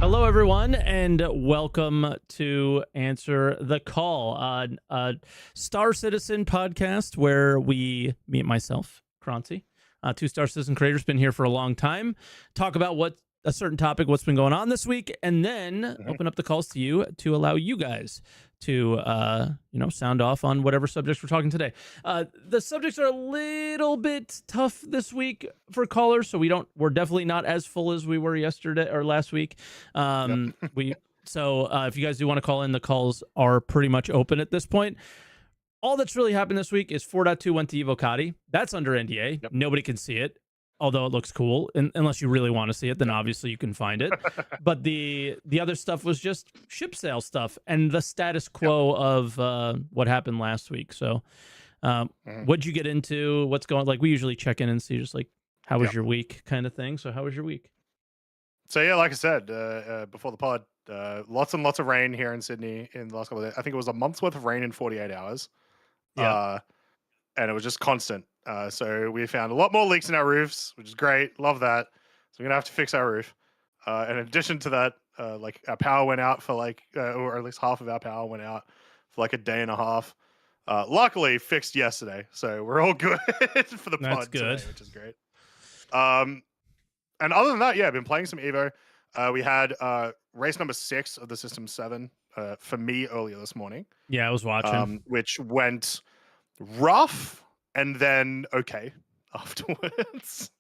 Hello, everyone, and welcome to Answer the Call, a Star Citizen podcast where we meet myself, Croncy, two Star Citizen creators, been here for a long time, talk about what a certain topic, what's been going on this week, and then open up the calls to you to allow you guys to, sound off on whatever subjects we're talking today. The subjects are a little bit tough this week for callers, so we're definitely not as full as we were yesterday or last week. So if you guys do want to call in, the calls are pretty much open at this point. All that's really happened this week is 4.2 went to Evocati. That's under NDA. Yep. Nobody can see it, although it looks cool. And unless you really want to see it, then obviously you can find it. But the other stuff was just ship sale stuff and the status quo of what happened last week. So what'd you get into? What's going on? Like, we usually check in and see just like, how was your week kind of thing. So how was your week? So yeah, like I said before the pod, lots and lots of rain here in Sydney in the last couple of days. I think it was a month's worth of rain in 48 hours. And it was just constant. So we found a lot more leaks in our roofs, which is great. Love that. So we're going to have to fix our roof. And in addition to that, like our power went out for like, or at least half of our power went out for like a day and a half. Luckily fixed yesterday. So we're all good for the pod today, which is great. And other than that, I've been playing some Evo. We had race number 6 of the System 7 for me earlier this morning. Yeah, I was watching. Which went rough and then okay afterwards.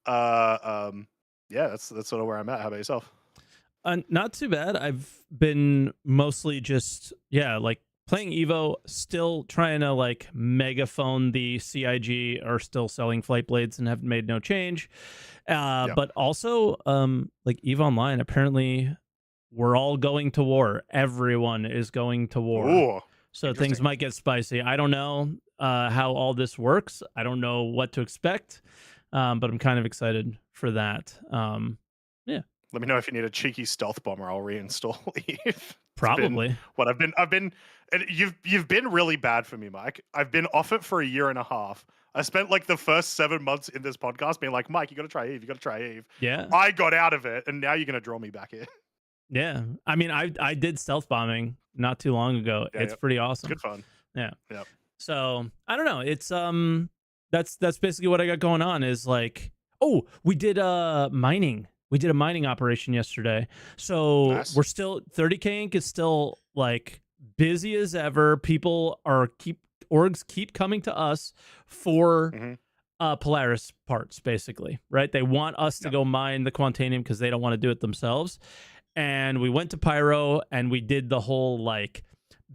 That's sort of where I'm at. How about yourself? Not too bad. I've been mostly just like playing Evo, still trying to like megaphone the CIG are still selling flight blades and have made no change. But also like EVE Online, apparently we're all going to war. Everyone is going to war. Ooh, so things might get spicy. I don't know how all this works. I don't know what to expect, but I'm kind of excited for that. Let me know if you need a cheeky stealth bomber. I'll reinstall EVE. Probably. I've been. And you've been really bad for me, Mike. I've been off it for a year and a half. I spent like the first 7 months in this podcast being like, Mike, you got to try EVE. You got to try EVE. Yeah. I got out of it, and now you're gonna draw me back in. Yeah. I mean, I did stealth bombing not too long ago. It's pretty awesome. Good fun. Yeah. Yep. So I don't know. It's that's basically what I got going on. Is like, we did mining. We did a mining operation yesterday. So nice. We're still 30K Inc. is still like busy as ever. People are orgs keep coming to us for Polaris parts, basically, right? They want us to go mine the Quantanium because they don't want to do it themselves. And we went to Pyro and we did the whole like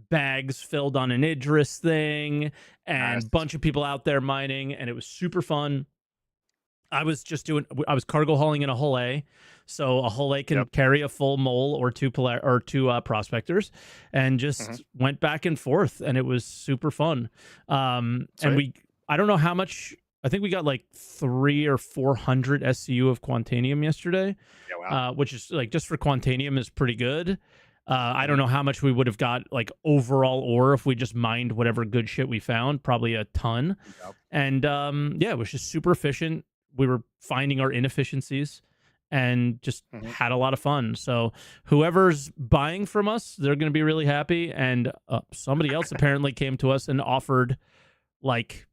bags filled on an Idris thing and a bunch of people out there mining, and it was super fun. I was cargo hauling in a hull A, so a hull A can carry a full mole or two prospectors, and just went back and forth, and it was super fun. And I don't know how much. I think we got like 300 or 400 SCU of Quantanium yesterday, which is like just for Quantanium is pretty good. I don't know how much we would have got like overall ore if we just mined whatever good shit we found. Probably a ton. And it was just super efficient. We were finding our inefficiencies and just had a lot of fun. So whoever's buying from us, they're going to be really happy. And somebody else apparently came to us and offered like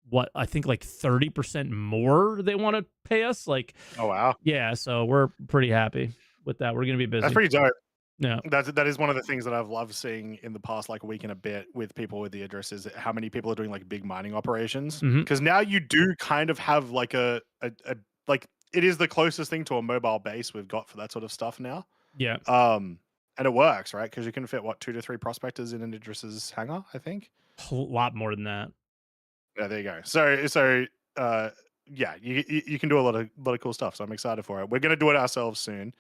what I think like 30% more they want to pay us. Like, oh wow, yeah. So we're pretty happy with that. We're going to be busy. That's pretty dope. Yeah, that is one of the things that I've loved seeing in the past like week and a bit with people with the Idris is how many people are doing like big mining operations, because now you do kind of have like a like it is the closest thing to a mobile base we've got for that sort of stuff now. Yeah. And it works, right? Because you can fit 2 to 3 prospectors in an Idris's hangar, I think. A lot more than that. Yeah, there you go. So you can do a lot of cool stuff. So I'm excited for it. We're gonna do it ourselves soon.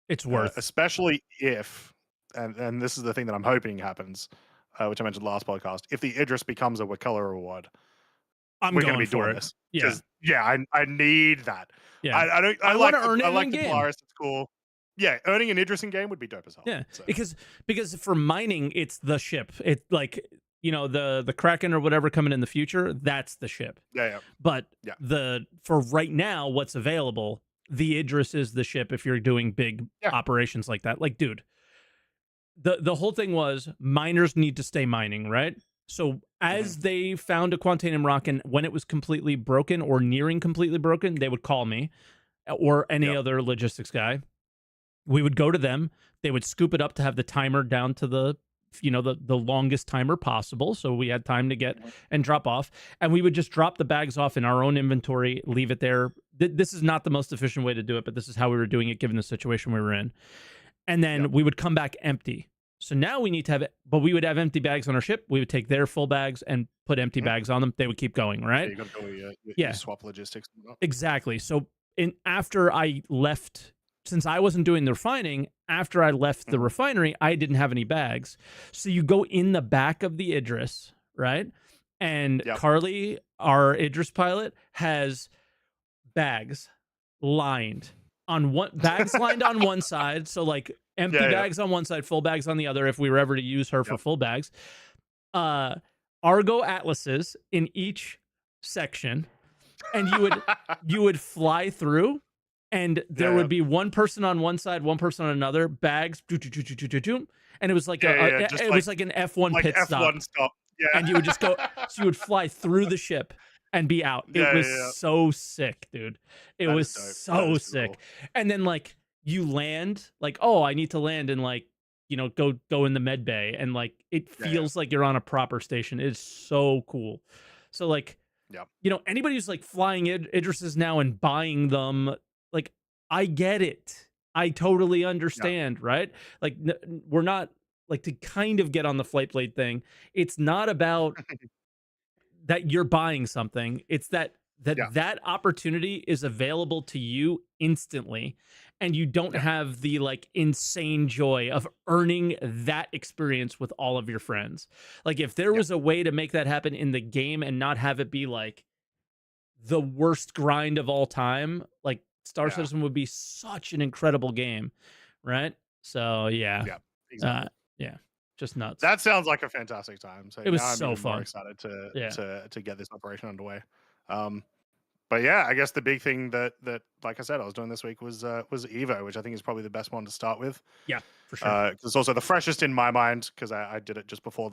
It's worth, especially if, and this is the thing that I'm hoping happens, which I mentioned last podcast. If the Idris becomes a Wakala reward, we're going to be doing this. Yeah, I need that. Yeah, I like the Polaris. It's cool. Yeah, earning an Idris in game would be dope as hell. Yeah, so. because for mining, it's the ship. It's like the Kraken or whatever coming in the future. That's the ship. Yeah. But for right now, what's available the Idris is the ship if you're doing big Yeah. operations like that. Like, dude, the whole thing was miners need to stay mining, right? So as they found a quantanium rock, and when it was completely broken or nearing completely broken, they would call me or any other logistics guy. We would go to them. They would scoop it up to have the timer down to the longest timer possible, so we had time to get and drop off. And we would just drop the bags off in our own inventory, leave it there. This is not the most efficient way to do it, but this is how we were doing it given the situation we were in. And then we would come back empty. So now we need to have it, but we would have empty bags on our ship. We would take their full bags and put empty bags on them. They would keep going, right? You got to go your swap logistics. Exactly. So after I left, since I wasn't doing the refining, after I left the refinery, I didn't have any bags. So you go in the back of the Idris, right? And Carly, our Idris pilot, has bags lined on bags lined on one side. So like empty bags on one side, full bags on the other, if we were ever to use her for full bags. Argo atlases in each section, and you would fly through, and there would be one person on one side, one person on another, bags, and it was like was like an F1 pit stop. Yeah. And you would just go, so you would fly through the ship and be out. It was so sick, dude. It was so sick. Cool. And then like you land, like, oh, I need to land and like, go in the med bay, and like it feels like you're on a proper station. It's so cool. So like, anybody who's like flying Idrises now and buying them, like, I get it. I totally understand, right? Like, we're not like, to kind of get on the flight blade thing. It's not about that you're buying something. It's that opportunity is available to you instantly, and you don't have the like insane joy of earning that experience with all of your friends. Like, if there was a way to make that happen in the game and not have it be like the worst grind of all time, like Star Citizen would be such an incredible game, right? So exactly. Just nuts. That sounds like a fantastic time. So it was now so I'm fun. more excited to get this operation underway. But yeah, I guess the big thing that like I said I was doing this week was Evo, which I think is probably the best one to start with. Yeah, for sure. It's also the freshest in my mind because I did it just before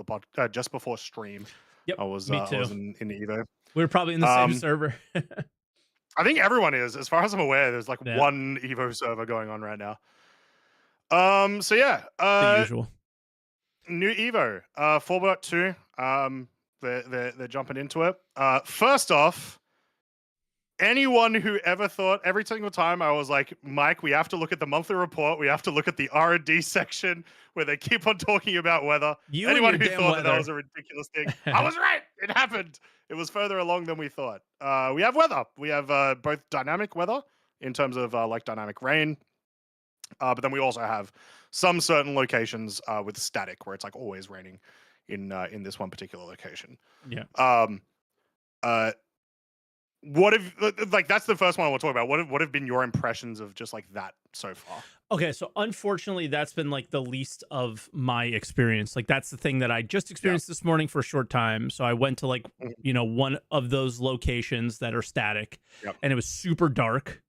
just before stream. Yep, I was me too. I was in Evo. We were probably in the same server. I think everyone is, as far as I'm aware. There's like one Evo server going on right now. So yeah, the usual. New Evo, 4.2. They're jumping into it. First off, anyone who ever thought, every single time I was like, Mike, we have to look at the monthly report. We have to look at the R&D section where they keep on talking about weather. Anyone who thought that was a ridiculous thing, I was right. It happened. It was further along than we thought. We have weather. We have both dynamic weather in terms of like dynamic rain. But then we also have some certain locations with static where it's like always raining in this one particular location. Yeah. What have like that's the first one I want to talk about. What have been your impressions of just like that so far? Okay, so unfortunately that's been like the least of my experience. Like that's the thing that I just experienced this morning for a short time. So I went to like one of those locations that are static, and it was super dark,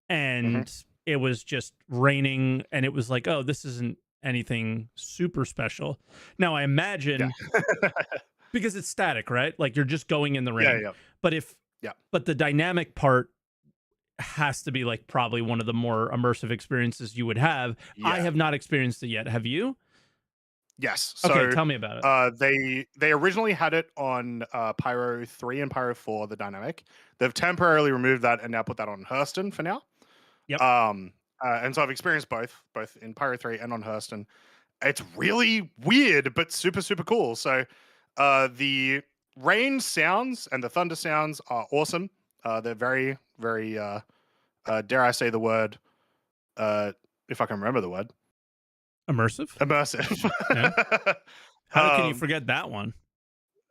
and it was just raining, and it was like, oh, this isn't anything super special. Now I imagine because it's static, right? Like you're just going in the rain. But the dynamic part has to be like probably one of the more immersive experiences you would have. I have not experienced it yet. Have you? Yes. So, okay, tell me about it. They originally had it on Pyro 3 and Pyro 4, the dynamic. They've temporarily removed that and now put that on Hurston for now. Yep. And so I've experienced both in Pyro 3 and on Hurston. It's really weird, but super, super cool. So the rain sounds and the thunder sounds are awesome. They're very, very, dare I say the word, if I can remember the word. Immersive? Immersive. Yeah. How can you forget that one?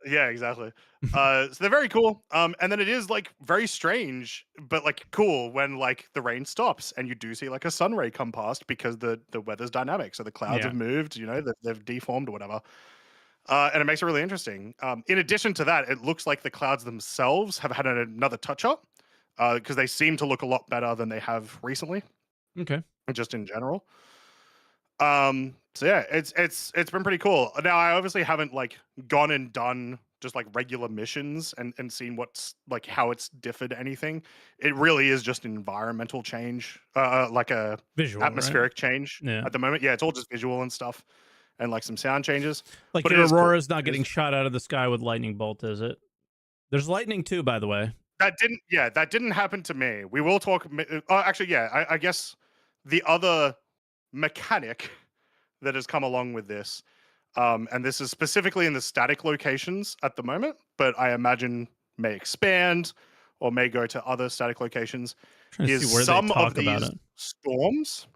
Yeah, exactly. So they're very cool. And then it is like very strange, but like cool when like the rain stops and you do see like a sun ray come past because the weather's dynamic. So the clouds have moved, they've deformed or whatever. And it makes it really interesting. In addition to that, it looks like the clouds themselves have had another touch up. because they seem to look a lot better than they have recently, Okay. just in general. So yeah, it's been pretty cool. Now I obviously haven't like gone and done just like regular missions and seen what's like how it's differed anything. It really is just an environmental change, like a Visual, atmospheric right? change Yeah. at the moment. Yeah, it's all just visual and stuff, and like some sound changes. Like But your it is cool. Aurora's not getting shot out of the sky with lightning bolt, is it? There's lightning too, by the way. That didn't happen to me. We will talk. Actually, yeah, I guess the other mechanic that has come along with this, and this is specifically in the static locations at the moment, but I imagine may expand or may go to other static locations, Trying to is see where they some of talk about these it. storms.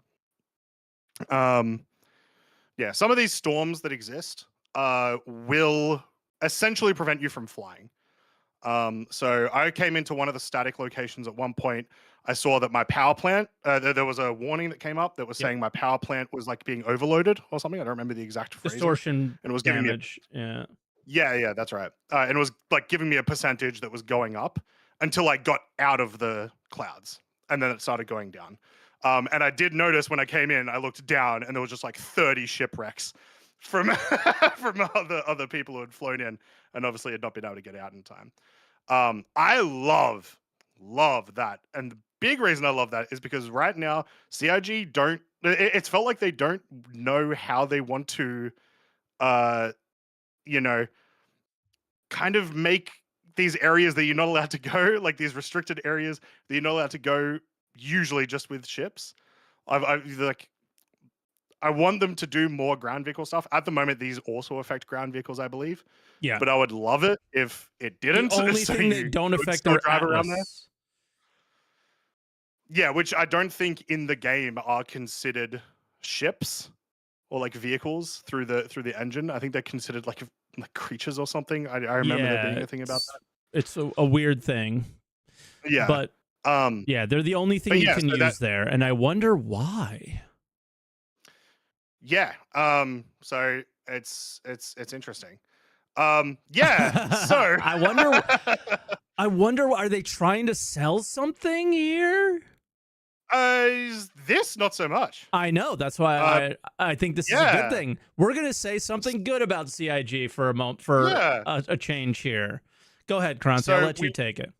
Yeah, some of these storms that exist will essentially prevent you from flying. So I came into one of the static locations at one point. I saw that my power plant, there was a warning that came up that was saying my power plant was like being overloaded or something. I don't remember the exact phrasing. Distortion And it was giving damage. me yeah, that's right. And it was like giving me a percentage that was going up until I got out of the clouds, and then it started going down. And I did notice when I came in, I looked down and there was just like 30 shipwrecks from from other people who had flown in and obviously had not been able to get out in time. I love that, and the big reason I love that is because right now CIG don't. It's felt like they don't know how they want to, you know, kind of make these areas that you're not allowed to go, like these restricted areas that you're not allowed to go, usually just with ships. I want them to do more ground vehicle stuff. At the moment, these also affect ground vehicles, I believe. Yeah. But I would love it if it didn't. The only thing that don't affect are drive Atlas. around there. Yeah, which I don't think in the game are considered ships or like vehicles through the engine. I think they're considered like creatures or something. I remember there being a thing about that. It's a weird thing. Yeah. But yeah, they're the only thing you can use there, and I wonder why. Yeah. So it's interesting. Yeah. So I wonder, are they trying to sell something here? This not so much. I know. That's why I think this is a good thing. We're gonna say something good about CIG for a moment for a change here. Go ahead, Croncy. I'll let you take it.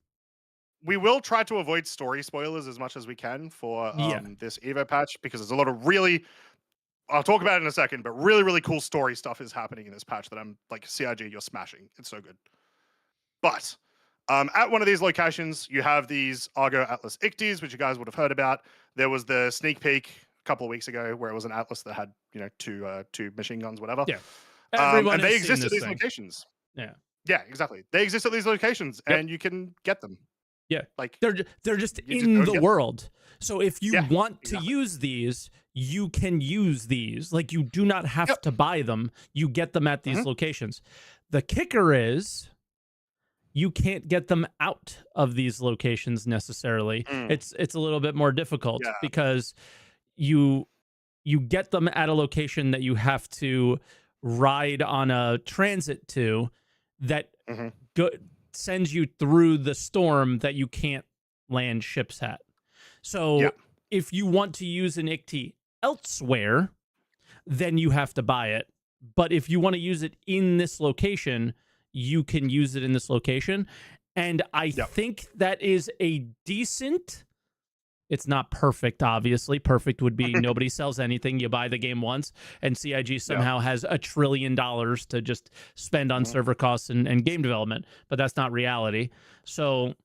We will try to avoid story spoilers as much as we can for this Evo patch, because there's a lot of really, I'll talk about it in a second, but really, really cool story stuff is happening in this patch that I'm like, CIG, you're smashing. It's so good. But at one of these locations, you have these Argo Atlas Iktis, which you guys would have heard about. There was the sneak peek a couple of weeks ago where it was an Atlas that had, two machine guns, whatever. Yeah. And they exist at these locations. Yeah. Yeah, exactly. They exist at these locations, and you can get them. Yeah, like they're just in the world. So if you want to use these, you can use these. Like, you do not have to buy them. You get them at these locations. The kicker is you can't get them out of these locations necessarily. It's a little bit more difficult because you get them at a location that you have to ride on a transit to that sends you through the storm that you can't land ships at. So if you want to use an Ikti elsewhere, then you have to buy it. But if you want to use it in this location, you can use it in this location. And I think that is a decent... It's not perfect, obviously. Perfect would be nobody sells anything. You buy the game once, and CIG somehow has $1 trillion to just spend on server costs and game development. But that's not reality. So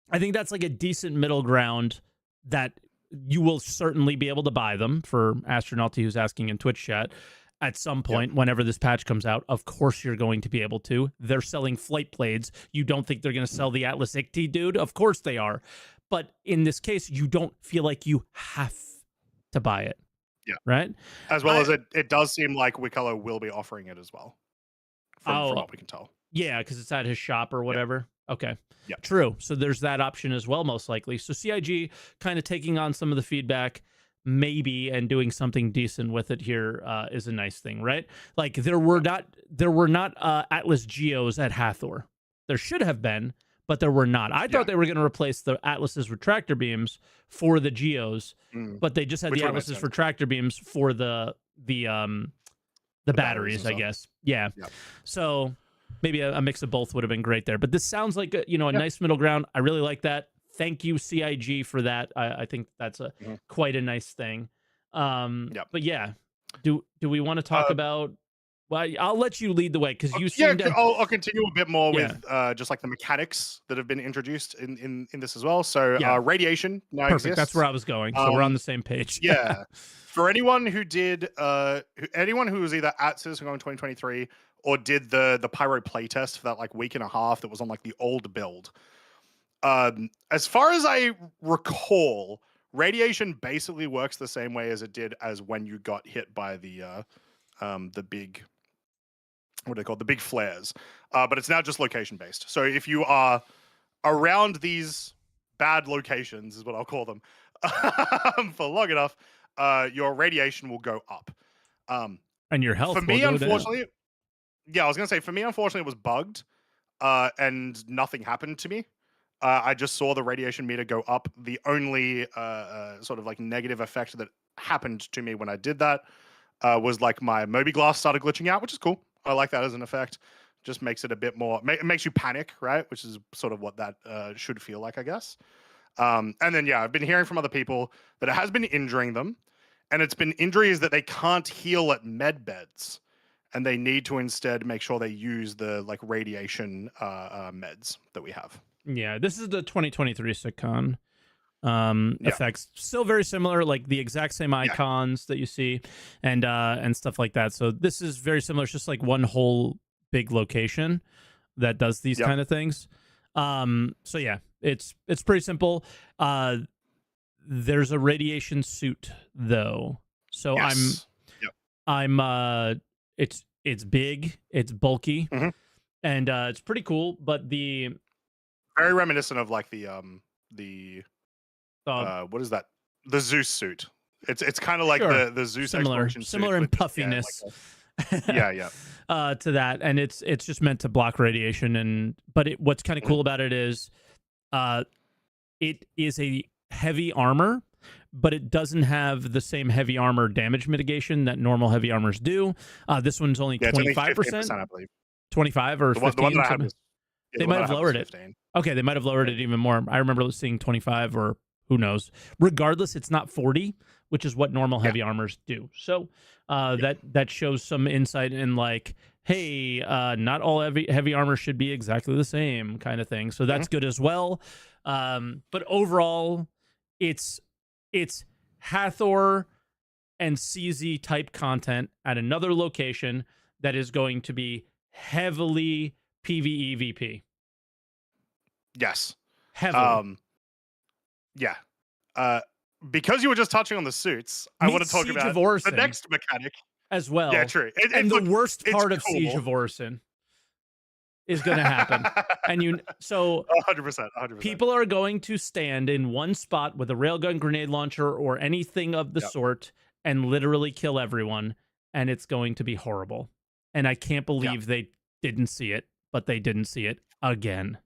I think that's like a decent middle ground that you will certainly be able to buy them. For Astronauty, who's asking in Twitch chat, at some point, whenever this patch comes out, of course you're going to be able to. They're selling flight blades. You don't think they're going to sell the Atlas Ikti, dude? Of course they are. But in this case, you don't feel like you have to buy it. Yeah. Right? As well as it does seem like Wikello will be offering it as well. From what we can tell. Yeah, because it's at his shop or whatever. Okay. Yeah. True. So there's that option as well, most likely. So CIG kind of taking on some of the feedback, maybe, and doing something decent with it here is a nice thing, right? Like, there were not Atlas Geos at Hathor. There should have been, but there were not. I thought they were going to replace the Atlas's retractor beams for the Geos, but they just had the Atlas's retractor beams for the batteries, I guess. Yeah. So maybe a mix of both would have been great there. But this sounds like a nice middle ground. I really like that. Thank you, CIG, for that. I think that's a quite a nice thing. But yeah, do we want to talk about? Well, I'll let you lead the way because you seem to. I'll continue a bit more with just like the mechanics that have been introduced in this as well. So radiation now exists. That's where I was going. So we're on the same page. For anyone who did, anyone who was either at CitizenCon 2023 or did the Pyro playtest for that like week and a half that was on like the old build. As far as I recall, radiation basically works the same way as it did as when you got hit by the big, what do they call it? The big flares. But it's now just location based. So if you are around these bad locations, is what I'll call them, for long enough, your radiation will go up. And your health for me, unfortunately, I was gonna say for me, unfortunately, it was bugged, and nothing happened to me. I just saw the radiation meter go up. The only sort of like negative effect that happened to me when I did that was like my Moby glass started glitching out, which is cool. I like that as an effect. Just makes it a bit more, it makes you panic, right? Which is sort of what that should feel like, I guess. And then, I've been hearing from other people that it has been injuring them. And it's been injuries that they can't heal at med beds. And they need to instead make sure they use the like radiation meds that we have. Yeah, this is the 2023 SitCon effects. Still very similar, like the exact same icons that you see and stuff like that. So this is very similar. It's just like one whole big location that does these kind of things. So yeah, it's pretty simple. There's a radiation suit though. So I'm it's big, it's bulky, and it's pretty cool, but the very reminiscent of like the what is that? The Zeus suit. It's kind of like the Zeus exploration similar suit, in puffiness. To that, and it's just meant to block radiation. But what's kind of cool about it is, it is a heavy armor, but it doesn't have the same heavy armor damage mitigation that normal heavy armors do. This one's only 25%, I believe. 25 or 15. The one that I have is, they might have lowered it. Okay, they might have lowered it even more. I remember seeing 25 or who knows. Regardless, it's not 40, which is what normal heavy armors do. So that shows some insight in like, hey, not all heavy armor should be exactly the same kind of thing. So that's good as well. But overall, it's Hathor and CZ type content at another location that is going to be heavily PvEVP. Yes. Heavily. Because you were just touching on the suits, I want to talk about the next mechanic as well. Yeah, true. And the worst part of Siege of Orison is going to happen. And so 100%. People are going to stand in one spot with a railgun, grenade launcher, or anything of the sort and literally kill everyone. And it's going to be horrible. And I can't believe they didn't see it, but they didn't see it again.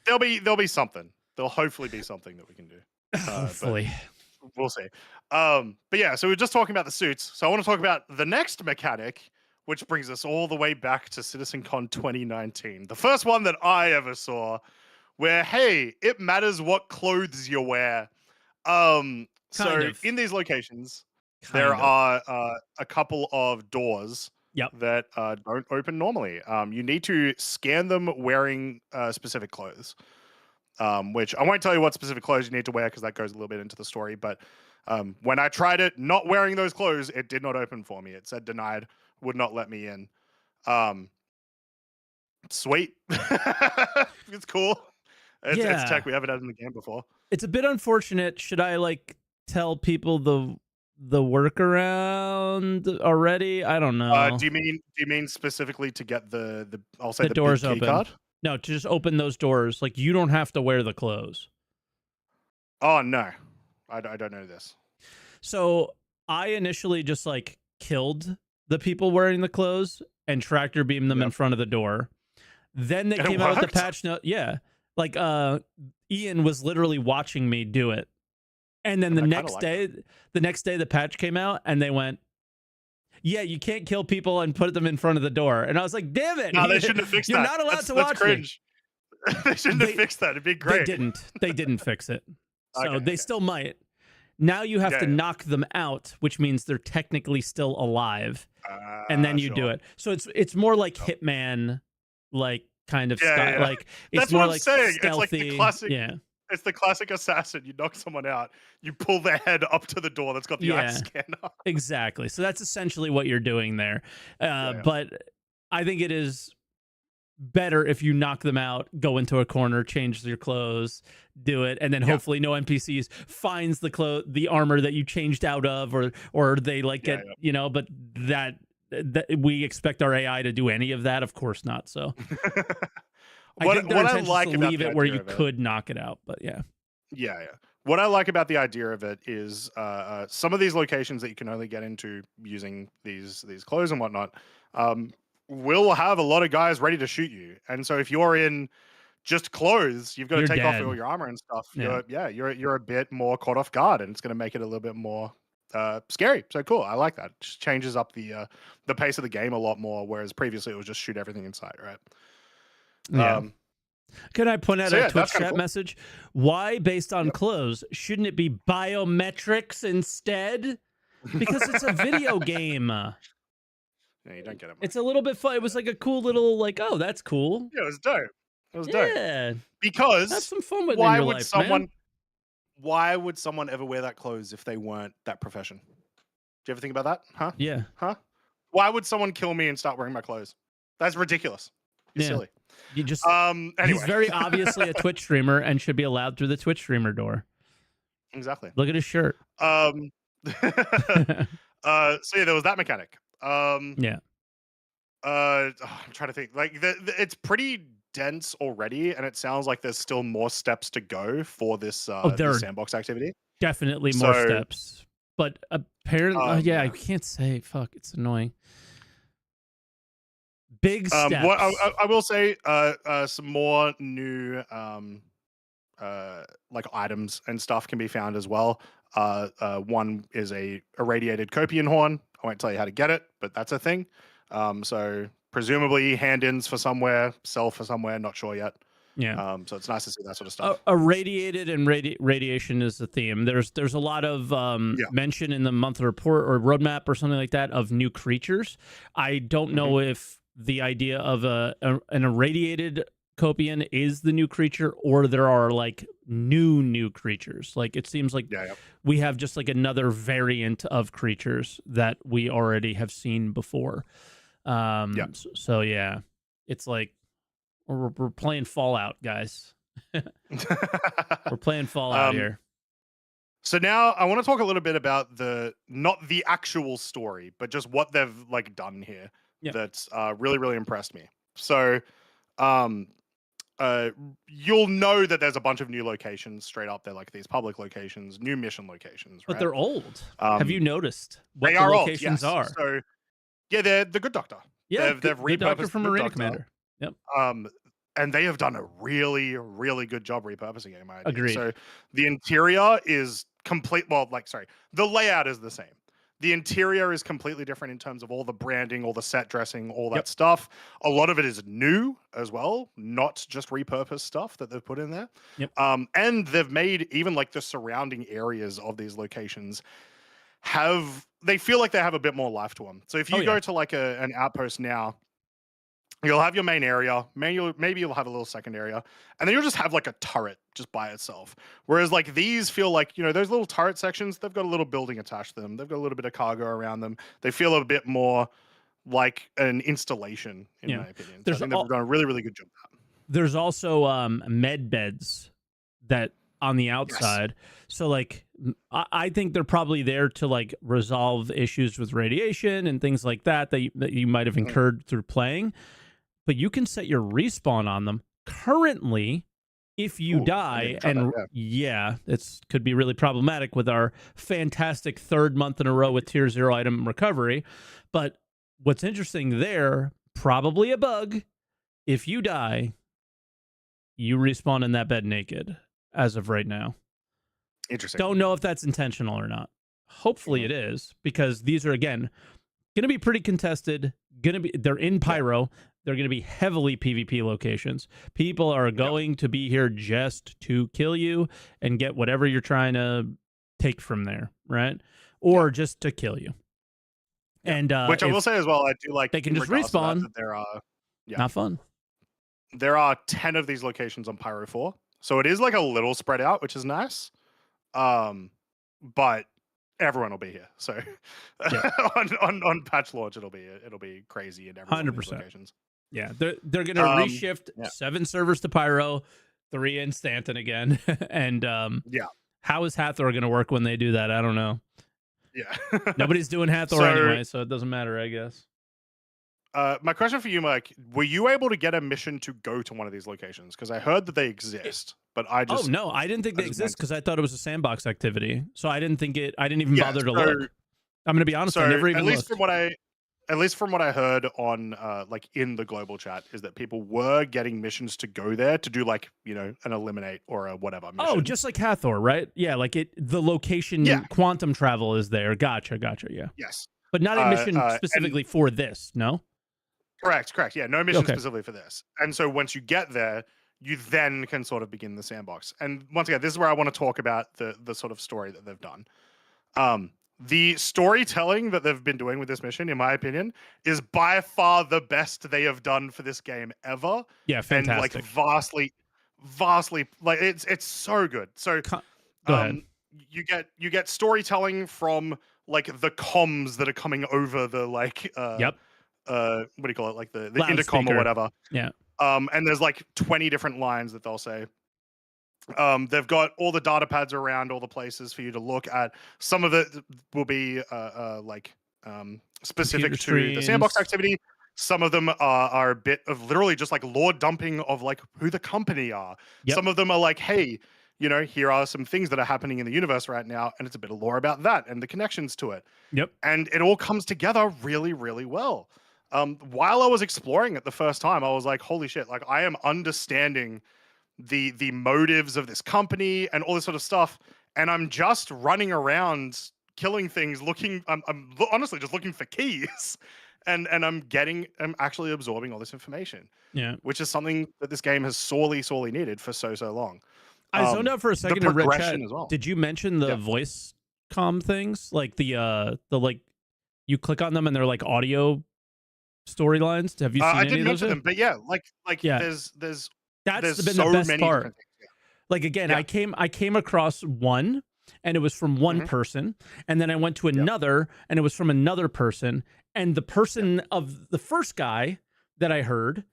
There'll be something. There'll hopefully be something that we can do. Hopefully. We'll see. But yeah, so we're just talking about the suits. So I want to talk about the next mechanic, which brings us all the way back to CitizenCon 2019. The first one that I ever saw where, hey, it matters what clothes you wear. So in these locations, there are a couple of doors that don't open normally. You need to scan them wearing specific clothes. Which I won't tell you what specific clothes you need to wear because that goes a little bit into the story. But when I tried it, not wearing those clothes, it did not open for me. It said denied, would not let me in. Sweet. It's cool. It's tech we haven't had in the game before. It's a bit unfortunate. Should I like tell people the workaround already? I don't know. Do you mean specifically to get the doors big key open? Card? No, to just open those doors. Like, you don't have to wear the clothes. Oh, no. I don't know this. So, I initially just, like, killed the people wearing the clothes and tractor beamed them in front of the door. Then they came out with the patch note. Yeah. Like Ian was literally watching me do it. And then the next day the patch came out and they went, yeah, you can't kill people and put them in front of the door. And I was like, damn it. No, they shouldn't have fixed You're that. not allowed to That's watch cringe. They shouldn't have fixed that. It'd be great. They didn't fix it. So Okay, they still might. Now you have to knock them out, which means they're technically still alive. And then you do it. So it's more like Hitman, like kind of style. Yeah. Like it's That's more what I'm like saying. stealthy. It's like the classic. Yeah. It's the classic assassin. You knock someone out, you pull their head up to the door that's got the eye scanner. Exactly. So that's essentially what you're doing there. But I think it is better if you knock them out, go into a corner, change your clothes, do it, and then hopefully no NPCs finds the armor that you changed out of, or they like get you know. But that we expect our AI to do any of that? Of course not. So. I think their intention is to leave it where you could knock it out, but yeah. What I like about the idea of it is some of these locations that you can only get into using these clothes and whatnot will have a lot of guys ready to shoot you. And so if you're in just clothes, you've got to take off all your armor and stuff. You're a bit more caught off guard, and it's going to make it a little bit more scary. So cool. I like that. It just changes up the pace of the game a lot more, whereas previously it was just shoot everything inside, right? Yeah. Can I point out a Twitch chat message? Why, based on clothes, shouldn't it be biometrics instead? Because it's a video game. Yeah, you don't get it. It's a little bit fun. It was like a cool little, like, oh, that's cool. Yeah, it was dope. It was dope. Yeah. Because have some fun with why would someone ever wear that clothes if they weren't that profession? Do you ever think about that? Huh? Yeah. Huh? Why would someone kill me and start wearing my clothes? That's ridiculous. You're silly. You just anyway. He's very obviously a Twitch streamer and should be allowed through the Twitch streamer door. Exactly. Look at his shirt. So yeah, there was that mechanic. I'm trying to think. Like it's pretty dense already, and it sounds like there's still more steps to go for this, this sandbox activity. Definitely more steps. But apparently I can't say. Fuck, it's annoying. Big steps. What I will say, some more new like items and stuff can be found as well. One is a irradiated copian horn. I won't tell you how to get it, but that's a thing. So presumably hand-ins for somewhere, sell for somewhere, not sure yet. Yeah. So it's nice to see that sort of stuff. Irradiated and radiation is the theme. There's a lot of mention in the monthly report or roadmap or something like that of new creatures. I don't know if the idea of an irradiated copian is the new creature, or there are like new creatures. Like it seems like we have just like another variant of creatures that we already have seen before. So yeah, it's like we're playing Fallout, guys. We're playing Fallout here. So now I want to talk a little bit about not the actual story, but just what they've like done here. That's really impressed me. So you'll know that there's a bunch of new locations straight up there, like these public locations, new mission locations, but right? They're old. Have you noticed what they the are locations old, are? So yeah, they're the Good Doctor. Yeah, they've repurposed Doctor from the Marine Doctor. Commander. Yep. And they have done a really good job repurposing it, in my idea. Agreed. So the interior is the layout is the same. The interior is completely different in terms of all the branding, all the set dressing, all that stuff. A lot of it is new as well, not just repurposed stuff that they've put in there. Yep. And they've made even like the surrounding areas of these locations they feel like they have a bit more life to them. So if you go to like an outpost now, you'll have your main area, maybe you'll have a little second area, and then you'll just have like a turret just by itself. Whereas like these feel like, those little turret sections, they've got a little building attached to them. They've got a little bit of cargo around them. They feel a bit more like an installation, in my opinion. So I think they've done a really good job of that. There's also med beds that on the outside. Yes. So like, I think they're probably there to like resolve issues with radiation and things like that you might have incurred through playing. But you can set your respawn on them. Currently, if you die, and it could be really problematic with our fantastic third month in a row with Tier 0 item recovery. But what's interesting there, probably a bug, if you die, you respawn in that bed naked as of right now. Interesting. Don't know if that's intentional or not. Hopefully it is, because these are, again, going to be pretty contested. They're in Pyro. They're going to be heavily PvP locations. People are going to be here just to kill you and get whatever you're trying to take from there, right? Or just to kill you. And which I will say as well, I do like they can just respawn. That there are not fun. There are 10 of these locations on Pyro 4, so it is like a little spread out, which is nice. But everyone will be here. So on patch launch, it'll be crazy in every 100% locations. Yeah, they're gonna reshift 7 servers to Pyro, 3 in Stanton again, and how is Hathor gonna work when they do that? I don't know. Yeah, nobody's doing Hathor anyway, so it doesn't matter, I guess. My question for you, Mike: were you able to get a mission to go to one of these locations? Because I heard that they exist, but I just I didn't think they exist because I thought it was a sandbox activity, so I didn't think it. I didn't even bother to look. I'm gonna be honest, I never even looked. At least from what I heard on like in the global chat, is that people were getting missions to go there to do like, you know, an eliminate or a whatever mission. Oh, just like Hathor, right? Yeah, like the location quantum travel is there. Gotcha. Yeah. Yes. But not a mission specifically for this, no? Correct. Yeah, no mission specifically for this. And so once you get there, you then can sort of begin the sandbox. And once again, this is where I want to talk about the sort of story that they've done. The storytelling that they've been doing with this mission, in my opinion, is by far the best they have done for this game ever. Yeah, fantastic. And like vastly, like it's so good. So go ahead. You get storytelling from like the comms that are coming over the like what do you call it, like the intercom or whatever. Yeah. And there's like 20 different lines that they'll say. They've got all the data pads around all the places for you to look at. Some of it will be specific to the sandbox activity. Some of them are a bit of literally just like lore dumping of like who the company are. Some of them are like, hey, you know, here are some things that are happening in the universe right now, and it's a bit of lore about that and the connections to it. And it all comes together really, really well. While I was exploring it the first time, I was like, holy shit, like I am understanding the motives of this company and all this sort of stuff, and I'm just running around killing things, I'm honestly just looking for keys, and I'm actually absorbing all this information, which is something that this game has sorely needed for so long. I zoned out for a second in Red Chat. As well. Did you mention the voice comm things, like the like you click on them and they're like audio storylines? Have you seen any of those? Them, but there's that's been the best part. Like again, I came across one, and it was from one person, and then I went to another, and it was from another person, and the person of the first guy that I heard,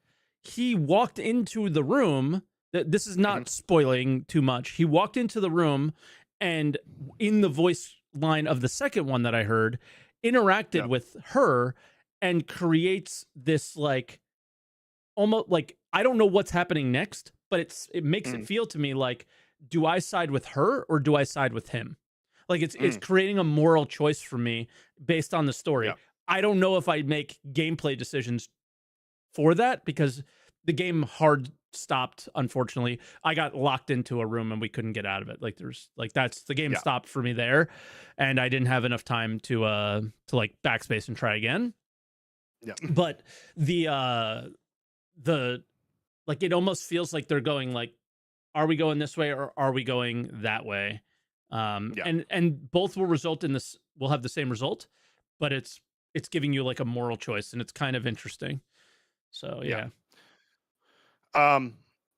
he walked into the room. This is not spoiling too much. He walked into the room, and in the voice line of the second one that I heard, interacted with her, and creates this like almost like, I don't know what's happening next, but it makes it feel to me like, do I side with her or do I side with him? Like it's creating a moral choice for me based on the story. I don't know if I make gameplay decisions for that, because the game hard stopped, unfortunately. I got locked into a room and we couldn't get out of it. Like the game stopped for me there, and I didn't have enough time to like backspace and try again. But the like, it almost feels like they're going like, are we going this way or are we going that way? And both will result in this, will have the same result, but it's giving you like a moral choice, and it's kind of interesting. So and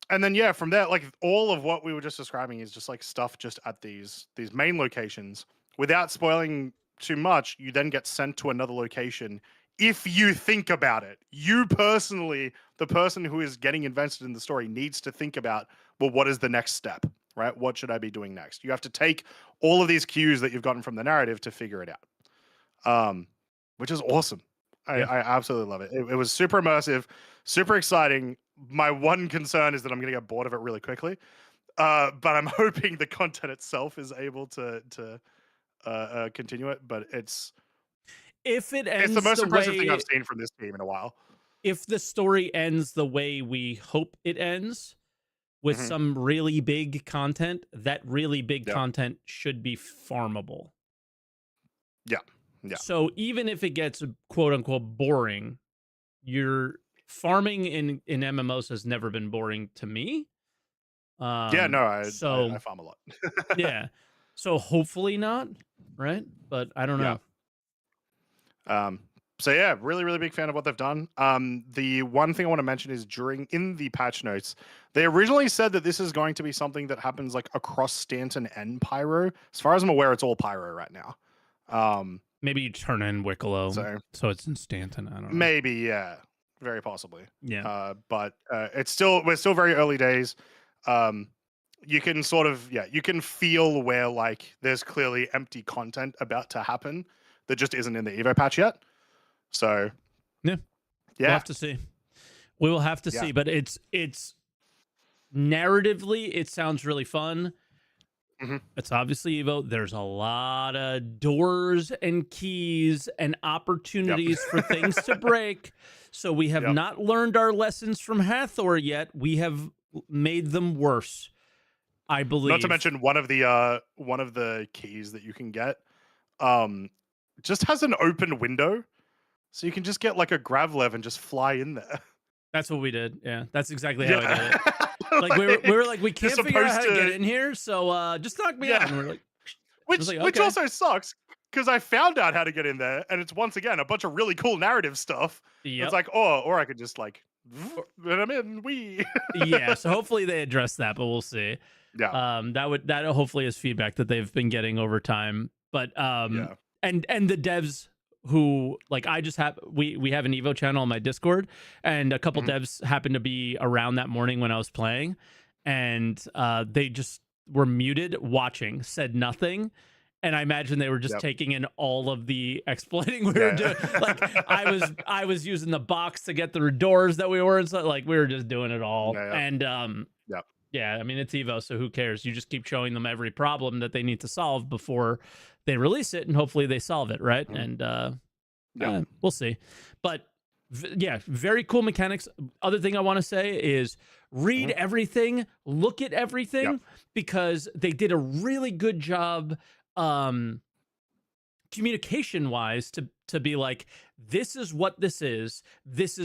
then from there, like all of what we were just describing is just like stuff just at these main locations. Without spoiling too much, you then get sent to another location. If you think about it, you personally, the person who is getting invested in the story, needs to think about, well, what is the next step, right? What should I be doing next? You have to take all of these cues that you've gotten from the narrative to figure it out, which is awesome. I absolutely love it. It was super immersive, super exciting. My one concern is that I'm going to get bored of it really quickly, but I'm hoping the content itself is able to continue it. But it's the most impressive thing I've seen from this team in a while. If the story ends the way we hope it ends, with some really big content, that really big Yep. content should be farmable. Yeah. Yeah. So even if it gets quote unquote boring, your farming in MMOs has never been boring to me. Yeah, no, I So farm a lot. yeah. So hopefully not, right? But I don't know. So yeah, really, really big fan of what they've done. The one thing I want to mention is in the patch notes, they originally said that this is going to be something that happens like across Stanton and Pyro. As far as I'm aware, it's all Pyro right now. Maybe you turn in Wicklow, so it's in Stanton. I don't know. Maybe, yeah, very possibly. Yeah. But we're still very early days. You can sort of, you can feel where like there's clearly empty content about to happen that just isn't in the Evo patch yet. So we'll have to see. We will have to see, but it's narratively, it sounds really fun. It's obviously Evo. There's a lot of doors and keys and opportunities for things to break. So we have not learned our lessons from Hathor yet. We have made them worse, I believe. Not to mention one of the keys that you can get just has an open window. So you can just get like a gravlev and just fly in there. That's what we did. Yeah, that's exactly how I did it. Like we were like, we can't figure out how to get in here, so just knock me out. And we're like, which also sucks because I found out how to get in there, and it's once again a bunch of really cool narrative stuff. It's like, or I could just like, and I'm in. Yeah. So hopefully they address that, but we'll see. Yeah. That hopefully is feedback that they've been getting over time. But and the devs who like I just have we have an Evo channel on my Discord, and a couple devs happened to be around that morning when I was playing, and they just were muted watching, said nothing, and I imagine they were just taking in all of the exploiting we were doing. Like I was using the box to get through doors that we were in, so like we were just doing it all. And I mean it's Evo, so who cares? You just keep showing them every problem that they need to solve before they release it, and hopefully they solve it, right? And we'll see. But very cool mechanics. Other thing I want to say is read everything, look at everything, because they did a really good job communication wise to be like, this is what this is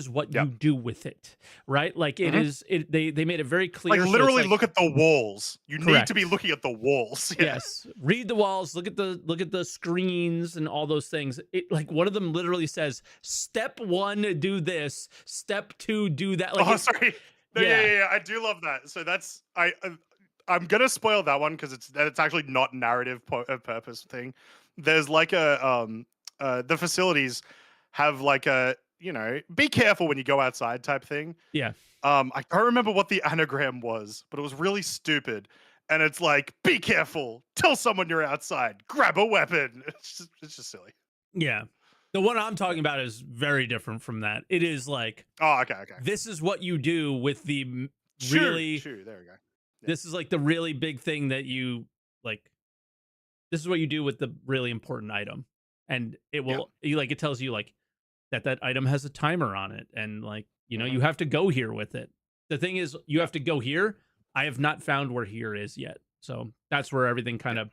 what you do with it, right? Like it is they made it very clear. Like literally look at the walls. You need to be looking at the walls. Yes, read the walls, look at the screens and all those things. It like one of them literally says step 1 do this, step 2 do that. Like sorry. Yeah, I do love that. So that's I'm gonna spoil that one because it's actually not narrative purpose thing. There's like the facilities have like a, be careful when you go outside type thing. Yeah. I don't remember what the anagram was, but it was really stupid. And it's like, be careful, tell someone you're outside, grab a weapon. It's just silly. Yeah. The one I'm talking about is very different from that. It is like, okay. This is what you do with the really. There we go. Yeah. This is like the really big thing that you like. This is what you do with the really important item, and it will it tells you like that item has a timer on it, and like you have to go here with it. The thing is, you have to go here. I have not found where here is yet, so that's where everything kind of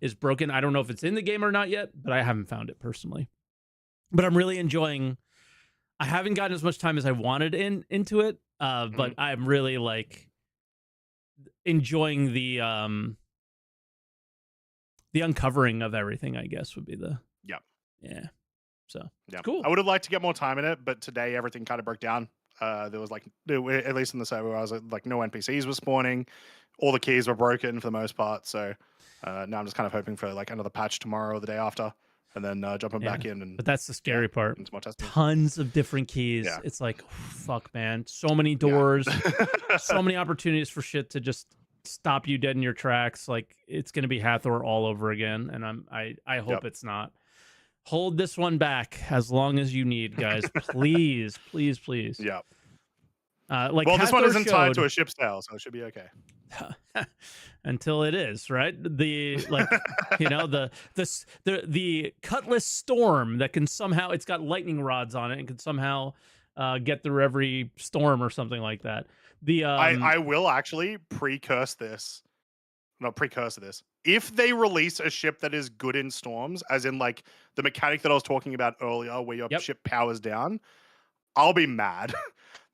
is broken. I don't know if it's in the game or not yet, but I haven't found it personally. But I'm really enjoying. I haven't gotten as much time as I wanted into it, but I'm really like enjoying the uncovering of everything, I guess, would be the so cool. I would have liked to get more time in it, but today everything kind of broke down. There was like, at least in the server I was like, no NPCs were spawning, all the keys were broken for the most part. So now I'm just kind of hoping for like another patch tomorrow or the day after, and then jumping back in. But that's the scary part. More testing. Tons of different keys. It's like, fuck, man, so many doors, so many opportunities for shit to just stop you dead in your tracks. Like it's gonna be Hathor all over again, and I hope it's not. Hold this one back as long as you need, guys. Please. Yeah. Like this one Hathor isn't tied to a ship's tail, so it should be okay. Until it is, right? The like the Cutlass Storm that can somehow, it's got lightning rods on it and can somehow get through every storm or something like that. The I will actually precursor this. If they release a ship that is good in storms, as in like the mechanic that I was talking about earlier, where your ship powers down, I'll be mad.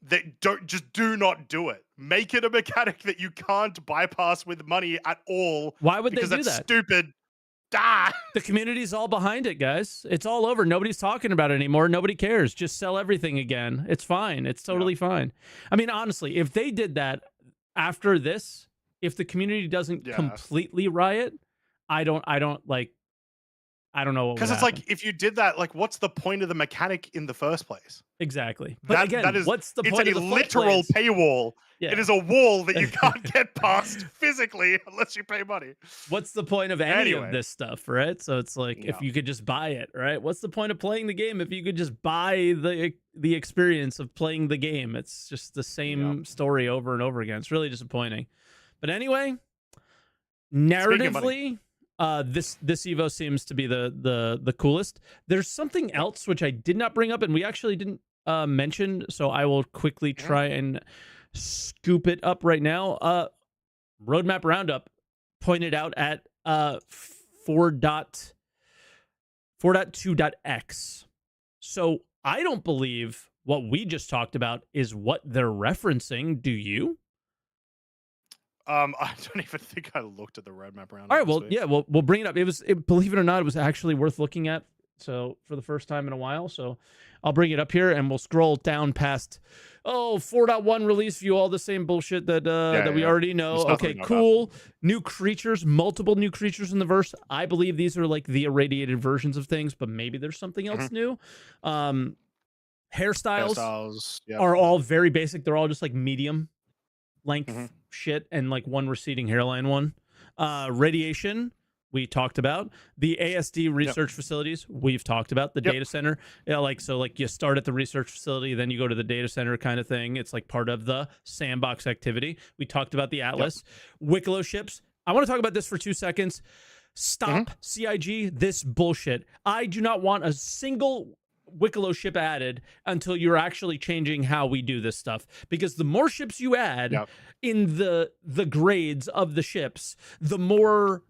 They do not do it. Make it a mechanic that you can't bypass with money at all. Why would they do that's that? Stupid. Ah! The community's all behind it, guys. It's all over. Nobody's talking about it anymore. Nobody cares. Just sell everything again. It's fine. It's totally fine. I mean, honestly, if they did that after this, if the community doesn't completely riot, I don't like. I don't know what. Because it's like, if you did that, like, what's the point of the mechanic in the first place? Exactly. But again, what's the point of the literal paywall. Yeah. It is a wall that you can't get past physically unless you pay money. What's the point of any of this stuff, right? So it's like, if you could just buy it, right? What's the point of playing the game if you could just buy the experience of playing the game? It's just the same story over and over again. It's really disappointing. But anyway, narratively, this Evo seems to be the coolest. There's something else which I did not bring up, and we actually didn't mention, so I will quickly try and scoop it up right now. Roadmap Roundup pointed out at 4.2.x. So I don't believe what we just talked about is what they're referencing. Do you? I don't even think I looked at the roadmap around. All right, well, yeah, we'll bring it up. Believe it or not, it was actually worth looking at. So for the first time in a while, so I'll bring it up here and we'll scroll down past 4.1 release view, all the same bullshit that we already know. Okay, cool. New creatures, multiple new creatures in the verse. I believe these are like the irradiated versions of things, but maybe there's something else new. Hairstyles are all very basic. They're all just like medium length shit and like one receding hairline one. Radiation, we talked about. The ASD research facilities, we've talked about. The data center, so you start at the research facility, then you go to the data center kind of thing. It's like part of the sandbox activity. We talked about the Atlas. Wicklow ships. I want to talk about this for 2 seconds. Stop, CIG, this bullshit. I do not want a single Wicklow ship added until you're actually changing how we do this stuff, because the more ships you add in the grades of the ships, the more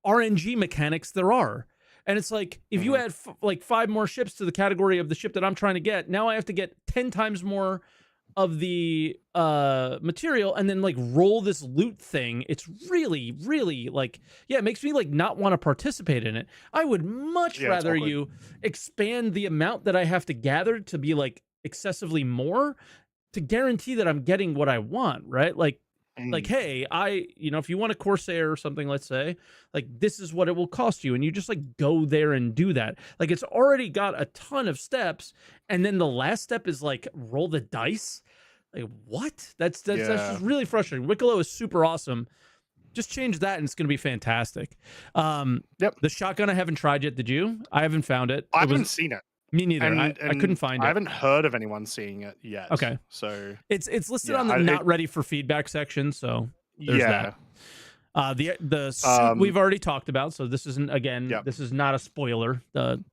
RNG mechanics there are. And it's like, if you add like 5 more ships to the category of the ship that I'm trying to get, now I have to get 10 times more of the material and then like roll this loot thing. It's really, really like, it makes me like not want to participate in it. I would much rather you expand the amount that I have to gather to be like excessively more to guarantee that I'm getting what I want, right? Like, hey, if you want a Corsair or something, let's say, like, this is what it will cost you. And you just like go there and do that. Like, it's already got a ton of steps. And then the last step is like, roll the dice. Like, what? That's just really frustrating. Wicklow is super awesome. Just change that and it's going to be fantastic. The shotgun I haven't tried yet. Did you? I haven't found it. I haven't seen it. Me neither. I couldn't find it. I haven't heard of anyone seeing it yet. Okay. So it's listed on the not ready for feedback section. So there's that. The suit we've already talked about. So this isn't, again, this is not a spoiler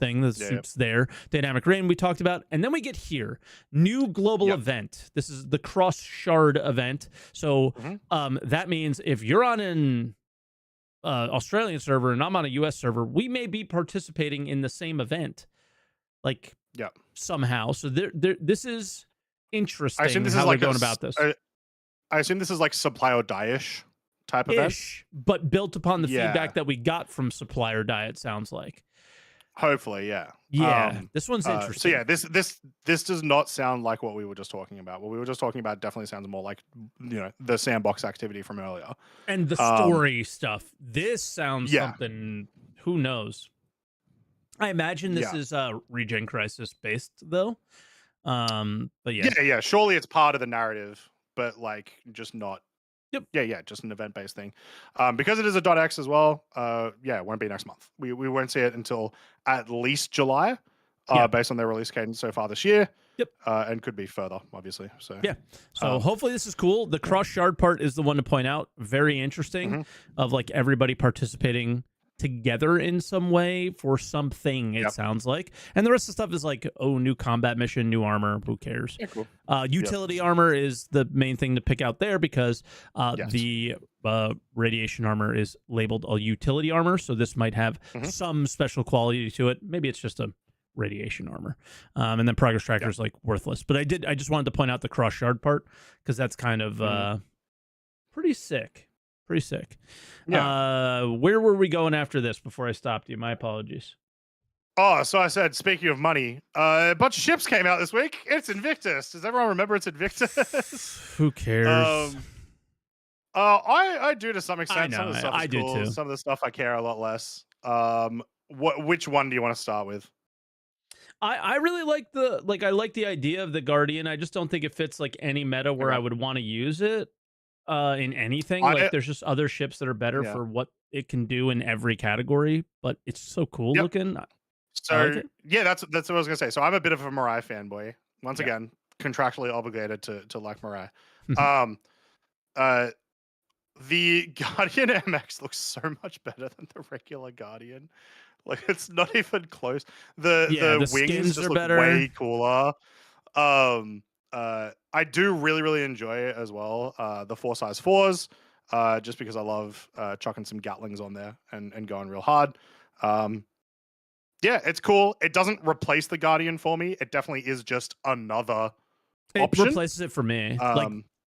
thing. The suit's there. Dynamic rain we talked about. And then we get here. New global event. This is the cross shard event. So that means if you're on an Australian server and I'm on a US server, we may be participating in the same event. Like, somehow. So this is interesting. I assume this how is like they're going about this. I assume this is like supply or die-ish type event, but built upon the feedback that we got from Supply or Die. It sounds like. Hopefully, this one's interesting. So this does not sound like what we were just talking about. What we were just talking about definitely sounds more like the sandbox activity from earlier and the story stuff. This sounds something. Who knows? I imagine this is Regen Crisis based though. But surely it's part of the narrative, but like just not. Just an event based thing. Because it is a .x as well. It won't be next month. We won't see it until at least July, based on their release cadence so far this year. And could be further, obviously. So hopefully this is cool. The cross shard part is the one to point out. Very interesting, of like everybody participating together in some way for something, it sounds like. And the rest of the stuff is like, oh, new combat mission, new armor, who cares? Yeah, cool. Utility armor is the main thing to pick out there because the radiation armor is labeled a utility armor, so this might have some special quality to it. Maybe it's just a radiation armor, and then progress tracker is like worthless. But I just wanted to point out the cross shard part because that's kind of pretty sick. Pretty sick. Yeah. Where were we going after this before I stopped you? My apologies. Oh, so I said, speaking of money, a bunch of ships came out this week. It's Invictus. Does everyone remember it's Invictus? Who cares? I do to some extent. I know, some of the stuff is cool. do too. Some of the stuff I care a lot less. Which one do you want to start with? I really like I like the idea of the Guardian. I just don't think it fits like any meta where I would want to use it. In anything, like there's just other ships that are better for what it can do in every category, but it's so cool looking. So like that's what I was gonna say. So I'm a bit of a Mirai fanboy. Once again, contractually obligated to like Mirai. The Guardian MX looks so much better than the regular Guardian. Like it's not even close. The wings just look better. Way cooler. I do really enjoy it as well. The 4x4s, just because I love chucking some Gatlings on there and going real hard. Yeah, it's cool. It doesn't replace the Guardian for me. It definitely is just another option. It replaces it for me.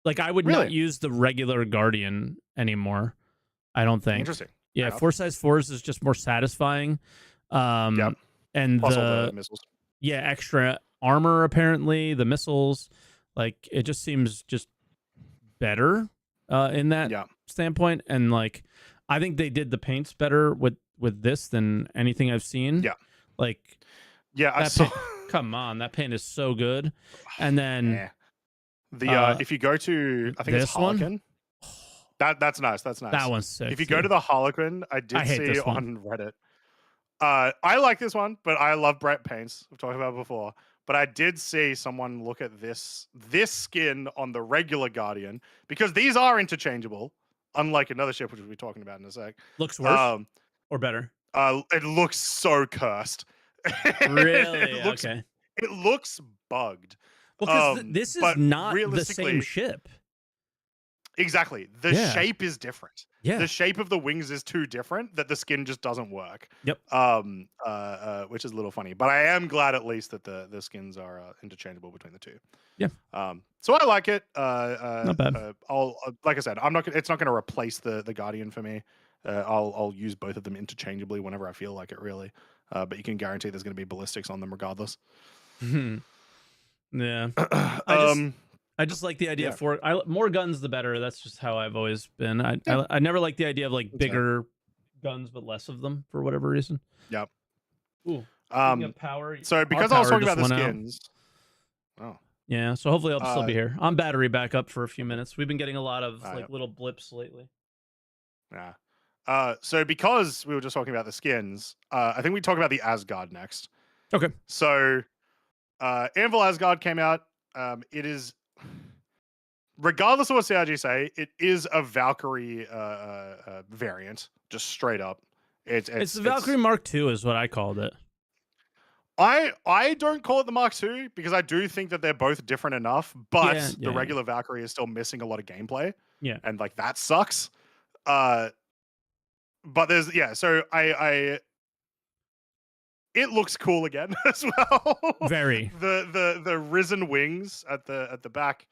Like I would not use the regular Guardian anymore. I don't think. Interesting. Yeah, 4x4s is just more satisfying. And plus all the missiles. Yeah, extra armor apparently, the missiles. Like it just seems just better in that standpoint, and like I think they did the paints better with this than anything I've seen. Yeah, like come on, that paint is so good. And then if you go to I think it's Harlequin, that's nice. That's nice. That one's sick. If you go to the Harlequin, I see on Reddit. I like this one, but I love Brett paints. We've talked about it before. But I did see someone look at this skin on the regular Guardian because these are interchangeable, unlike another ship which we'll be talking about in a sec. Looks worse or better? It looks so cursed. Really? It looks bugged. Well, because this is not the same ship. Exactly. The shape is different. Yeah. The shape of the wings is too different that the skin just doesn't work. Yep. Which is a little funny. But I am glad at least that the skins are interchangeable between the two. Yeah. So I like it. Not bad. Like I said, it's not going to replace the Guardian for me. I'll use both of them interchangeably whenever I feel like it, really. But you can guarantee there's going to be ballistics on them regardless. Yeah. I just like the idea of more guns, the better. That's just how I've always been. I never liked the idea of like bigger guns, but less of them for whatever reason. Yep. Ooh. Power. So because I was talking about the skins. Oh. Yeah. So hopefully I'll still be here. I'm battery back up for a few minutes. We've been getting a lot of little blips lately. Yeah. So because we were just talking about the skins, I think we talk about the Asgard next. Okay. So, Anvil Asgard came out. It is. Regardless of what CRG say, it is a Valkyrie variant, just straight up. It's the Valkyrie Mark II is what I called it. I don't call it the Mark II because I do think that they're both different enough, but the regular Valkyrie is still missing a lot of gameplay. Yeah. And like that sucks. But there's so it looks cool again as well. Very. The risen wings at the back.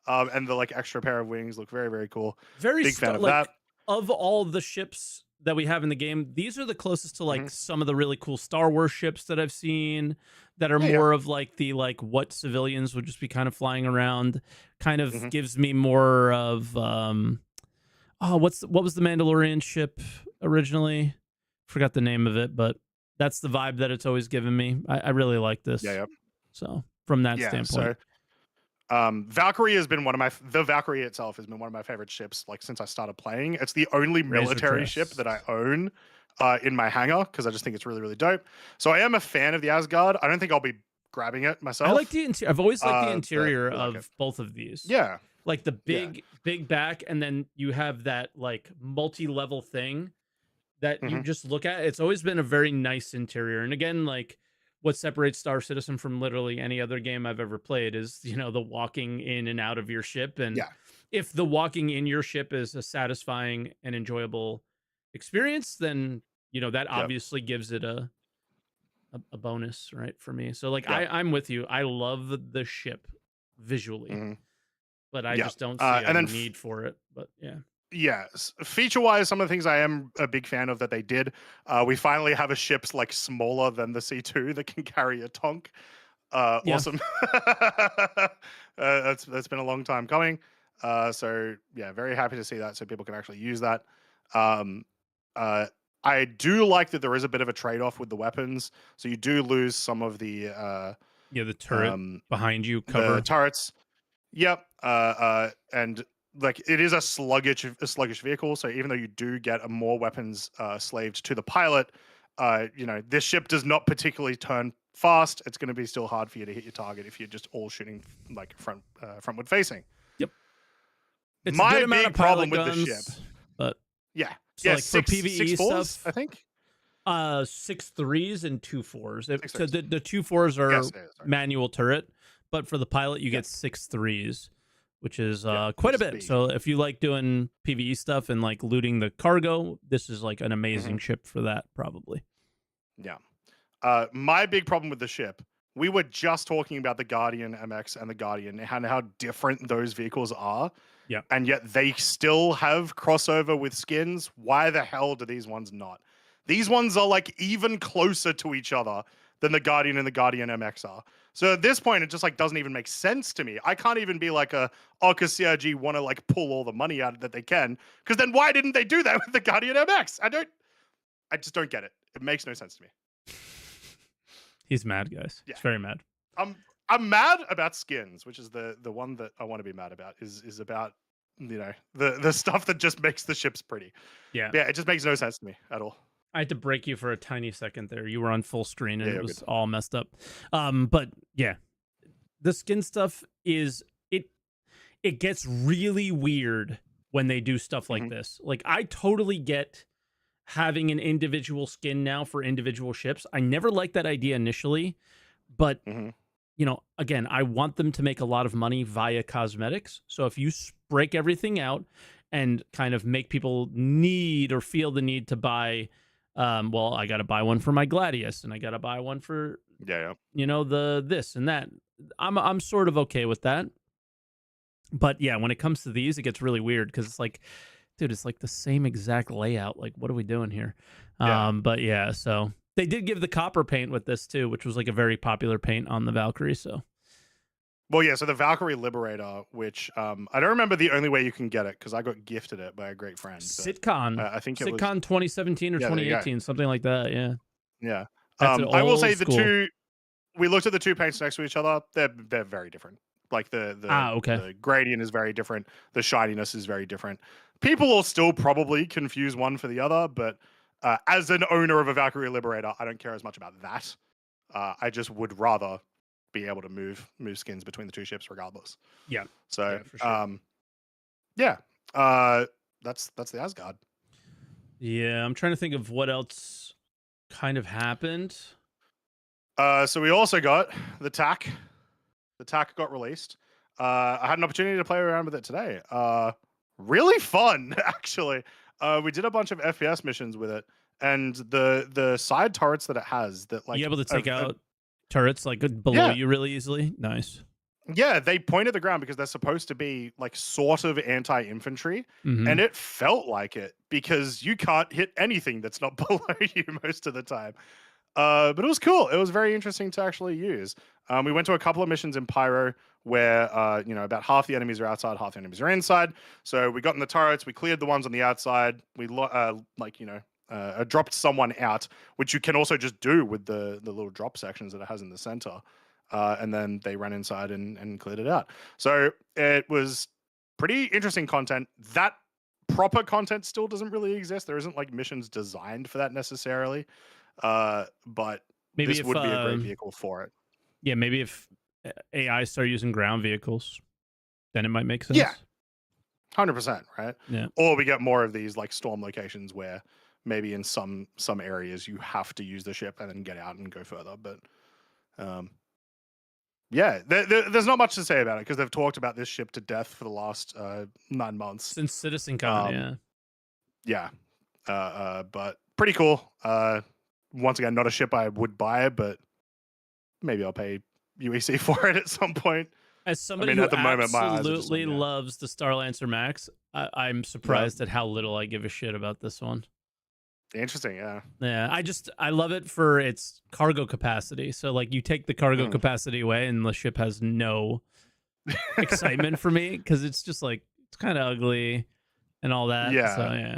And the like extra pair of wings look very, very cool. Very big fan of that. Of all the ships that we have in the game, these are the closest to like some of the really cool Star Wars ships that I've seen that are more of like the what civilians would just be kind of flying around. Kind of gives me more of what was the Mandalorian ship originally? Forgot the name of it, but that's the vibe that it's always given me. I really like this. Yeah. So from that standpoint. Valkyrie has been the Valkyrie itself has been one of my favorite ships like since I started playing. It's the only military ship that I own in my hangar because I just think it's really, really dope. So I am a fan of the Asgard. I don't think I'll be grabbing it myself. I like the interior. I've always liked the interior of both of these. Yeah. Like the big back, and then you have that like multi-level thing that you just look at. It's always been a very nice interior. And again, like what separates Star Citizen from literally any other game I've ever played is, the walking in and out of your ship. And if the walking in your ship is a satisfying and enjoyable experience, then, that obviously gives it a bonus, right, for me. So like I'm with you. I love the ship visually, but I just don't see a need for it. But yes, feature-wise, some of the things I am a big fan of that they did. We finally have a ship's like smaller than the C2 that can carry a tonk. Awesome. That's been a long time coming. So yeah, very happy to see that, so people can actually use that. I do like that there is a bit of a trade-off with the weapons, so you do lose some of the the turret behind you cover the turrets. Yep. And like it is a sluggish vehicle, so even though you do get a more weapons slaved to the pilot, this ship does not particularly turn fast. It's going to be still hard for you to hit your target if you're just all shooting like frontward facing. Yep. It's my big problem with the ship, but so like for PvE stuff, I think 6 3s and 2 4s. So the 2 4s are manual turret, but for the pilot you get 6 3s. Which is quite a bit. Speed. So if you like doing PvE stuff and like looting the cargo, this is like an amazing ship for that, probably. Yeah. My big problem with the ship, we were just talking about the Guardian MX and the Guardian and how different those vehicles are. Yeah. And yet they still have crossover with skins. Why the hell do these ones not? These ones are like even closer to each other than the Guardian and the Guardian MX are. So at this point, it just like doesn't even make sense to me. I can't even be like because CRG want to like pull all the money out that they can. Because then why didn't they do that with the Guardian MX? I just don't get it. It makes no sense to me. He's mad, guys. Yeah. He's very mad. I'm mad about skins, which is the one that I want to be mad about. Is about the stuff that just makes the ships pretty. Yeah. Yeah. It just makes no sense to me at all. I had to break you for a tiny second there. You were on full screen and it was all messed up. But yeah, the skin stuff it gets really weird when they do stuff like this. Like I totally get having an individual skin now for individual ships. I never liked that idea initially, but again, I want them to make a lot of money via cosmetics. So if you break everything out and kind of make people need or feel the need to buy I got to buy one for my Gladius and I got to buy one for the this and that. I'm sort of okay with that. But yeah, when it comes to these, it gets really weird because it's like, dude, it's like the same exact layout. Like, what are we doing here? But yeah, so they did give the copper paint with this too, which was like a very popular paint on the Valkyrie. So. Well, yeah, so the Valkyrie Liberator, which I don't remember the only way you can get it because I got gifted it by a great friend. Sitcon. I think it was Sitcon 2017 or 2018, something like that. Yeah. Yeah. I will say we looked at the two paints next to each other. They're very different. Like the gradient is very different. The shininess is very different. People will still probably confuse one for the other, but as an owner of a Valkyrie Liberator, I don't care as much about that. I just would rather be able to move skins between the two ships regardless. Yeah. So for sure. That's the Asgard. Yeah, I'm trying to think of what else kind of happened. So we also got the TAC. The TAC got released. I had an opportunity to play around with it today. Really fun, actually. We did a bunch of FPS missions with it, and the side turrets that it has that like you able to take out turrets like below you really easily. Nice. Yeah, they point at the ground because they're supposed to be like sort of anti-infantry, and it felt like it because you can't hit anything that's not below you most of the time. But it was cool. It was very interesting to actually use. We went to a couple of missions in Pyro where about half the enemies are outside, half the enemies are inside. So we got in the turrets, we cleared the ones on the outside. We dropped someone out, which you can also just do with the little drop sections that it has in the center. And then they ran inside and cleared it out. So it was pretty interesting content. That proper content still doesn't really exist. There isn't like missions designed for that necessarily. But maybe this would be a great vehicle for it. Yeah, maybe if AI start using ground vehicles, then it might make sense. Yeah, 100%, right? Yeah. Or we get more of these like storm locations where maybe in some areas you have to use the ship and then get out and go further. But yeah, there's not much to say about it because they've talked about this ship to death for the last 9 months since CitizenCon. Yeah, but pretty cool. Once again, not a ship I would buy, but maybe I'll pay UEC for it at some point. As somebody who absolutely loves the Starlancer Max, I'm surprised at how little I give a shit about this one. Interesting, yeah. Yeah, I love it for its cargo capacity. So like you take the cargo capacity away and the ship has no excitement for me because it's just like it's kind of ugly and all that. Yeah. So yeah.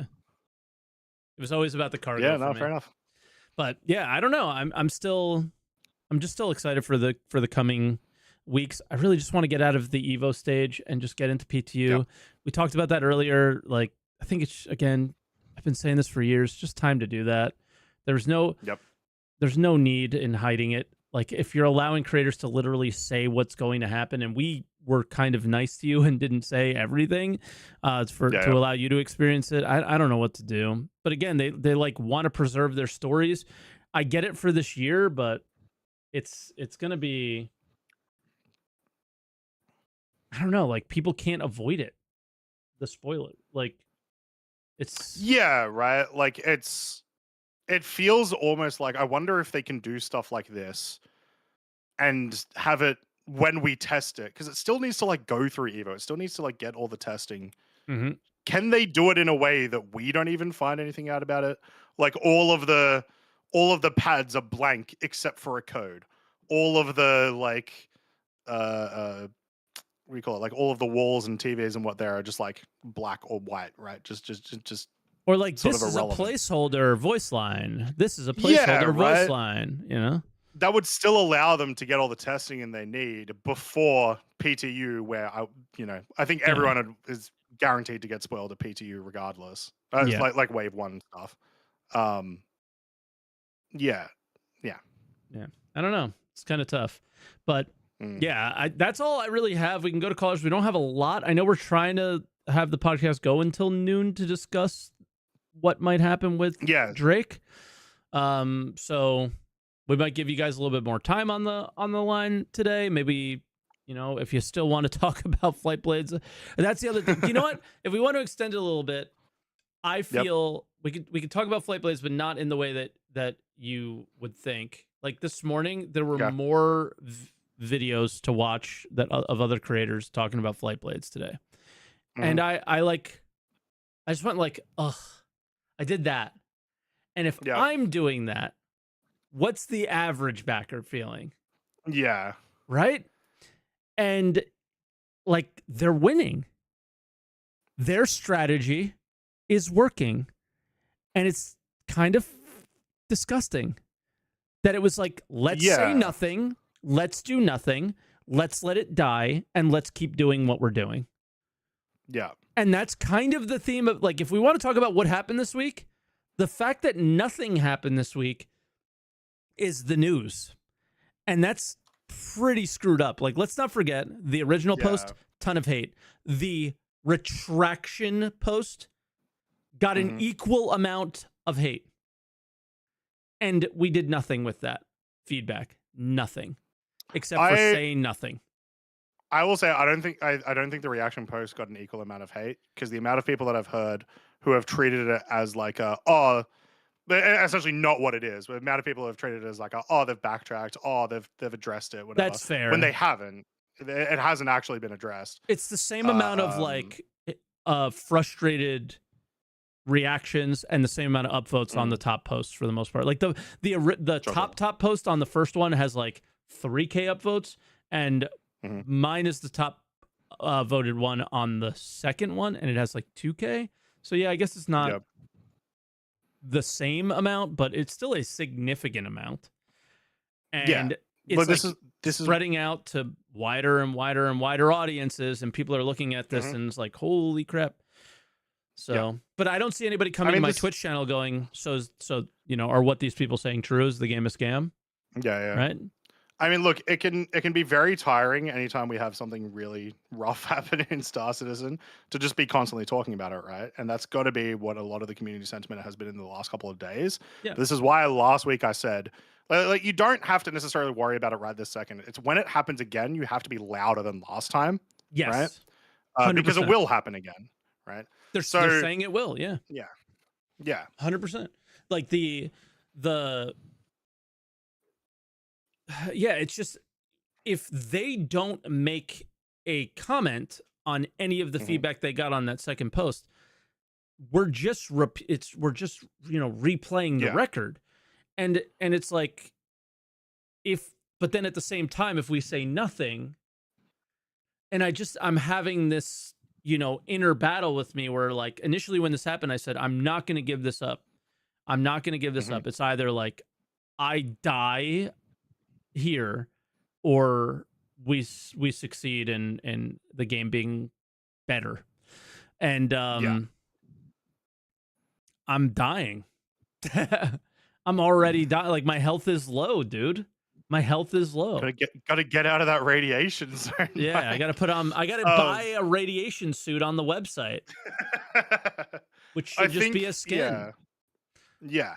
It was always about the cargo. Yeah, no, fair enough. But yeah, I don't know. I'm just still excited for the coming weeks. I really just want to get out of the Evo stage and just get into PTU. Yep. We talked about that earlier. Like I think it's again, I've been saying this for years, just time to do that. There's no need in hiding it. Like if you're allowing creators to literally say what's going to happen, and we were kind of nice to you and didn't say everything, to allow you to experience it. I don't know what to do. But again, they like want to preserve their stories. I get it for this year, but it's gonna be, I don't know, like people can't avoid it. The spoiler, like it's right. Like it feels almost like I wonder if they can do stuff like this and have it when we test it, because it still needs to like go through Evo. It still needs to like get all the testing. Mm-hmm. Can they do it in a way that we don't even find anything out about it? Like all of the pads are blank except for a code. All of the like what do you call it? Like all of the walls and TVs and what there are just like black or white, right? Just or like this is a placeholder voice line. This is a placeholder voice line, you know? That would still allow them to get all the testing in they need before PTU, where I think everyone is guaranteed to get spoiled at PTU regardless. Like wave 1 stuff. Yeah. I don't know. It's kind of tough, but that's all I really have. We can go to callers. We don't have a lot. I know we're trying to have the podcast go until noon to discuss what might happen with Drake. So we might give you guys a little bit more time on the line today. Maybe, if you still want to talk about Flight Blades. That's the other thing. You know what? If we want to extend it a little bit, I feel we could talk about Flight Blades, but not in the way that you would think. Like this morning, there were more videos to watch of other creators talking about Flight Blades today. And I just went like, ugh, I did that. And if I'm doing that, what's the average backer feeling? Yeah. Right? And like they're winning. Their strategy is working. And it's kind of disgusting that it was like, let's say nothing. Let's do nothing. Let's let it die. And let's keep doing what we're doing. Yeah. And that's kind of the theme of, like, if we want to talk about what happened this week, the fact that nothing happened this week is the news. And that's pretty screwed up. Like, let's not forget the original post, ton of hate. The retraction post got an equal amount of hate. And we did nothing with that feedback. Nothing. Except for saying nothing. I will say I don't think the reaction post got an equal amount of hate, because the amount of people that I've heard who have treated it as like essentially not what it is, but the amount of people who have treated it as like they've backtracked, they've addressed it, whatever. That's fair. When they haven't. It hasn't actually been addressed. It's the same amount of like frustrated reactions and the same amount of upvotes on the top posts for the most part. Like the top post on the first one has like 3K upvotes, and mine is the top voted one on the second one, and it has like 2K. So yeah, I guess it's not the same amount, but it's still a significant amount. And it's this is spreading out to wider and wider and wider audiences, and people are looking at this and it's like, holy crap. So, but I don't see anybody coming to my Twitch channel going, so are what these people saying true? Is the game a scam? Yeah. Right? I mean, look, it can be very tiring anytime we have something really rough happen in Star Citizen to just be constantly talking about it, right? And that's got to be what a lot of the community sentiment has been in the last couple of days. Yeah. This is why last week I said, like, you don't have to necessarily worry about it right this second. It's when it happens again, you have to be louder than last time, Yes. right? Because it will happen again, right? They're saying it will, yeah. Yeah. 100%. Like the yeah, it's just if they don't make a comment on any of the feedback they got on that second post, we're just replaying the record. And it's like but then at the same time, if we say nothing, and I'm having this, inner battle with me where, like, initially when this happened, I said, I'm not going to give this up. I'm not going to give this up. It's either like I die here or we succeed in the game being better. And I'm dying. I'm already dying. Like, my health is low, dude. My health is low. Gotta get out of that radiation zone. Yeah, I gotta buy a radiation suit on the website. Which should just be a skin. Yeah.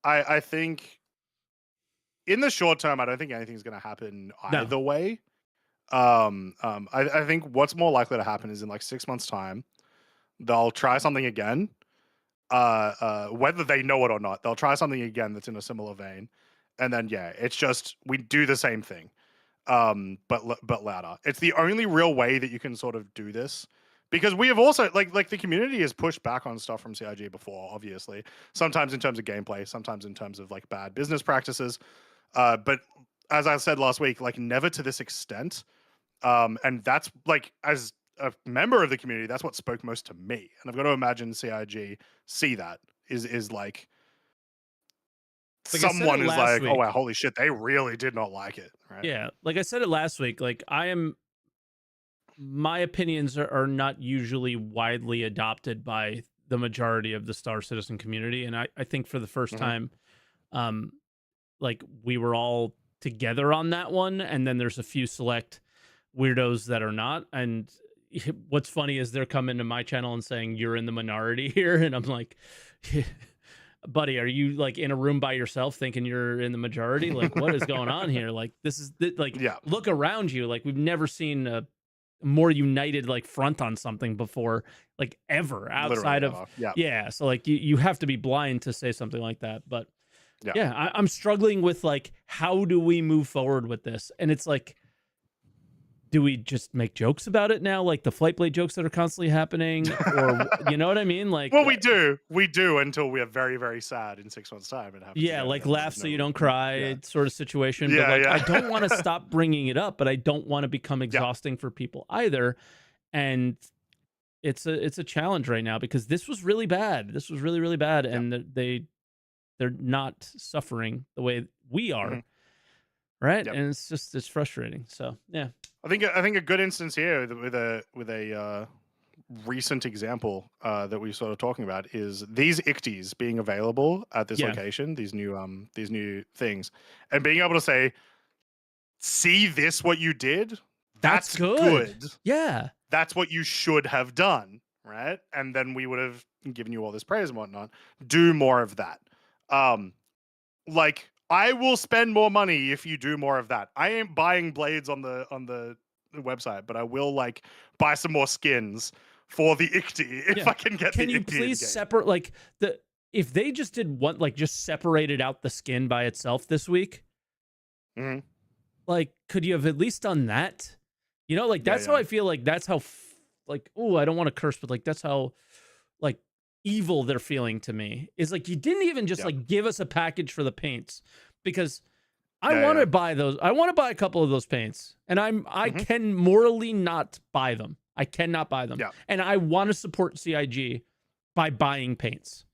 I think in the short term, I don't think anything's gonna happen either way. I think what's more likely to happen is in like 6 months' time, they'll try something again. Whether they know it or not, they'll try something again that's in a similar vein. And then, it's just, we do the same thing, but louder. It's the only real way that you can sort of do this, because we have also, like the community has pushed back on stuff from CIG before, obviously. Sometimes in terms of gameplay, sometimes in terms of like bad business practices. But as I said last week, like, never to this extent. And that's, like, as a member of the community, that's what spoke most to me. And I've got to imagine CIG see that is like someone is like, oh wow, holy shit, they really did not like it, right? Yeah, like I said it last week, like, my opinions are not usually widely adopted by the majority of the Star Citizen community, and I think for the first time, like, we were all together on that one, and then there's a few select weirdos that are not. And what's funny is they're coming to my channel and saying, you're in the minority here, and I'm like, buddy, are you like in a room by yourself thinking you're in the majority? Like, what is going on here? Like, this is like, look around you. Like, we've never seen a more united like front on something before, like, ever, outside of so like you have to be blind to say something like that. But I'm struggling with, like, how do we move forward with this? And it's like, do we just make jokes about it now, like the flight blade jokes that are constantly happening, or you know what I mean? Like, well, we do until we are very, very sad in 6 months' time. Like, laugh so you don't cry, sort of situation. But like, I don't want to stop bringing it up, but I don't want to become exhausting for people either. And it's a challenge right now, because this was really bad. This was really, really bad, and they're not suffering the way we are. Right. And it's frustrating. So, yeah, I think a good instance here with a recent example that we sort of talking about is these Iktis being available at this location, these new things, and being able to say, see this, what you did? That's good. Yeah. That's what you should have done. Right. And then we would have given you all this praise and whatnot. Do more of that. Like, I will spend more money if you do more of that. I ain't buying blades on the website, but I will, like, buy some more skins for the Ikti if I can get the Ikti. Can you please separate, like, if they just did one, like, just separated out the skin by itself this week? Like, could you have at least done that? You know, like, that's how I feel. Like, that's how, like, oh, I don't want to curse, but like, that's how, like, evil they're feeling to me. Is like, you didn't even just like give us a package for the paints, because I want to buy those. I want to buy a couple of those paints, and I can morally not buy them. I cannot buy them. And I want to support CIG by buying paints.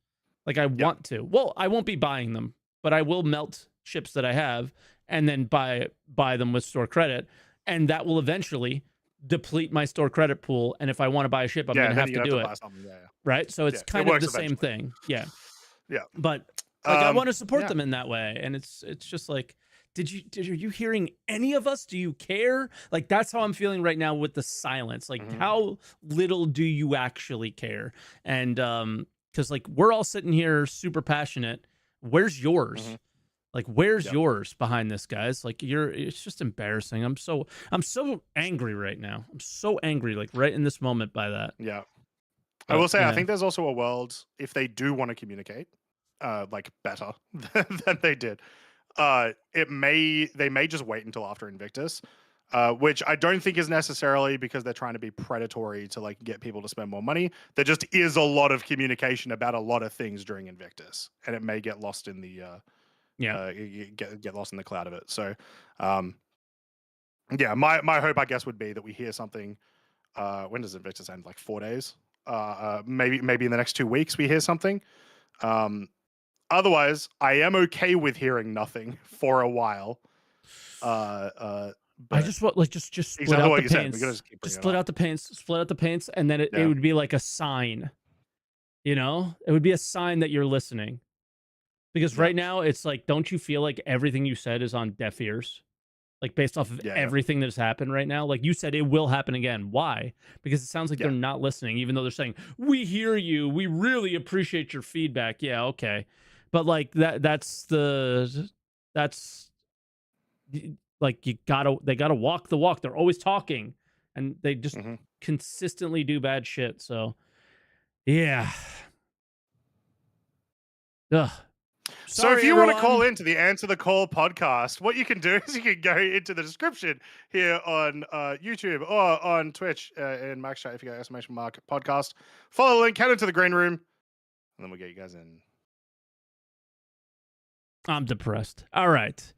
Like, I want to. Well, I won't be buying them, but I will melt ships that I have and then buy them with store credit, and that will eventually deplete my store credit pool. And if I want to buy a ship, I'm gonna have to do it. Right? So it's kind of the same thing. But like, I want to support them in that way. And it's just like, are you hearing any of us? Do you care? Like, that's how I'm feeling right now with the silence. Like, how little do you actually care? And because like we're all sitting here super passionate. Where's yours? Like, where's yours behind this, guys? Like, it's just embarrassing. I'm so angry right now. I'm so angry, like right in this moment by that. Yeah. I will say, I think there's also a world, if they do want to communicate, like better than they did, they may just wait until after Invictus, which I don't think is necessarily because they're trying to be predatory to like get people to spend more money. There just is a lot of communication about a lot of things during Invictus, and it may get lost in the get lost in the cloud of it. So, yeah, my hope, I guess, would be that we hear something. When does Invictus end? Like 4 days? Maybe in the next 2 weeks we hear something. Otherwise, I am okay with hearing nothing for a while. I just want just split out the paints. Just split out the paints, and then it would be like a sign. You know, it would be a sign that you're listening. Because right now it's like, don't you feel like everything you said is on deaf ears? Like based off of everything that has happened right now, like you said, it will happen again. Why? Because it sounds like they're not listening, even though they're saying, we hear you. We really appreciate your feedback. Yeah. Okay. But like that's like they gotta walk the walk. They're always talking and they just consistently do bad shit. So yeah. Ugh. So if you want to call into the Answer the Call podcast, what you can do is you can go into the description here on YouTube or on Twitch in Max Chat if you go !mark podcast. Follow the link, head into the green room, and then we'll get you guys in. I'm depressed. All right.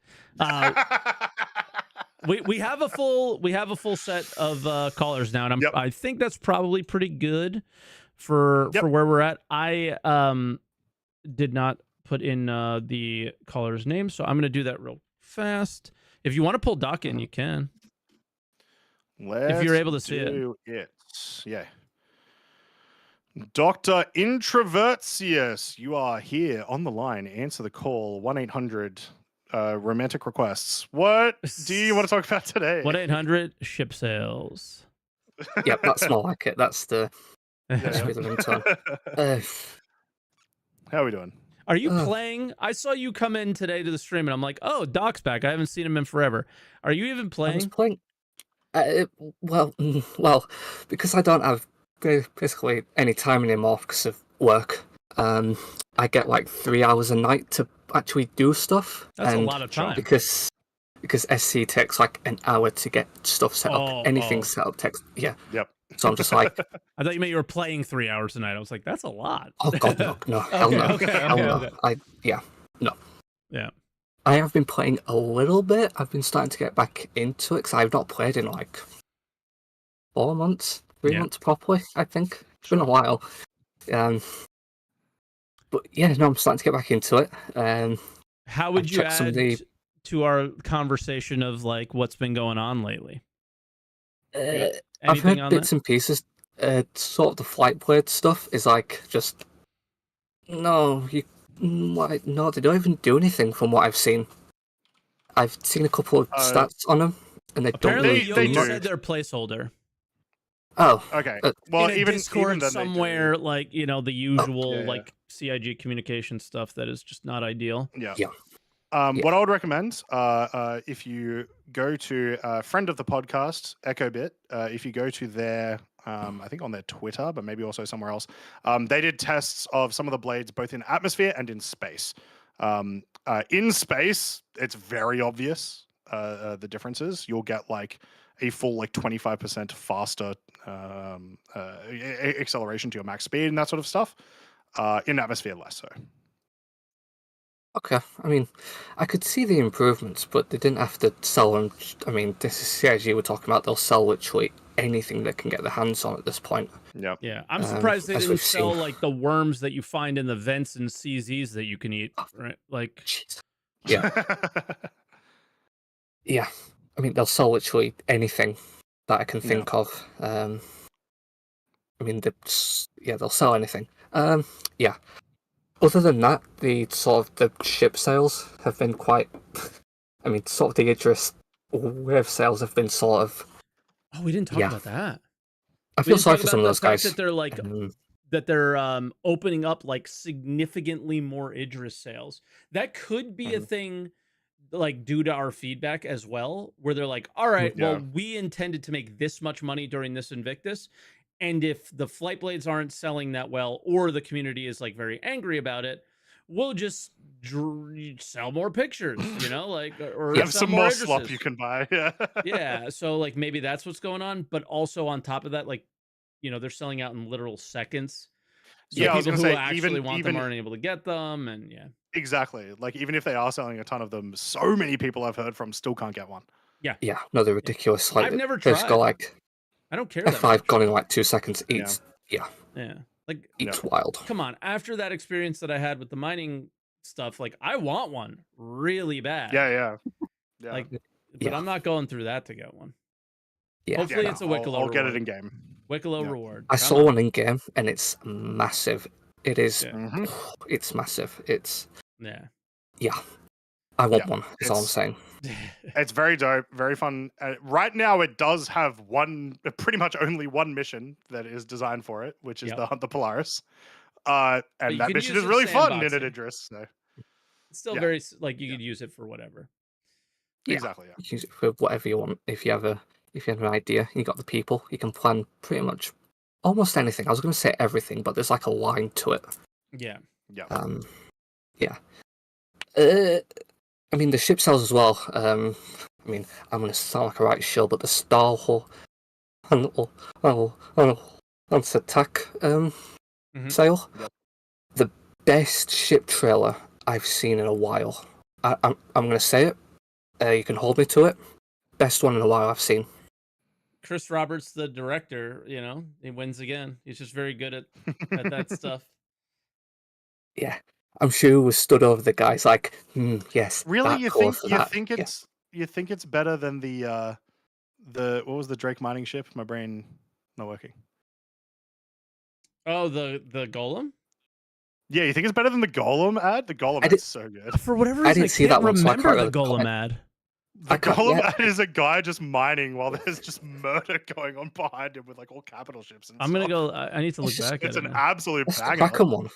We have a full set of callers now, and I think that's probably pretty good for where we're at. I did not put in the caller's name, so I'm going to do that real fast. If you want to pull Doc in, you can. If you're able to see it. Yeah. Dr. Introvertsius, you are here on the line. Answer the call, 1-800 romantic requests. What do you want to talk about today? 1-800 ship sales. Yep, that's more like it. That's the ringtone. How are we doing? Are you playing? I saw you come in today to the stream, and I'm like, oh, Doc's back. I haven't seen him in forever. Are you even playing? I was playing. Well, because I don't have basically any time anymore because of work. I get like 3 hours a night to actually do stuff. That's a lot of time. Because SC takes like an hour to get stuff set up. Anything set up takes Yep. So I'm just like, I thought you meant you were playing 3 hours a night. I was like, that's a lot. Oh god, no, hell no, hell no. No. Yeah. I have been playing a little bit. I've been starting to get back into it because I've not played in like 4 months, 3 months properly. I think it's been a while. But yeah, no, I'm starting to get back into it. How would you add to our conversation of like what's been going on lately? I've heard bits and pieces. Sort of the flight blade stuff is like just they don't even do anything from what I've seen. I've seen a couple of stats on them, and they apparently don't really you said they're placeholder. Oh, okay. Well, in even Discord even somewhere, like the usual like CIG communication stuff that is just not ideal. Yeah. What I would recommend, if you go to friend of the podcast, EchoBit, if you go to their, I think on their Twitter, but maybe also somewhere else, they did tests of some of the blades both in atmosphere and in space. In space, it's very obvious the differences. You'll get like a full like 25% faster acceleration to your max speed and that sort of stuff. In atmosphere, less so. Okay, I mean, I could see the improvements, but they didn't have to sell them. I mean, this is CIG we're talking about. They'll sell literally anything they can get their hands on at this point. Yeah. I'm surprised they didn't sell like the worms that you find in the vents and CZs that you can eat, right? Like, yeah. Yeah. I mean, they'll sell literally anything that I can think of. I mean, they'll sell anything. Yeah. Other than that, the ship sales have been quite I mean, sort of the Idris wave sales have been sort of. Oh, we didn't talk about that. I feel sorry for some of those guys. That they're like that they're opening up like significantly more Idris sales. That could be a thing, like due to our feedback as well, where they're like, all right, well, we intended to make this much money during this Invictus, and if the flight blades aren't selling that well, or the community is like very angry about it, we'll just sell more pictures, you know, like, or have some more Idrises. slop you can buy. Yeah. Yeah. So like maybe that's what's going on, but also on top of that, like, you know, they're selling out in literal seconds. So yeah, people who actually want them aren't able to get them, and exactly. Like even if they are selling a ton of them, so many people I've heard from still can't get one. Yeah. Yeah. No, they're ridiculous. Like I've never tried. Got like I don't care. F5 gone in like 2 seconds. It's yeah. Like it's wild. Come on, after that experience that I had with the mining stuff, like I want one really bad. Yeah. Like, but I'm not going through that to get one. Yeah. Hopefully it's a Wicklow. I'll get it in game. Wicklow reward. I saw one in game, and it's massive. It is. It's massive. It's. Yeah. I want one. That's all I'm saying. It's very dope, very fun. Right now, it does have pretty much only one mission that is designed for it, which is the Hunt the Polaris. And that mission is really fun in it, Idris. So. It's still very like you could use it for whatever. Exactly. Yeah. Use it for whatever you want. If you have an idea, you got the people, you can plan pretty much almost anything. I was going to say everything, but there's like a line to it. Yeah. I mean, the ship sales as well. I mean, I'm going to sound like a right shill, but the Star Wars attack sale, the best ship trailer I've seen in a while. I'm going to say it. You can hold me to it. Best one in a while I've seen. Chris Roberts, the director, you know, he wins again. He's just very good at that stuff. Yeah, I'm sure he was stood over the guys like, yes. Really, you think it's better than the what was the Drake mining ship? My brain not working. Oh, the Golem. Yeah, you think it's better than the Golem ad? The Golem is so good. For whatever reason, I didn't see that one. Remember the Golem ad? The Golem ad is a guy just mining while there's just murder going on behind him with like all capital ships. And I'm gonna go. I need to look back at it. It's an absolute banger. The Kraken one.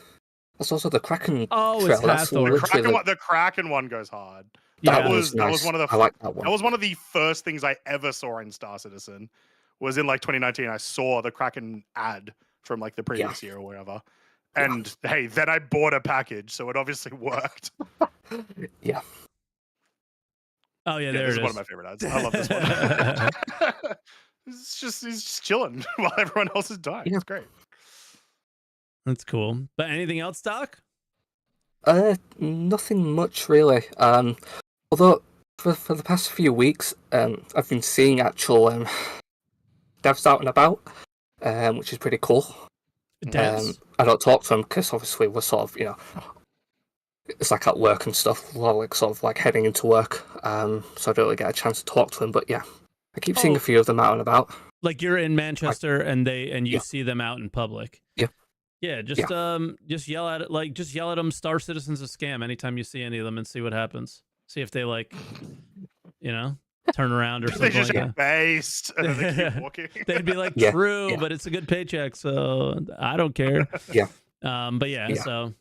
That's also the Kraken. Oh, it's Hathor. The Kraken one goes hard. That was one of the. I like that one. That was one of the first things I ever saw in Star Citizen. Was in like 2019. I saw the Kraken ad from like the previous year or whatever. And hey, then I bought a package, so it obviously worked. Yeah. Oh yeah, there it is. This is one of my favorite ads. I love this one. He's just chilling while everyone else is dying. Yeah. It's great. That's cool. But anything else, Doc? Nothing much really. Although for the past few weeks, I've been seeing actual devs out and about, which is pretty cool. I don't talk to them because obviously we're sort of, you know, it's like at work and stuff. We're like sort of like heading into work, so I don't really get a chance to talk to them. But yeah, I keep seeing a few of them out and about. Like you're in Manchester and you see them out in public. Yeah, just yell at it, like just yell at them. Star Citizen's a scam. Anytime you see any of them, and see what happens. See if they like, you know, turn around or something. They just get based and then they keep walking. They'd be like, true, but it's a good paycheck, so I don't care. But so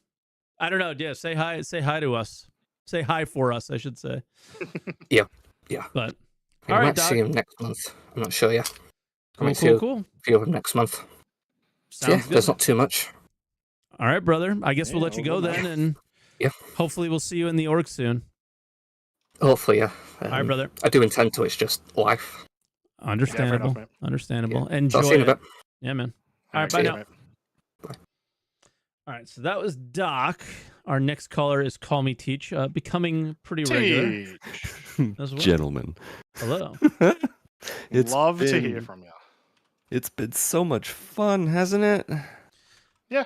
I don't know. Yeah, say hi to us. Say hi for us, I should say. Yeah. But I might see him next month. I'm not sure yet. I might see a few of them next month. Sounds good. There's not too much. All right, brother. I guess we'll let you go then, and hopefully we'll see you in the org soon. Hopefully, yeah. All right, brother. I do intend to. It's just life. Understandable. Understandable. Yeah. Enjoy it. Bit. Yeah, man. All right, bye now. Bye. All right, so that was Doc. Our next caller is CallMeTeach, becoming pretty regular. As well. Gentlemen. Hello. Love to hear from you. It's been so much fun, hasn't it? Yeah.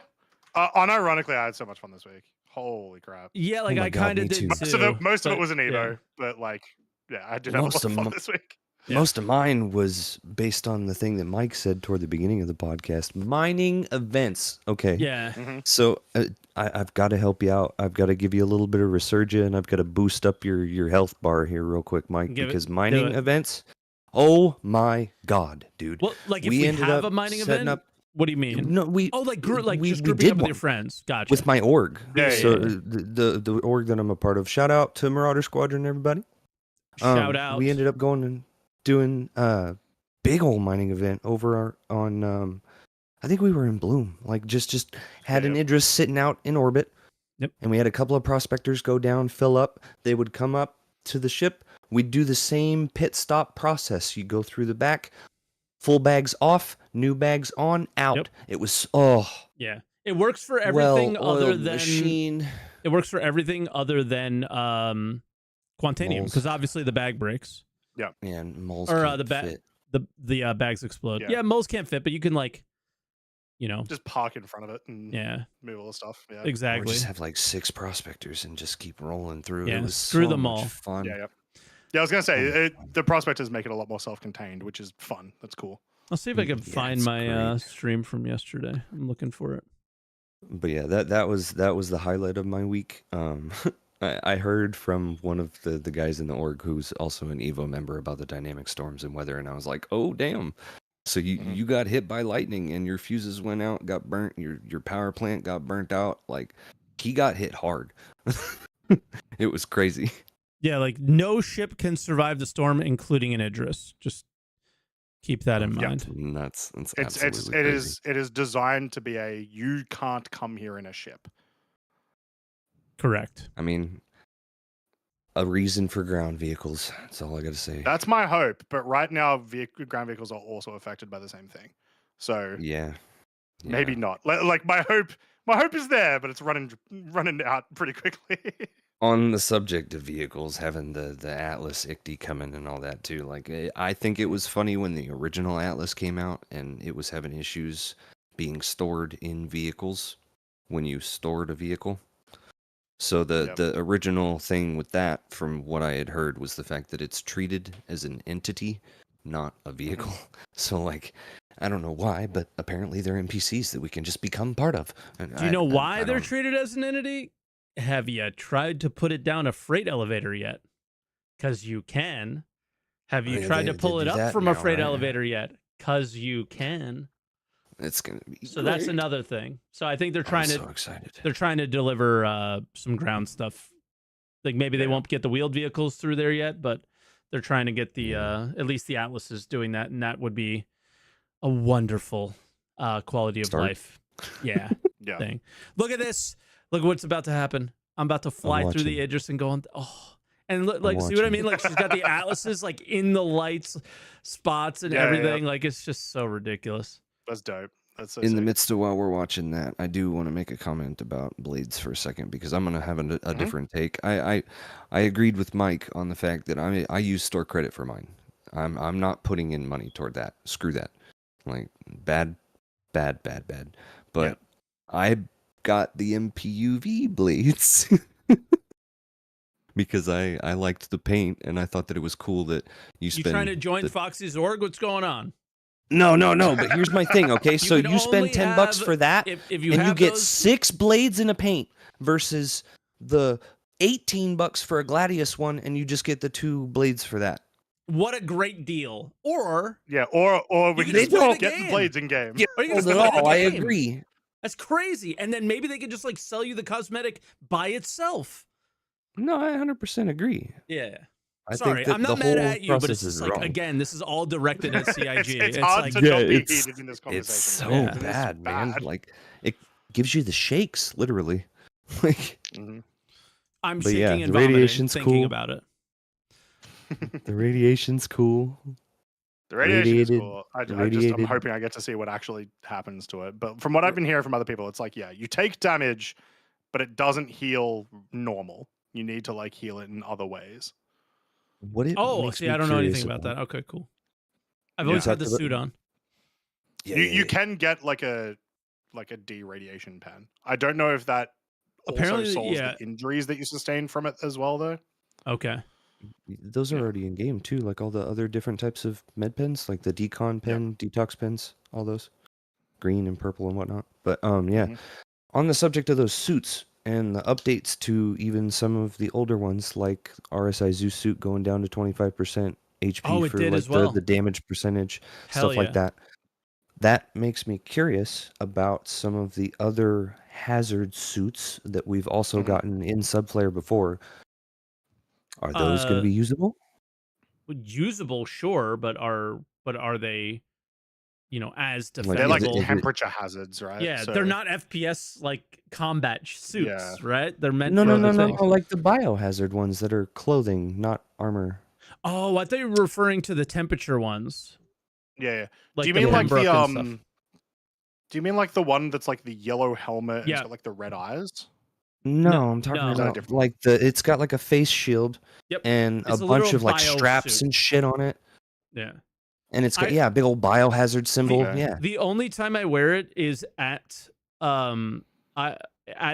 Unironically, I had so much fun this week. Holy crap. Yeah, like I kind of did too. Most of it was an Evo, but like, I did have a lot of fun this week. Most of mine was based on the thing that Mike said toward the beginning of the podcast, mining events. Okay. Yeah. Mm-hmm. So I've got to help you out. I've got to give you a little bit of Resurgia, and I've got to boost up your health bar here real quick, Mike, because mining events, oh my God, dude. Well, like if we have a mining event, what do you mean? No, we just grouping up with your friends. Gotcha. With my org. Yeah, so the org that I'm a part of. Shout out to Marauder Squadron, everybody. Shout out. We ended up going and doing a big old mining event over on I think we were in Bloom. Like just had an Idris sitting out in orbit. Yep. And we had a couple of prospectors go down, fill up. They would come up to the ship. We'd do the same pit stop process. You go through the back, full bags off, new bags on, out. Yep. It was yeah. It works for everything other than machine. It works for everything other than Quantanium, because obviously the bag breaks. Yeah. And moles or can't fit. the bags explode. Yeah, moles can't fit, but you can just park in front of it and move all the stuff. Yeah, exactly. Or just have like 6 prospectors and just keep rolling through. Yeah, it was screw so them much all. fun. Yeah. I was gonna say the prospectors make it a lot more self-contained, which is fun. That's cool. I'll see if I can find my stream from yesterday. I'm looking for it. But yeah, that was the highlight of my week. I heard from one of the guys in the org who's also an Evo member about the dynamic storms and weather, and I was like, oh damn. So you got hit by lightning and your fuses went out, got burnt, your power plant got burnt out. Like, he got hit hard. It was crazy. Yeah, like no ship can survive the storm, including an Idris. Just keep that in mind. That's absolutely crazy. It is designed to be a you can't come here in a ship. Correct. I mean, a reason for ground vehicles. That's all I got to say. That's my hope. But right now, ground vehicles are also affected by the same thing. So yeah. Maybe not. Like my hope is there, but it's running out pretty quickly. On the subject of vehicles, having the Atlas Ikti come in and all that too. Like, I think it was funny when the original Atlas came out and it was having issues being stored in vehicles when you stored a vehicle. So the original thing with that, from what I had heard, was the fact that it's treated as an entity, not a vehicle. So, like, I don't know why, but apparently they're NPCs that we can just become part of. And do you know why they're treated as an entity? Have you tried to put it down a freight elevator yet? Because you can. Have you tried to pull it up from a freight elevator yet? Because you can. It's gonna be so great. That's another thing. So I think they're trying so excited. They're trying to deliver some ground stuff. Like maybe they won't get the wheeled vehicles through there yet, but they're trying to get the at least the Atlas is doing that, and that would be a wonderful quality of life. Yeah. Thing. Look at this. Look what's about to happen. I'm about to fly through the Idris and go on. And look, like, see what I mean? Like, she's got the Atlases like in the lights spots and everything. Like, it's just so ridiculous. That's dope. That's so in sick. the midst of while we're watching that, I do want to make a comment about blades for a second, because I'm going to have a different take. I agreed with Mike on the fact that I use store credit for mine. I'm not putting in money toward that. Screw that. Like, bad. But I got the MPUV blades because I liked the paint and I thought that it was cool that you spend. You trying to join Foxy's org? What's going on? No. But here's my thing. Okay, so you spend $10 for that, and you get 6 blades in a paint versus the $18 for a Gladius one, and you just get the 2 blades for that. What a great deal! Or we can just get the blades in game. Yeah, or you can just I agree. That's crazy. And then maybe they could just like sell you the cosmetic by itself. No, I 100% agree. Yeah. I Sorry, think I'm not mad at you, but it's just like, again, this is all directed at CIG. It's hard to not be heated in this conversation. It's so bad, man. Like, it gives you the shakes, literally. Like, I'm shaking and vomiting thinking about it. The radiation's cool. The radiation is cool. I'm hoping I get to see what actually happens to it. But from what I've been hearing from other people, it's like, you take damage, but it doesn't heal normal. You need to like heal it in other ways. I don't know anything about that. Okay, cool. I've always had the suit on. You can get like a de-radiation pen. I don't know if that apparently solves the injuries that you sustain from it as well, though. Okay. Those are already in game too, like all the other different types of med pens, like the decon pen, detox pens, all those green and purple and whatnot. But on the subject of those suits and the updates to even some of the older ones, like RSI Zeus suit going down to 25% HP for like the damage percentage, stuff like that. That makes me curious about some of the other hazard suits that we've also gotten in Subflare before. Are those going to be usable? Usable, sure, but are they, as defensible? They're like temperature hazards, right? Yeah, they're not FPS like combat suits, right? They're meant no, for other things. No, like the biohazard ones that are clothing, not armor. Oh, I thought you were referring to the temperature ones. Yeah. Like do you mean like the Do you mean like the one that's like the yellow helmet and it's got like the red eyes? No, I'm talking about like it's got like a face shield and a bunch of like straps and shit on it. Yeah. And it's got a big old biohazard symbol. The only time I wear it is at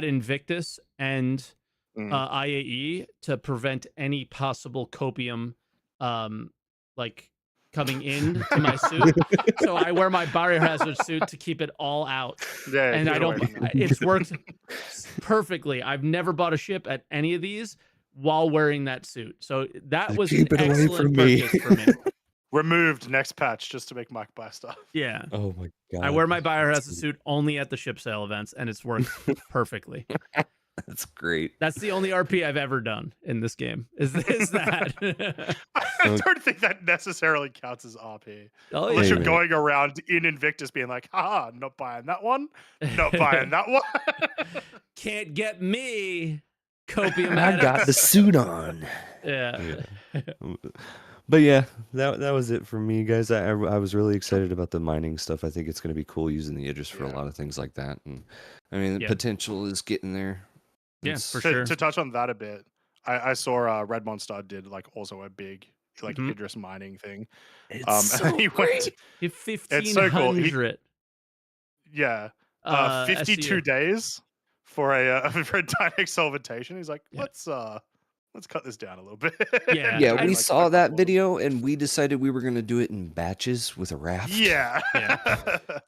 Invictus and IAE to prevent any possible copium like coming in to my suit. So I wear my biohazard suit to keep it all out. Yeah, and it's worked perfectly. I've never bought a ship at any of these while wearing that suit. So that was an excellent purchase for me. Removed next patch just to make Mike buy stuff. Yeah. Oh my god. I wear my biohazard suit only at the ship sale events, and it's worked perfectly. That's great. That's the only RP I've ever done in this game. Is that? I don't think that necessarily counts as RP. Unless you're going around in Invictus being like, haha, not buying that one. Not buying that one. Can't get me. Copium. I got the suit on. Yeah. But yeah, that was it for me, guys. I was really excited about the mining stuff. I think it's going to be cool using the Idris for a lot of things like that. And I mean, the potential is getting there. For sure. To touch on that a bit, I saw Red Monster did like also a big like Idris mining thing. It's so and he great. went 1,500. It's so cool. 52 days for a dynamic solventation. He's like, let's cut this down a little bit. Yeah, we saw that video and we decided we were going to do it in batches with a raft. Yeah.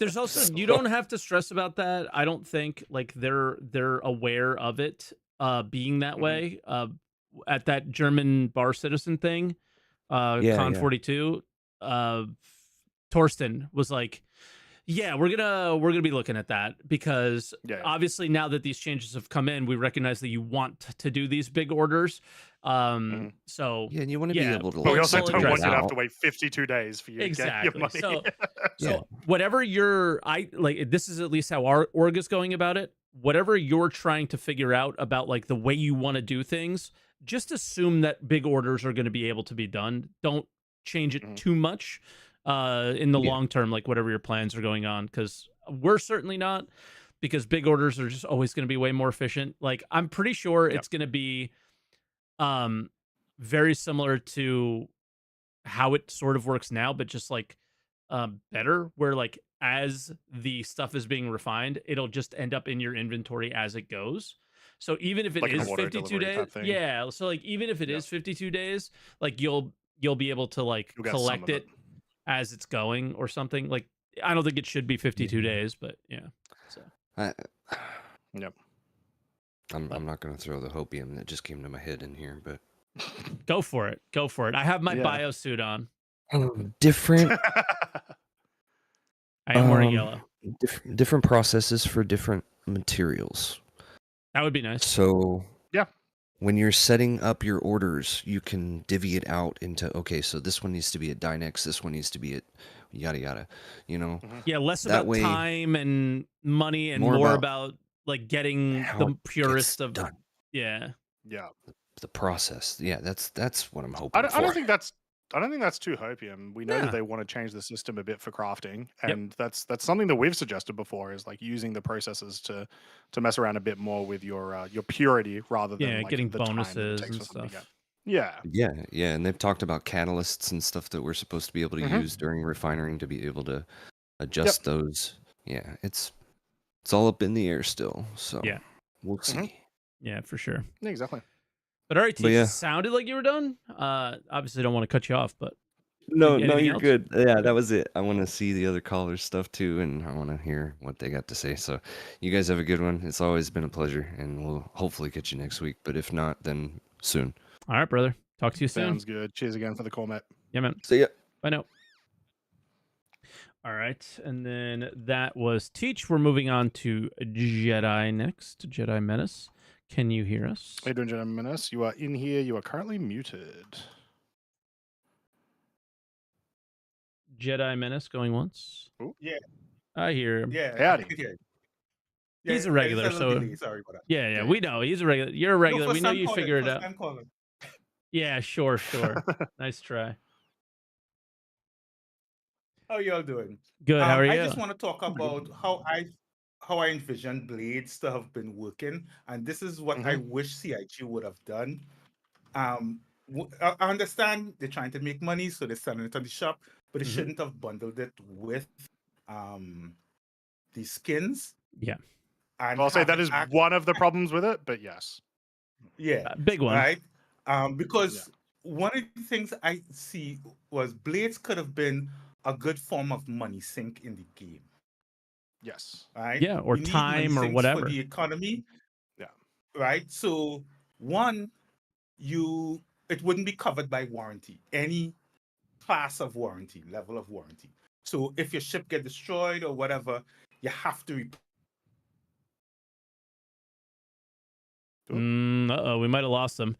There's also you don't have to stress about that. I don't think like they're aware of it being that way. At that German bar citizen thing, Con 42, Torsten was like, yeah, we're gonna be looking at that because obviously now that these changes have come in, we recognize that you want to do these big orders. So and you want to be able to. But we also don't want you to have to wait 52 days for you to get your money. So whatever this is at least how our org is going about it. Whatever you're trying to figure out about like the way you want to do things, just assume that big orders are going to be able to be done. Don't change it too much. In the long term, like whatever your plans are going on, because we're certainly not, because big orders are just always going to be way more efficient. Like I'm pretty sure it's going to be very similar to how it sort of works now, but just like better, where like as the stuff is being refined, it'll just end up in your inventory as it goes. So even if it is 52 days, so like even if it is 52 days, like you'll be able to like collect it as it's going or something. Like I don't think it should be 52 days, but so I'm not going to throw the hopium that just came to my head in here, but go for it. I have my bio suit on. Different. I am wearing yellow. Different processes for different materials. That would be nice. So when you're setting up your orders, you can divvy it out into, okay, so this one needs to be at Dynex, this one needs to be at yada yada, you know? Yeah, less about time and money and more about like getting the purest of done. Yeah. The process. Yeah, that's what I'm hoping for. I don't think that's too hopium. We know that they want to change the system a bit for crafting, and that's something that we've suggested before, is like using the processes to mess around a bit more with your purity rather than like, getting the bonuses time and stuff. Yeah, and they've talked about catalysts and stuff that we're supposed to be able to use during refining to be able to adjust those. Yeah, it's all up in the air still. So we'll see. Yeah, for sure. Exactly. But all right, But Teach, yeah. it sounded like you were done. Obviously, don't want to cut you off, but No, anything you're else? good. Yeah, that was it. I want to see the other callers' stuff too, and I want to hear what they got to say. So, you guys have a good one. It's always been a pleasure, and we'll hopefully catch you next week. But if not, then soon. All right, brother. Talk to you soon. Sounds good. Cheers again for the call, mate. Yeah, man. See ya. Bye now. All right, and then that was Teach. We're moving on to Jedi next. Jedi Menace. Can you hear us? How you doing, Jedi Menace? You are in here. You are currently muted. Jedi Menace going once. Ooh. Yeah. I hear him. Yeah. Howdy. Yeah, He's a regular, it's a little so delay, sorry about that. yeah, we know he's a regular. You're a regular. No, we know first-time you caller, figure it out. first-time caller. Yeah, sure. Nice try. How y'all doing? Good. How are you? I just want to talk about how I envision blades to have been working, and this is what I wish CIG would have done. I understand they're trying to make money, so they're selling it on the shop, but they shouldn't have bundled it with the skins. Yeah. And I'll say that is one of the problems with it, but yes. Yeah. Big one. Right? Because one of the things I see was blades could have been a good form of money sink in the game. Yes. Right? Yeah, or You need time money or sinks whatever. for the economy. Yeah. Right? So one, it wouldn't be covered by warranty, any class of warranty, level of warranty. So if your ship get destroyed or whatever, you have to Uh-oh, we might have lost them.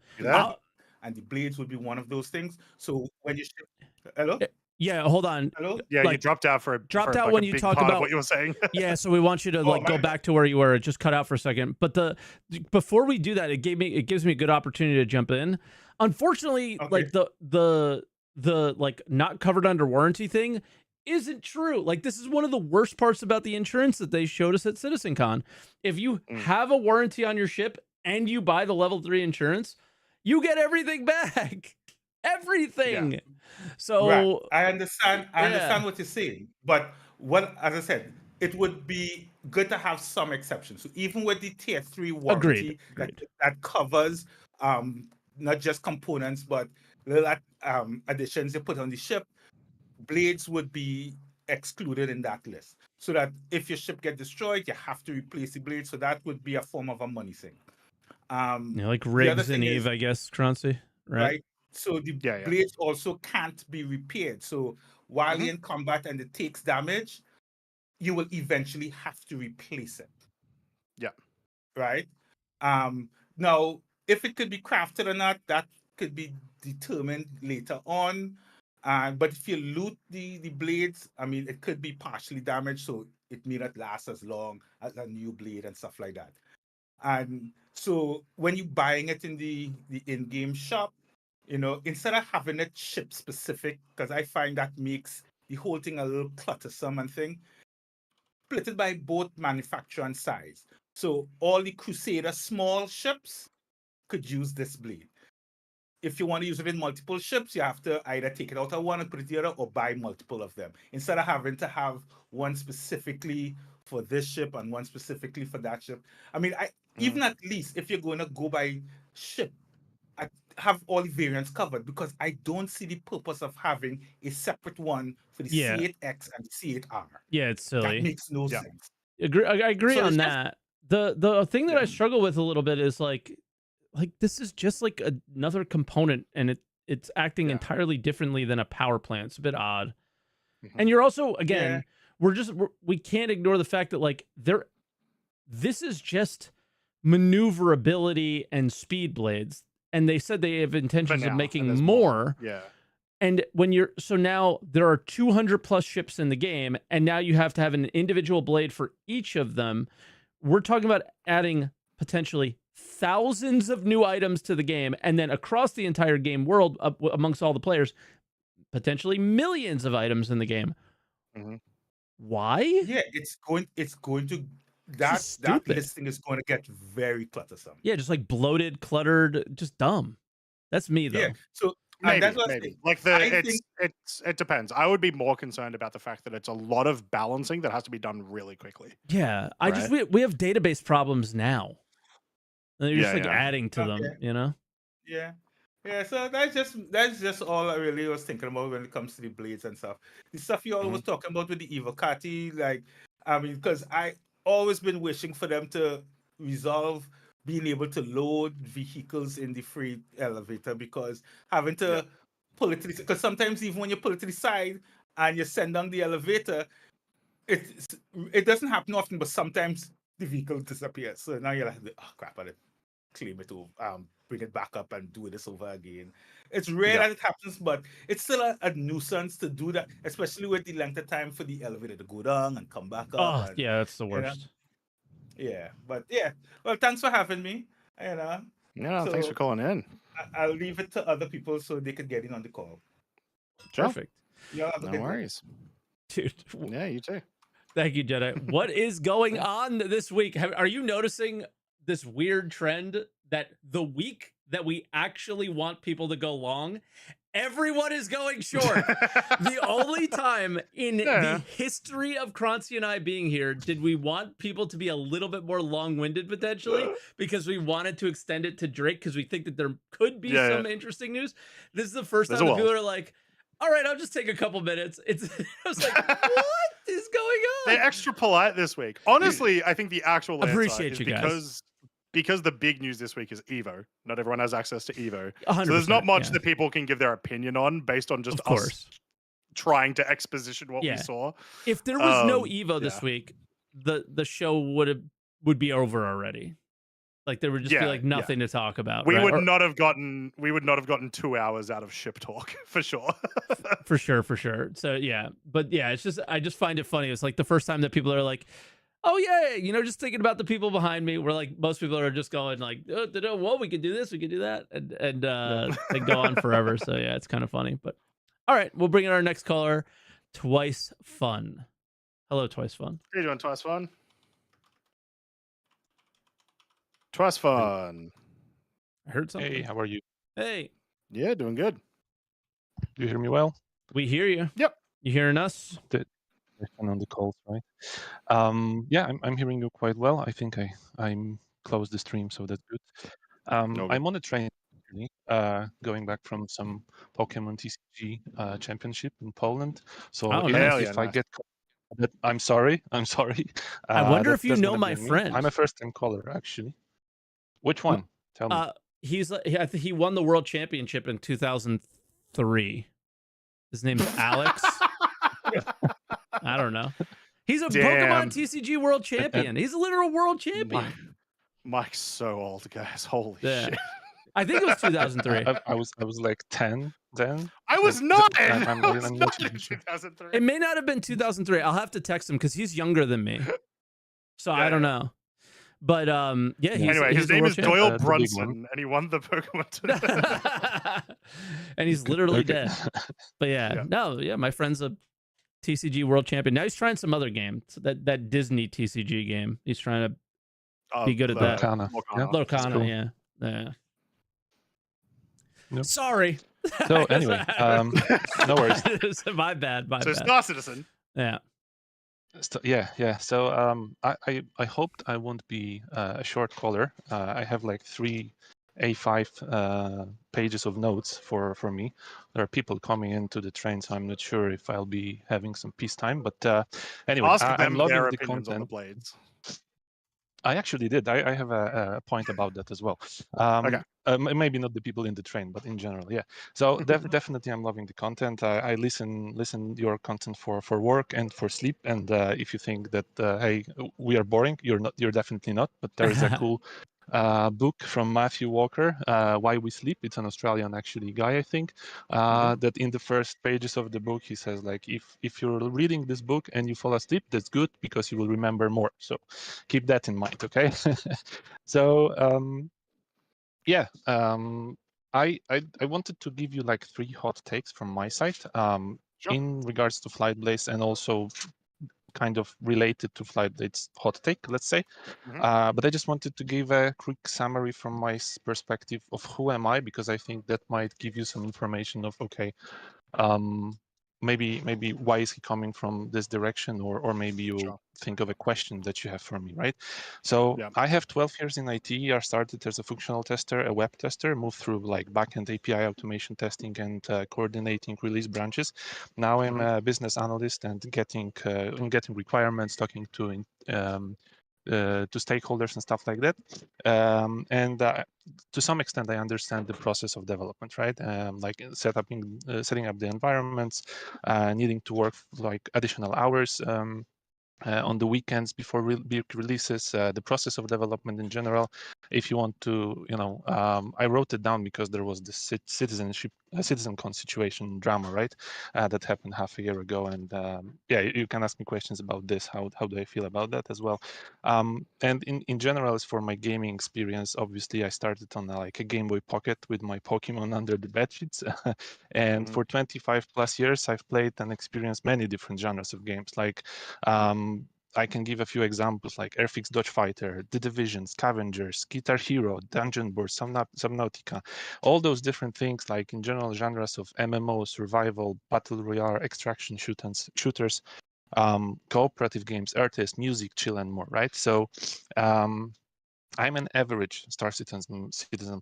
and the blades would be one of those things. So when you ship, hello? Yeah, hold on. Hello? Yeah, you dropped out for out when you talk about what you were saying. Yeah, so we want you to go back to where you were. It just cut out for a second. But before we do that, it gives me a good opportunity to jump in. Unfortunately, like the like not covered under warranty thing isn't true. Like, this is one of the worst parts about the insurance that they showed us at CitizenCon. If you have a warranty on your ship and you buy the level 3 insurance, you get everything back. Everything. Yeah. So I understand what you're saying, but as I said, it would be good to have some exceptions. So even with the tier 3 warranty that covers not just components but little additions you put on the ship, blades would be excluded in that list. So that if your ship get destroyed, you have to replace the blade. So that would be a form of a money thing. Like rigs in Eve, I guess, Croncy, right? So the blades also can't be repaired. So while you're in combat and it takes damage, you will eventually have to replace it. Yeah. Right? Now, if it could be crafted or not, that could be determined later on. But if you loot the blades, I mean, it could be partially damaged, so it may not last as long as a new blade and stuff like that. And so when you're buying it in the in-game shop, instead of having it ship specific, because I find that makes the whole thing a little cluttersome and thing, split it by both manufacturer and size. So all the Crusader small ships could use this blade. If you want to use it in multiple ships, you have to either take it out of one and put it together or buy multiple of them. Instead of having to have one specifically for this ship and one specifically for that ship. I mean, even at least if you're going to go by ship, I have all the variants covered, because I don't see the purpose of having a separate one for the C8X and C8R. Yeah, it's silly. That makes no sense. I agree on that. The thing that I struggle with a little bit is like this is just like another component, and it's acting entirely differently than a power plant. It's a bit odd. And you're also, again, we can't ignore the fact that like this is just maneuverability and speed blades. And they said they have intentions of making more. Yeah. And so now there are 200 plus ships in the game, and now you have to have an individual blade for each of them. We're talking about adding potentially thousands of new items to the game, and then across the entire game world, amongst all the players, potentially millions of items in the game. Why? Yeah, it's going to that listing is going to get very cluttersome. Yeah, just like bloated, cluttered, just dumb. That's me though. Yeah. So maybe. Like it depends. I would be more concerned about the fact that it's a lot of balancing that has to be done really quickly. Yeah, we have database problems now. And you're just adding to them, Yeah. Yeah, so that's just all I really was thinking about when it comes to the blades and stuff. The stuff you all was talking about with the Evocati, like I mean, because I always been wishing for them to resolve being able to load vehicles in the freight elevator, because having to pull it to the, because sometimes even when you pull it to the side and you send down the elevator, it's it doesn't happen often, but sometimes the vehicle disappears. So now you're like, oh crap, I didn't claim it over, bring it back up and do this over again. It's rare that it happens, but it's still a nuisance to do that, especially with the length of time for the elevator to go down and come back up. Oh, And yeah, that's the you know, worst. yeah, but yeah. Well, thanks for having me. You know, Yeah, thanks for calling in. I'll leave it to other people so they could get in on the call. Sure. Perfect. Y'all have a No good worries. Dude. Yeah, you too. Thank you, Jedi. What is going on this week? Are you noticing this weird trend that the week that we actually want people to go long, everyone is going short? The only time in the history of Croncy and I being here did we want people to be a little bit more long-winded potentially, because we wanted to extend it to Drake because we think that there could be some interesting news. This is the first time that people are like, all right, I'll just take a couple minutes. I was like, what is going on? They're extra polite this week. Honestly, I think the actual answer Appreciate is you guys. because the big news this week is Evo. Not everyone has access to Evo. 100%, So there's not much that people can give their opinion on based on just us trying to exposition what we saw. If there was no Evo this week, the show would be over already. Like there would just be like nothing to talk about. We would not have gotten 2 hours out of ship talk for sure. for sure. So yeah, but yeah, it's just I just find it funny. It's like the first time that people are like, oh yeah, just thinking about the people behind me. We're like, most people are just going like, oh, well, we could do this, we could do that, and they go on forever. So yeah, it's kind of funny. But all right, we'll bring in our next caller, Twicefun. Hello, Twicefun. How you doing, Twicefun? Twicefun. I heard something. Hey, how are you? Hey. Yeah, doing good. Do you hear me well? We hear you. Yep. You hearing us? On the calls, right? Yeah, I'm hearing you quite well. I think I'm closed the stream, so that's good. I'm on a train, going back from some Pokemon TCG championship in Poland. So if I get I'm sorry. I wonder if you know my friend. I'm a first-time caller, actually. Which one? Tell me. I think he won the world championship in 2003. His name is Alex. I don't know. He's a Pokemon TCG world champion. He's a literal world champion. Mike's so old, guys. Holy shit. I think it was 2003. I was like 10 then. I was 9. I'm not sure. 2003. It may not have been 2003. I'll have to text him because he's younger than me. So I don't know. But yeah. Anyway, his name is Doyle Brunson, and he won the Pokemon tournament. And he's literally dead. But yeah, my friend's a TCG world champion. Now he's trying some other game. So that Disney TCG game. He's trying to be good at that. Lorcana, yeah. Yep. Sorry. So anyway, no worries. My bad. So Star Citizen. Yeah. So I hoped I won't be a short caller. I have like 3 A5 pages of notes for me. There are people coming into the train, so I'm not sure if I'll be having some peacetime. But anyway, I'm loving the content. On the blades. I actually did. I have a point about that as well. Maybe not the people in the train, but in general, yeah. So definitely, I'm loving the content. I listen your content for work and for sleep. And if you think that hey, we are boring, you're definitely not. But there is a cool book from Matthew Walker, Why We Sleep. It's an Australian actually guy, I think. That in the first pages of the book he says like, if you're reading this book and you fall asleep, that's good because you will remember more. So keep that in mind, okay? So I wanted to give you like 3 hot takes from my side in regards to Flight Blaze, and also kind of related to Flight Blade's hot take, let's say. But I just wanted to give a quick summary from my perspective of who am I, because I think that might give you some information of, okay, maybe why is he coming from this direction, or maybe you think of a question that you have for me, right? So I have 12 years in IT. I started as a functional tester, a web tester, moved through like backend API automation testing and coordinating release branches. Now I'm a business analyst and getting requirements, talking to stakeholders and stuff like that. To some extent, I understand the process of development, right? Like setting up the environments, needing to work like additional hours on the weekends before big releases, the process of development in general. If you want to, I wrote it down because there was this CitizenCon situation drama, right? That happened half a year ago, and you can ask me questions about this. How do I feel about that as well? And in general, as for my gaming experience, obviously I started on like a Game Boy Pocket with my Pokemon under the bedsheets, and for 25 plus years, I've played and experienced many different genres of games, like. I can give a few examples like Airfix Dodge Fighter, The Division, Scavengers, Guitar Hero, Dungeon Board, Subnautica, all those different things, like in general genres of MMO, survival, battle royale, extraction shooters, cooperative games, artists, music, chill, and more, right? So I'm an average Star Citizen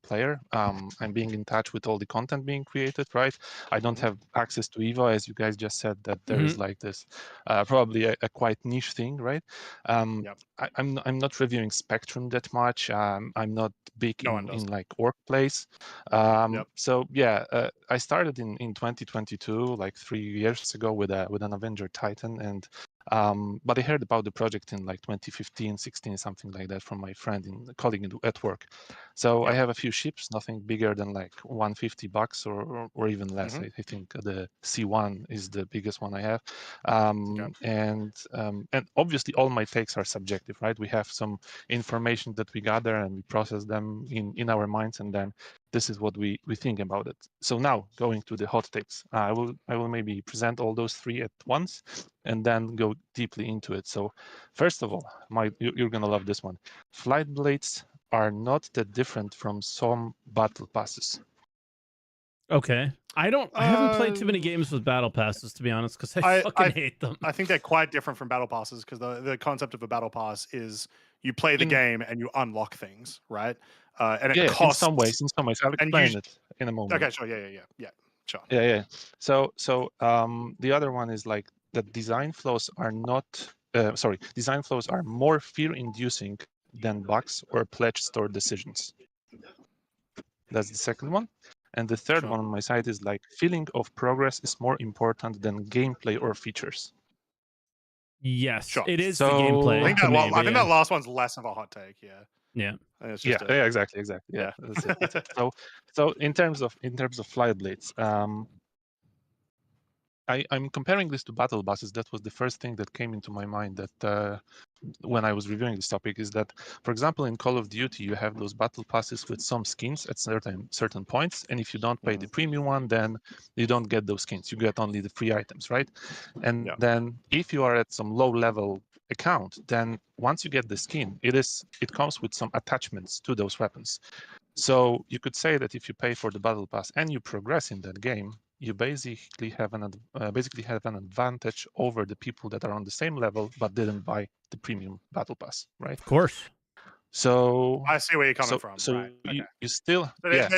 player. I'm being in touch with all the content being created, right? I don't have access to Evo, as you guys just said, that there is like this probably a quite niche thing, right? I'm not reviewing Spectrum that much. I'm not big in like workplace. So yeah, I started in 2022, like 3 years ago, with an Avenger Titan, and but I heard about the project in like 2015, 16, something like that, from my friend and colleague at work. So I have a few ships, nothing bigger than like $150 or even less. I think the C1 is the biggest one I have. And obviously all my takes are subjective, right? We have some information that we gather and we process them in our minds, and then this is what we think about it. So now going to the hot takes, I will maybe present all those three at once and then go deeply into it. So first of all, you're gonna love this one. Flight blades are not that different from some battle passes. Okay. I haven't played too many games with battle passes, to be honest, because I fucking hate them. I think they're quite different from battle passes, because the concept of a battle pass is you play the game and you unlock things, right? And it costs. In some ways. I'll explain it in a moment. Okay, sure. Yeah. Sure. Yeah. So the other one is like the design flows are not. Design flows are more fear-inducing than bugs or pledge store decisions. That's the second one. And the third one on my side is like feeling of progress is more important than gameplay or features. Yes, it is the gameplay. I think that last one's less of a hot take. Yeah. Exactly. Yeah. That's it. So in terms of flight blades, I'm comparing this to battle buses. That was the first thing that came into my mind that when I was reviewing this topic, is that, for example, in Call of Duty, you have those battle passes with some skins at certain points, and if you don't pay the premium one, then you don't get those skins. You get only the free items, right? And then if you are at some low level account, then once you get the skin, it comes with some attachments to those weapons. So you could say that if you pay for the battle pass and you progress in that game, you basically have an advantage over the people that are on the same level but didn't buy the premium battle pass, right? Of course. So I see where you're coming from. So right. you still, they're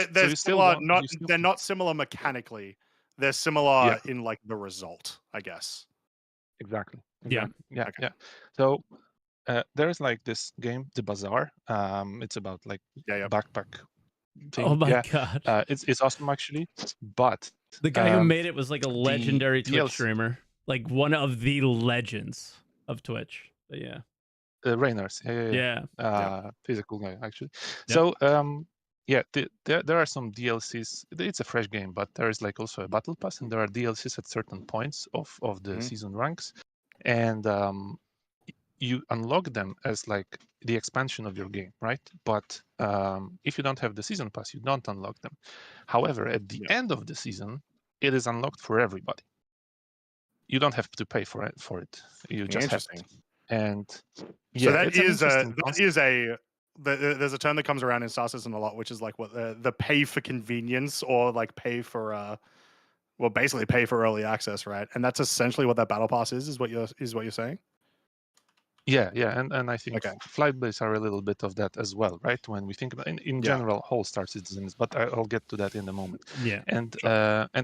not similar mechanically. They're similar in like the result, I guess. Exactly. Yeah. So there's like this game, The Bazaar. It's about like backpack thing. Oh my god. It's awesome actually, but the guy who made it was like a legendary Twitch streamer, like one of the legends of Twitch. But Rainers. He's a cool guy actually. So there are some DLCs. It's a fresh game, but there is like also a battle pass, and there are DLCs at certain points of the season ranks, and you unlock them as like the expansion of your game, right? But if you don't have the season pass, you don't unlock them. However, at the end of the season, it is unlocked for everybody. You don't have to pay for it. You just have to. And so there's a term that comes around in Star Citizen a lot, which is like what the pay for convenience, or like pay for well, basically pay for early access, right? And that's essentially what that battle pass is what you're saying? Yeah, and I think flight blades are a little bit of that as well, right? When we think about in general whole Star Citizens, but I'll get to that in a moment. Yeah, and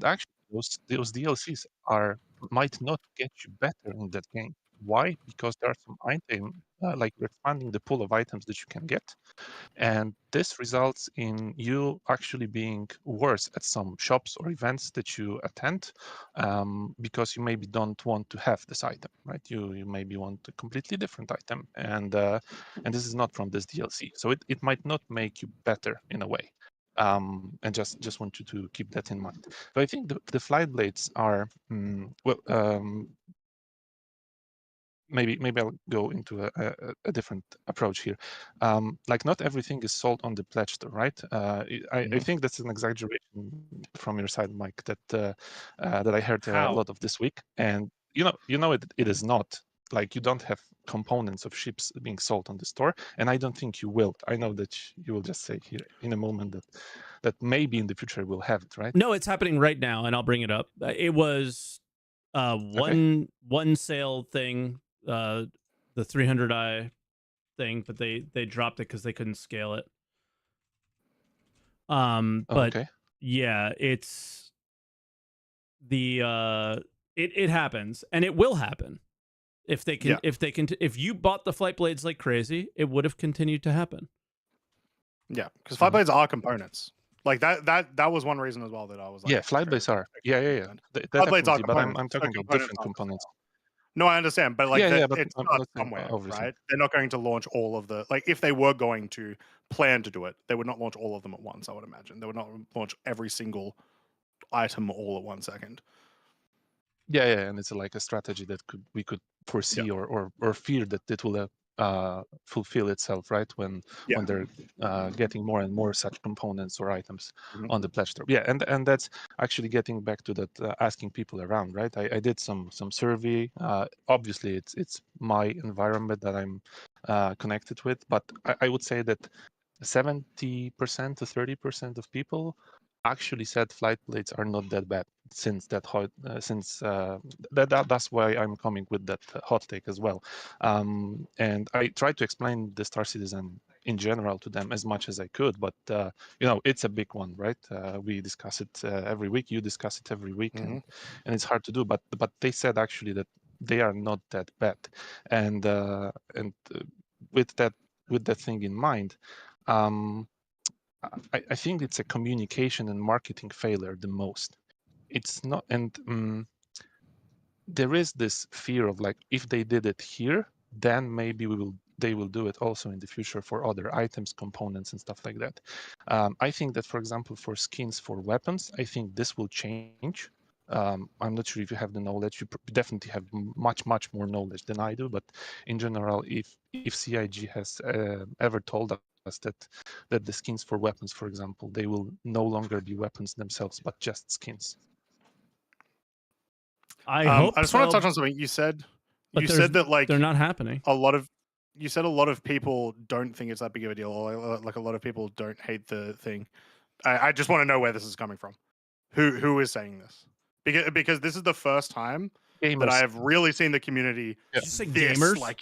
actually those DLCs might not get you better in that game. Why? Because there are some item like you're expanding the pool of items that you can get, and this results in you actually being worse at some shops or events that you attend, because you maybe don't want to have this item, right? You maybe want a completely different item, and this is not from this DLC, so it might not make you better in a way. And just want you to keep that in mind. So I think the flight blades are maybe I'll go into a different approach here. Like not everything is sold on the pledge store, right? I think that's an exaggeration from your side, Mike, that I heard a lot of this week. And it is not. Like you don't have components of ships being sold on the store, and I don't think you will. I know that you will just say here in a moment that maybe in the future we'll have it, right? No, it's happening right now, and I'll bring it up. It was one sale thing, the 300i thing, but they dropped it because they couldn't scale it. But yeah, it's the it happens, and it will happen if they can if you bought the flight blades like crazy, it would have continued to happen. Yeah, because flight blades are components. Like that was one reason as well that I was like, yeah, flight blades are flight blades are but I'm components. talking about different components. No, I understand, but like but it's not somewhere, right? They're not going to launch all of the, like if they were going to plan to do it, they would not launch all of them at once. I would imagine they would not launch every single item all at 1 second. Yeah, and it's like a strategy that we could foresee or fear that it will fulfill itself, right? When they're getting more and more such components or items on the pledge store. Yeah, and that's actually getting back to that asking people around, right? I did some survey. Obviously, it's my environment that I'm connected with, but I would say that 70% to 30% of people actually said flight blades are not that bad since that's why I'm coming with that hot take as well. And I tried to explain the Star Citizen in general to them as much as I could, but it's a big one, right? We discuss it every week. You discuss it every week, and it's hard to do. But they said actually that they are not that bad, and with that thing in mind. I think it's a communication and marketing failure the most. It's not, and there is this fear of like, if they did it here, then maybe they will do it also in the future for other items, components, and stuff like that. I think that, for example, for skins for weapons, I think this will change. I'm not sure if you have the knowledge. You definitely have much more knowledge than I do. But in general, if CIG has ever told us that the skins for weapons, for example, they will no longer be weapons themselves, but just skins. I hope I just want to touch on something you said. You said that like they're not happening. You said a lot of people don't think it's that big of a deal, or like a lot of people don't hate the thing. I just want to know where this is coming from. Who is saying this? Because this is the first time that I have really seen the community. Did you say gamers?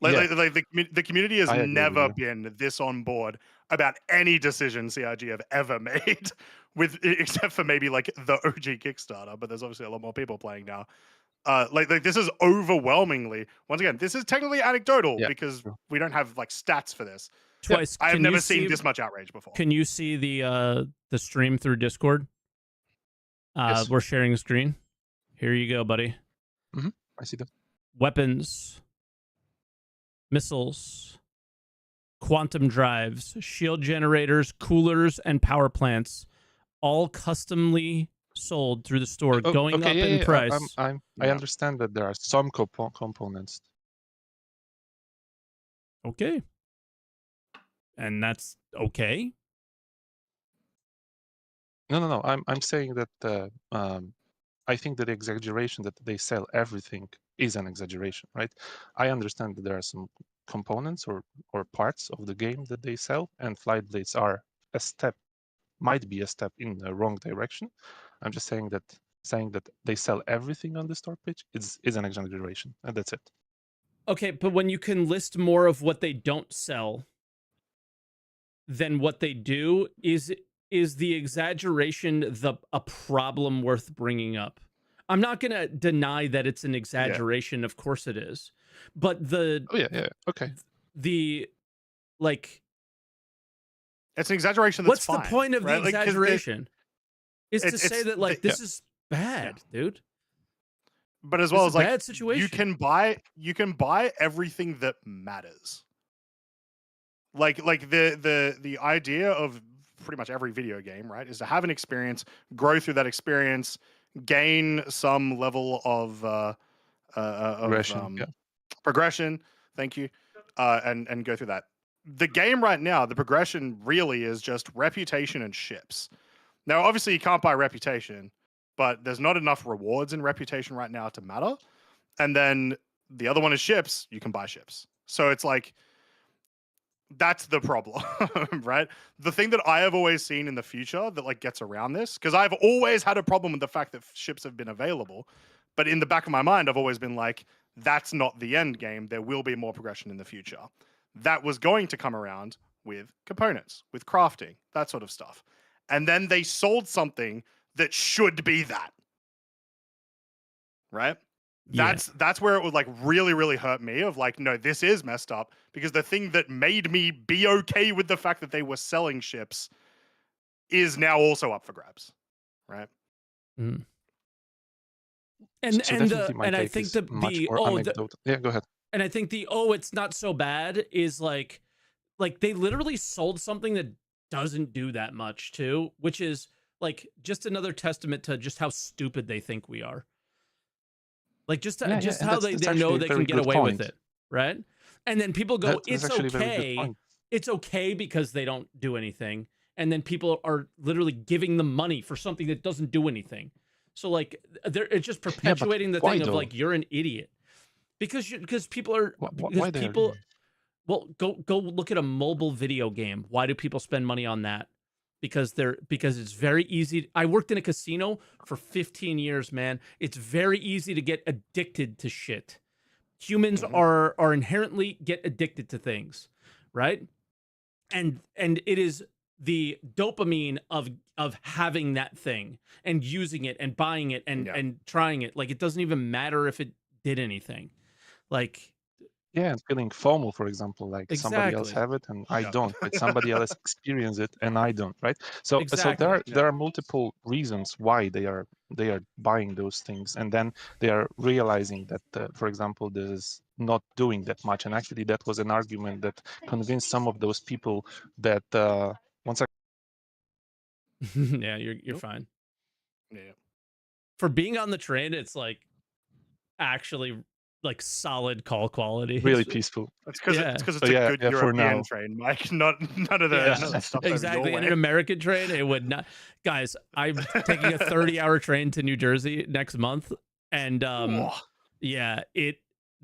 The community has never been this on board about any decision CIG have ever made, except for maybe like the OG Kickstarter. But there's obviously a lot more people playing now. Like this is overwhelmingly, once again, this is technically anecdotal because we don't have like stats for this. Twice, I have never seen this much outrage before. Can you see the stream through Discord? Yes. We're sharing the screen. Here you go, buddy. I see that. Weapons, missiles, quantum drives, shield generators, coolers, and power plants, all customly sold through the store, going up in price. I understand that there are some components. Okay. And that's okay? No. I'm saying that I think that the exaggeration that they sell everything is an exaggeration, right? I understand that there are some components or parts of the game that they sell, and flight blades are might be a step in the wrong direction. I'm just saying that they sell everything on the store page is an exaggeration, and that's it. Okay, but when you can list more of what they don't sell than what they do, is the exaggeration a problem worth bringing up? I'm not going to deny that it's an exaggeration. Yeah. Of course it is. But okay. It's an exaggeration. That's fine, the point of the exaggeration? Is to say that this is bad, dude. But as well as bad situation. You can buy everything that matters. Like the idea of pretty much every video game, right, is to have an experience, grow through that experience, gain some level of progression. Thank you, and go through that. The game right now, the progression really is just reputation and ships. Now, obviously, you can't buy reputation, but there's not enough rewards in reputation right now to matter. And then the other one is ships. You can buy ships. So it's like, that's the problem, right? The thing that I have always seen in the future that gets around this, because I've always had a problem with the fact that ships have been available, but in the back of my mind, I've always been like, that's not the end game. There will be more progression in the future. That was going to come around with components, with crafting, that sort of stuff. And then they sold something that should be that. Right? Yeah. That's where it would really, really hurt me of no, this is messed up, because the thing that made me be okay with the fact that they were selling ships is now also up for grabs. Right? Mm. And I think yeah, go ahead. And I think it's not so bad is like they literally sold something that doesn't do that much too, which is just another testament to just how stupid they think we are. Just how they know they can get away with it, right? And then people go, it's okay. It's okay because they don't do anything. And then people are literally giving them money for something that doesn't do anything. So it's just perpetuating the thing of you're an idiot. Because people are well, go look at a mobile video game. Why do people spend money on that? Because it's very easy. I worked in a casino for 15 years, man. It's very easy to get addicted to shit. Humans are inherently get addicted to things, right? And it is the dopamine of having that thing and using it and buying it and trying it. It doesn't even matter if it did anything. And feeling FOMO, for example, somebody else have it and I don't, but somebody else experience it and I don't, right? So there are multiple reasons why they are buying those things, and then they are realizing that, for example, this is not doing that much. And actually, that was an argument that convinced some of those people that once I yeah, you're fine. Yeah, for being on the train, it's actually solid call quality. Really peaceful. It's because it's a good European train, Mike. None of the stuff. Exactly. In an American train, it would not. Guys, I'm taking a 30-hour train to New Jersey next month, and the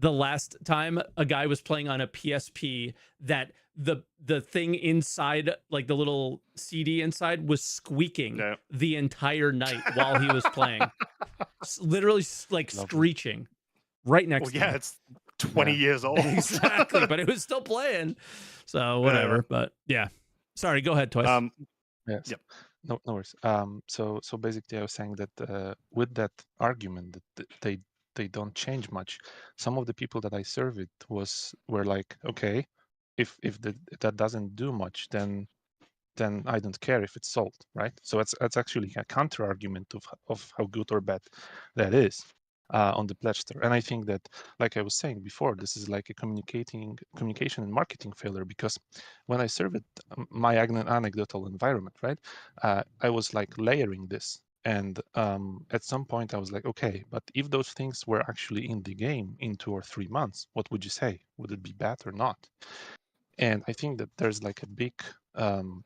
last time a guy was playing on a PSP that the thing inside, the little CD inside, was squeaking the entire night while he was playing. Literally screeching. Right next to me. It's 20 years old. Exactly, but it was still playing. So whatever. But yeah. Sorry, go ahead, Twice. Yes. Yep. No worries. So basically I was saying that with that argument that they don't change much, some of the people that I served were like, okay, if that doesn't do much, then I don't care if it's sold, right? So that's actually a counter argument of how good or bad that is. On the pledge store. And I think that, like I was saying before, this is a communication and marketing failure, because when I served my anecdotal environment, right, I was layering this. And at some point I was like, okay, but if those things were actually in the game in 2 or 3 months, what would you say? Would it be bad or not? And I think that there's a big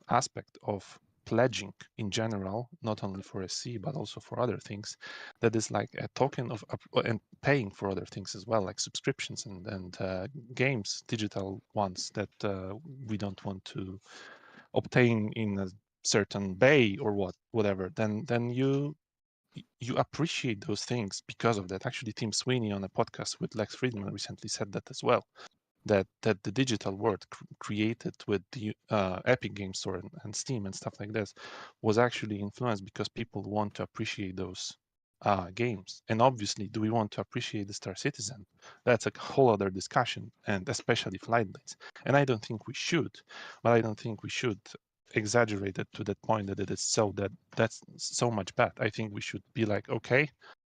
aspect of pledging in general, not only for SC but also for other things, that is a token of and paying for other things as well, like subscriptions and games, digital ones that we don't want to obtain in a certain bay or whatever. Then you you appreciate those things because of that. Actually, Tim Sweeney on a podcast with Lex Friedman recently said that as well. That the digital world created with the Epic Game Store and Steam and stuff like this was actually influenced because people want to appreciate those games. And obviously, do we want to appreciate the Star Citizen? That's a whole other discussion, and especially Flight Blades. And I don't think we should, but I don't think we should exaggerate it to that point that it is that's so much bad. I think we should be like, okay,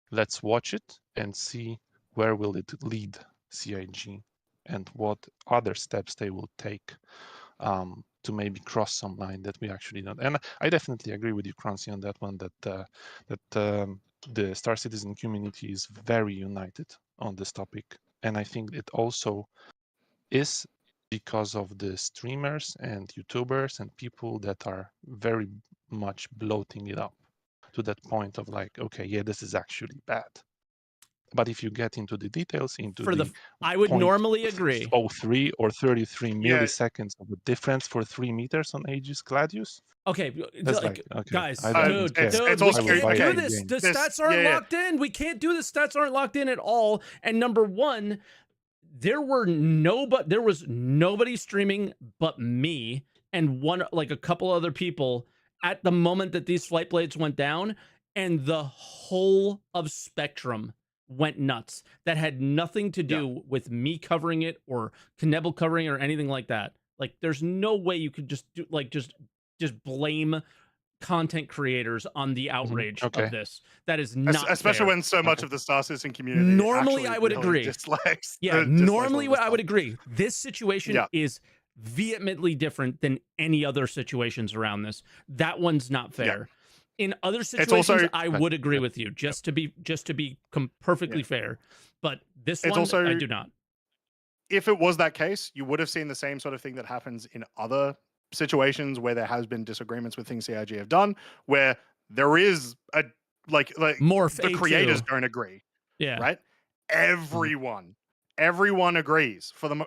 let's watch it and see where will it lead CIG and what other steps they will take to maybe cross some line that we actually don't. And I definitely agree with you, Croncy, on that one, that the Star Citizen community is very united on this topic. And I think it also is because of the streamers and YouTubers and people that are very much bloating it up to that point of like, okay, yeah, this is actually bad. But if you get into the details, I would normally agree. 03 or 33 milliseconds of a difference for 3 meters on Aegis Gladius. Okay, okay, guys, dude, we can't do this. The stats aren't locked in. We can't do this. Stats aren't locked in at all. And number one, there was nobody streaming but me and a couple other people at the moment that these Flight Blades went down, and the whole of Spectrum went nuts. That had nothing to do with me covering it or Knebel covering it or anything like that. Like, there's no way you could just do just blame content creators on the outrage of this. That is not especially fair. when so much of the Star Citizen community normally I would agree. Dislikes, normally I would agree. This situation is vehemently different than any other situations around this. That one's not fair. In other situations, I would agree with you, just to be perfectly fair. But this one, I do not. If it was that case, you would have seen the same sort of thing that happens in other situations where there has been disagreements with things CIG have done, where there is a like the creators don't agree. Yeah. Right. Everyone agrees. For the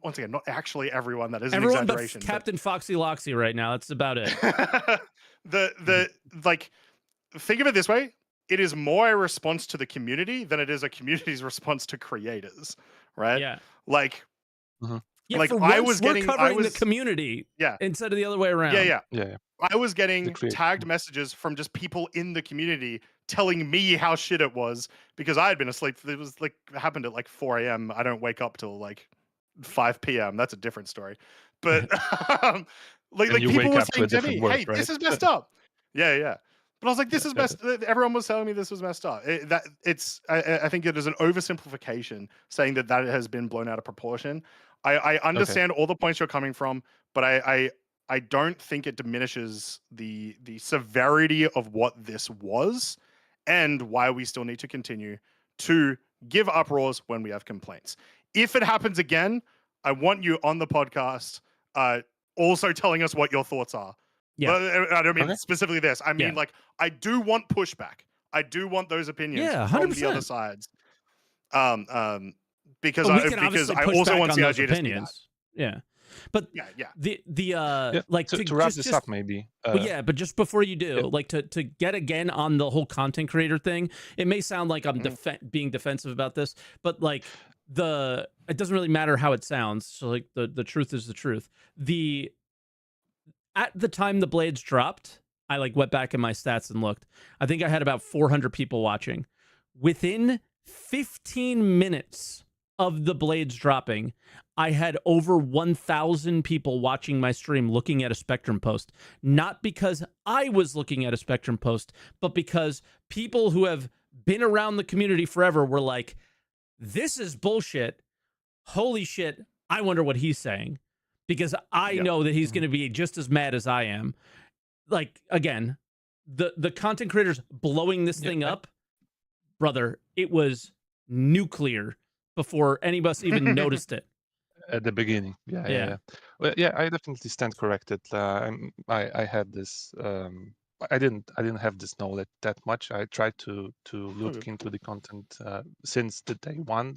once again, not actually everyone. That is an exaggeration. But Captain Foxy Loxy right now. That's about it. Like, think of it this way: it is more a response to the community than it is a community's response to creators, right? Yeah. Like, yeah, like I was covering the community, instead of the other way around. Yeah. I was getting tagged messages from just people in the community telling me how shit it was because I had been asleep. It was like happened at like 4 a.m. I don't wake up till like 5 p.m. That's a different story. But like people were saying to me, "Hey, this is messed up." Yeah. But I was like, "This is messed." Everyone was telling me this was messed up. I think it is an oversimplification saying that has been blown out of proportion. I understand all the points you're coming from, but I don't think it diminishes the severity of what this was and why we still need to continue to give uproars when we have complaints. If it happens again, I want you on the podcast also telling us what your thoughts are. Yeah. I don't mean specifically this. I mean, like, I do want pushback. I do want those opinions from the other sides. Because I also want CIG to see that. Yeah. But like to wrap this up, maybe. But just before you do, like to get again on the whole content creator thing, it may sound like I'm being defensive about this, but like it doesn't really matter how it sounds. So like the truth is the truth. At the time the Blades dropped, I like went back in my stats and looked. I think I had about 400 people watching. Within 15 minutes of the Blades dropping, I had over 1,000 people watching my stream looking at a Spectrum post. Not because I was looking at a Spectrum post, but because people who have been around the community forever were like, this is bullshit. Holy shit. I wonder what he's saying. Because I know that he's going to be just as mad as I am. Like, again, the content creators blowing this thing up, brother, it was nuclear before any of us even noticed it. At the beginning. Yeah. Well, I definitely stand corrected. I had this I didn't have this knowledge that much. I tried to look into the content since the day one.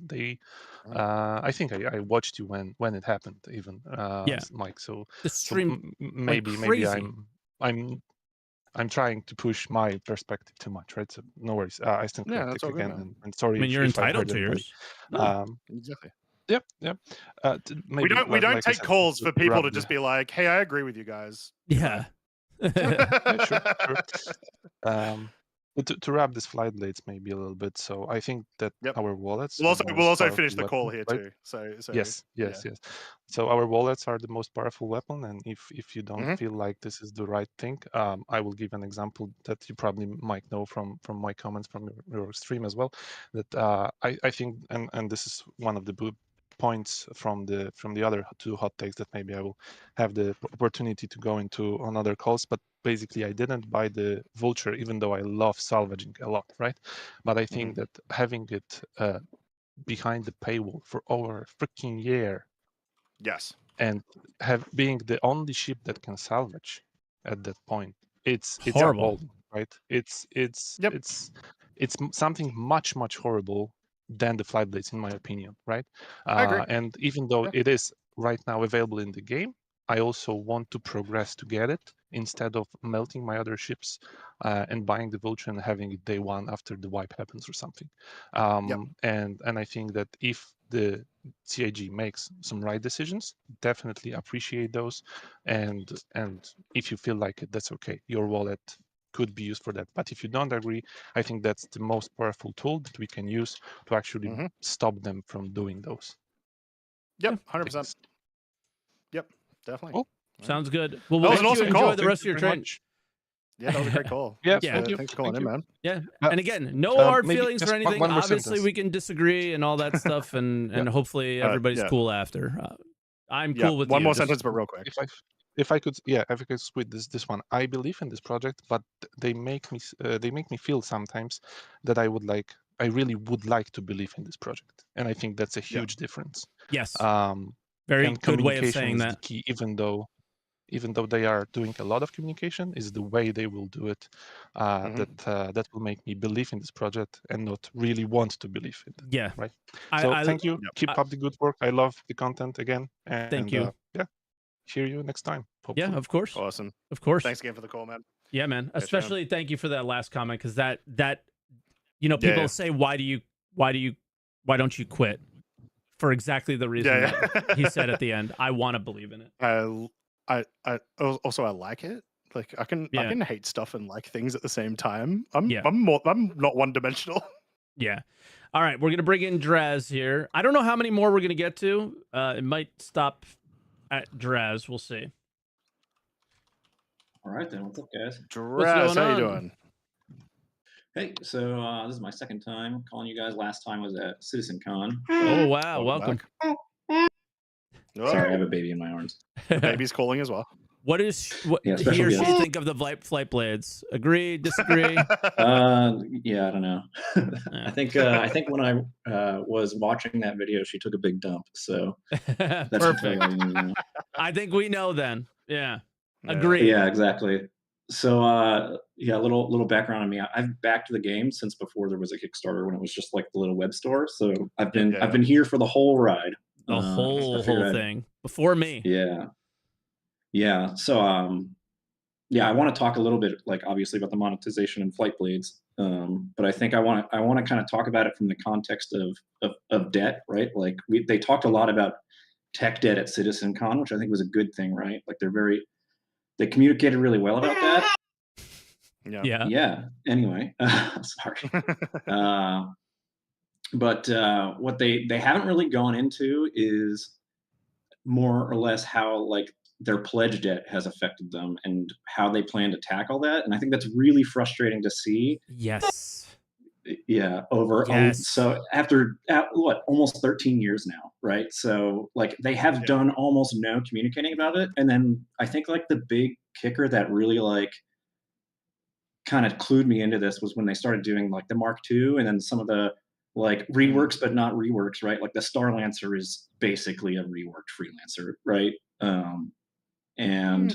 I think I watched you when it happened, even Mike. So the stream maybe I'm trying to push my perspective too much, right? So no worries. I stand Yeah, corrected that's all good, again, man. and sorry I mean, you're if I entitled hurt to anybody. yours. No. Exactly. Yep. We don't like I take said, calls for people to wrap just be like, "Hey, I agree with you guys." Yeah. yeah, sure. But to wrap this flight blades maybe a little bit, so I think that Yep. our wallets We'll are the also most finish the powerful call weapon, here right? too. So Yes. yeah. So our wallets are the most powerful weapon, and if you don't Mhm. feel like this is the right thing, I will give an example that you probably might know from my comments from your stream as well. That I think, and this is one of the points from the other two hot takes that maybe I will have the opportunity to go into on other calls. But basically, I didn't buy the vulture, even though I love salvaging a lot, right? But I think that having it behind the paywall for over a freaking year, Yes, and being the only ship that can salvage at that point, it's Horrible. appalling, right? It's Yep. something much horrible than the flight blades, in my opinion, right? I agree. And even though it is right now available in the game, I also want to progress to get it instead of melting my other ships and buying the vulture and having it day one after the wipe happens or something. And I think that if the CIG makes some right decisions, definitely appreciate those. And if you feel like it, that's okay. Your wallet could be used for that. But if you don't agree, I think that's the most powerful tool that we can use to actually stop them from doing those. Yep, 100%. Yep, definitely. Cool. Sounds good. Well, That we'll was an let you awesome enjoy call. the rest of your train. Yeah, that was a great call. Yeah, thanks for calling in, man. Yeah, and again, no hard maybe feelings just or anything. one more Obviously, sentence. we can disagree and all that stuff, and hopefully everybody's cool after. I'm cool with one you. more sentence, but real quick. If I could squeeze this one. I believe in this project, but they make me feel sometimes that I really would like to believe in this project, and I think that's a huge difference. Yes. Very and good way of saying that. The key, even though they are doing a lot of communication, is the way they will do it that will make me believe in this project and not really want to believe in it. Yeah. Right. So thank you. Keep up the good work. I love the content again. And, thank you. Hear you next time. Hopefully. Yeah, of course. Awesome. Of course. Thanks again for the call, man. Yeah, man. Especially thank you for that last comment, because that people say why don't you quit? For exactly the reason that he said at the end. I want to believe in it. I like it. Like I can hate stuff and like things at the same time. I'm not one dimensional. Yeah. All right, we're gonna bring in Draz here. I don't know how many more we're gonna get to. It might stop at Draz. We'll see. All right then. What's up, guys? Draz, how you doing? Hey, so this is my second time calling you guys. Last time was at CitizenCon. Oh wow, welcome. Sorry, I have a baby in my arms. The baby's calling as well. What he or she think of the flight blades? Agree? Disagree? Yeah, I don't know. I think when I was watching that video, she took a big dump. So that's perfect. All you need to know. I think we know then. Yeah. Agree. Yeah, exactly. So a little background on me. I've backed the game since before there was a Kickstarter, when it was just like the little web store. So I've been here for the whole ride. The whole thing before me. Yeah. So I want to talk a little bit, like, obviously, about the monetization and flight blades. But I think I want to kind of talk about it from the context of debt, right? Like they talked a lot about tech debt at CitizenCon, which I think was a good thing, right? Like they communicated really well about that. Yeah. Anyway, sorry. But what they haven't really gone into is more or less how like their pledge debt has affected them and how they plan to tackle that. And I think that's really frustrating to see. Yes. Yeah. So after almost 13 years now, right? So like they have done almost no communicating about it. And then I think like the big kicker that really like kind of clued me into this was when they started doing like the Mark II and then some of the like reworks, but not reworks, right? Like the Star Lancer is basically a reworked Freelancer, right? And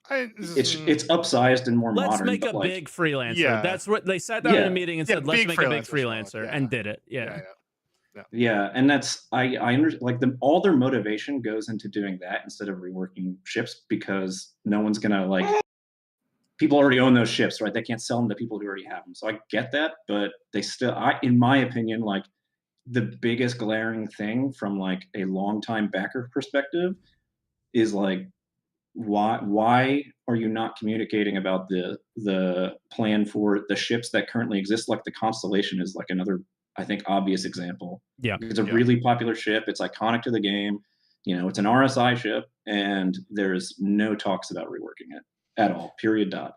it's upsized and more modern. Let's make a big Freelancer. Yeah. That's what they sat down in a meeting and said, let's make a big Freelancer, and did it. Yeah, and that's I understand, like all their motivation goes into doing that instead of reworking ships, because no one's gonna like people already own those ships, right? They can't sell them to people who already have them. So I get that, but they still, in my opinion, like the biggest glaring thing from like a longtime backer perspective is like, why are you not communicating about the plan for the ships that currently exist? Like the Constellation is like another, I think, obvious example. Yeah, it's a really popular ship. It's iconic to the game. You know, it's an RSI ship, and there's no talks about reworking it at all. Period. Dot.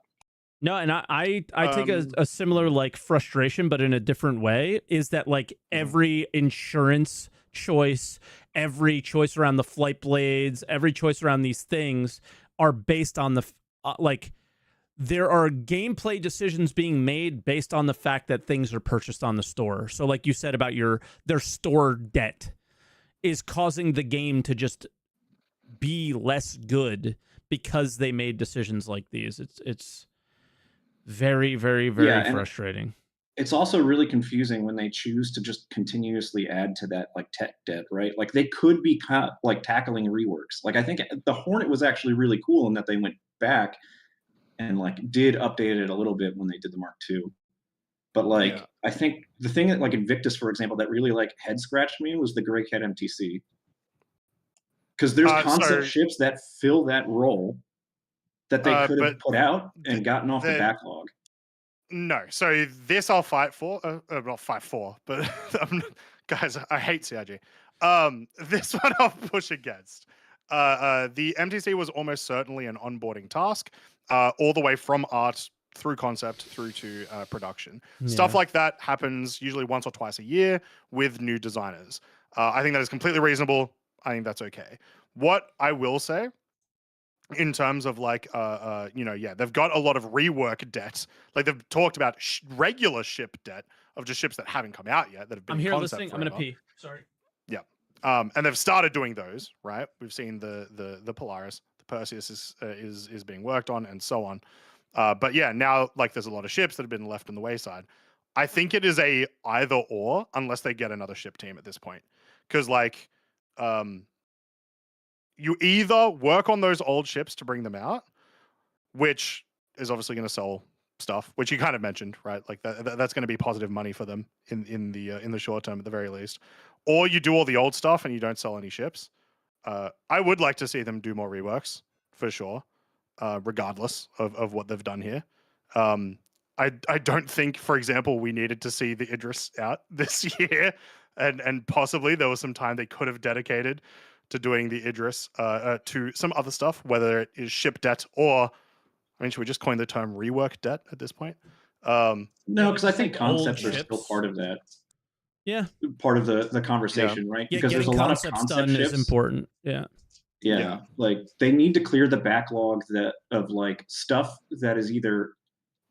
No, and I take a similar like frustration, but in a different way, is that like every insurance choice, every choice around the flight blades, every choice around these things are based on the like there are gameplay decisions being made based on the fact that things are purchased on the store. So like you said about their store debt is causing the game to just be less good because they made decisions like these. It's very, very, very frustrating. It's also really confusing when they choose to just continuously add to that like tech debt, right? Like they could be like tackling reworks. Like I think the Hornet was actually really cool in that they went back and like did update it a little bit when they did the Mark II. But like I think the thing that like Invictus, for example, that really like head scratched me was the Grey Cat MTC. Because there's concept ships that fill that role that they could have put out and gotten off the backlog. No, so this I'll fight for. Not fight for, but guys, I hate CIG. This one I'll push against. The MTC was almost certainly an onboarding task, all the way from art through concept through to production. Stuff like that happens usually once or twice a year with new designers. I think that is completely reasonable. I think that's okay. What I will say, in terms of like, they've got a lot of rework debt. Like they've talked about regular ship debt of just ships that haven't come out yet that have been. I'm here listening. Forever. I'm gonna pee. Sorry. Yeah. And they've started doing those, right? We've seen the Polaris, the Perseus is being worked on, and so on. But yeah, now like there's a lot of ships that have been left on the wayside. I think it is a either or unless they get another ship team at this point, because like, you either work on those old ships to bring them out, which is obviously going to sell stuff, which you kind of mentioned, right? Like that's going to be positive money for them in the short term at the very least. Or you do all the old stuff and you don't sell any ships. I would like to see them do more reworks for sure, regardless of what they've done here. I don't think, for example, we needed to see the Idris out this year, and possibly there was some time they could have dedicated to doing the Idris to some other stuff, whether it is ship debt or, I mean, should we just coin the term rework debt at this point? No, because I think concepts are still part of that. Yeah, part of the conversation, right? Yeah, because there's a lot of concept done ships. Is important. Yeah, like they need to clear the backlog of like stuff that is either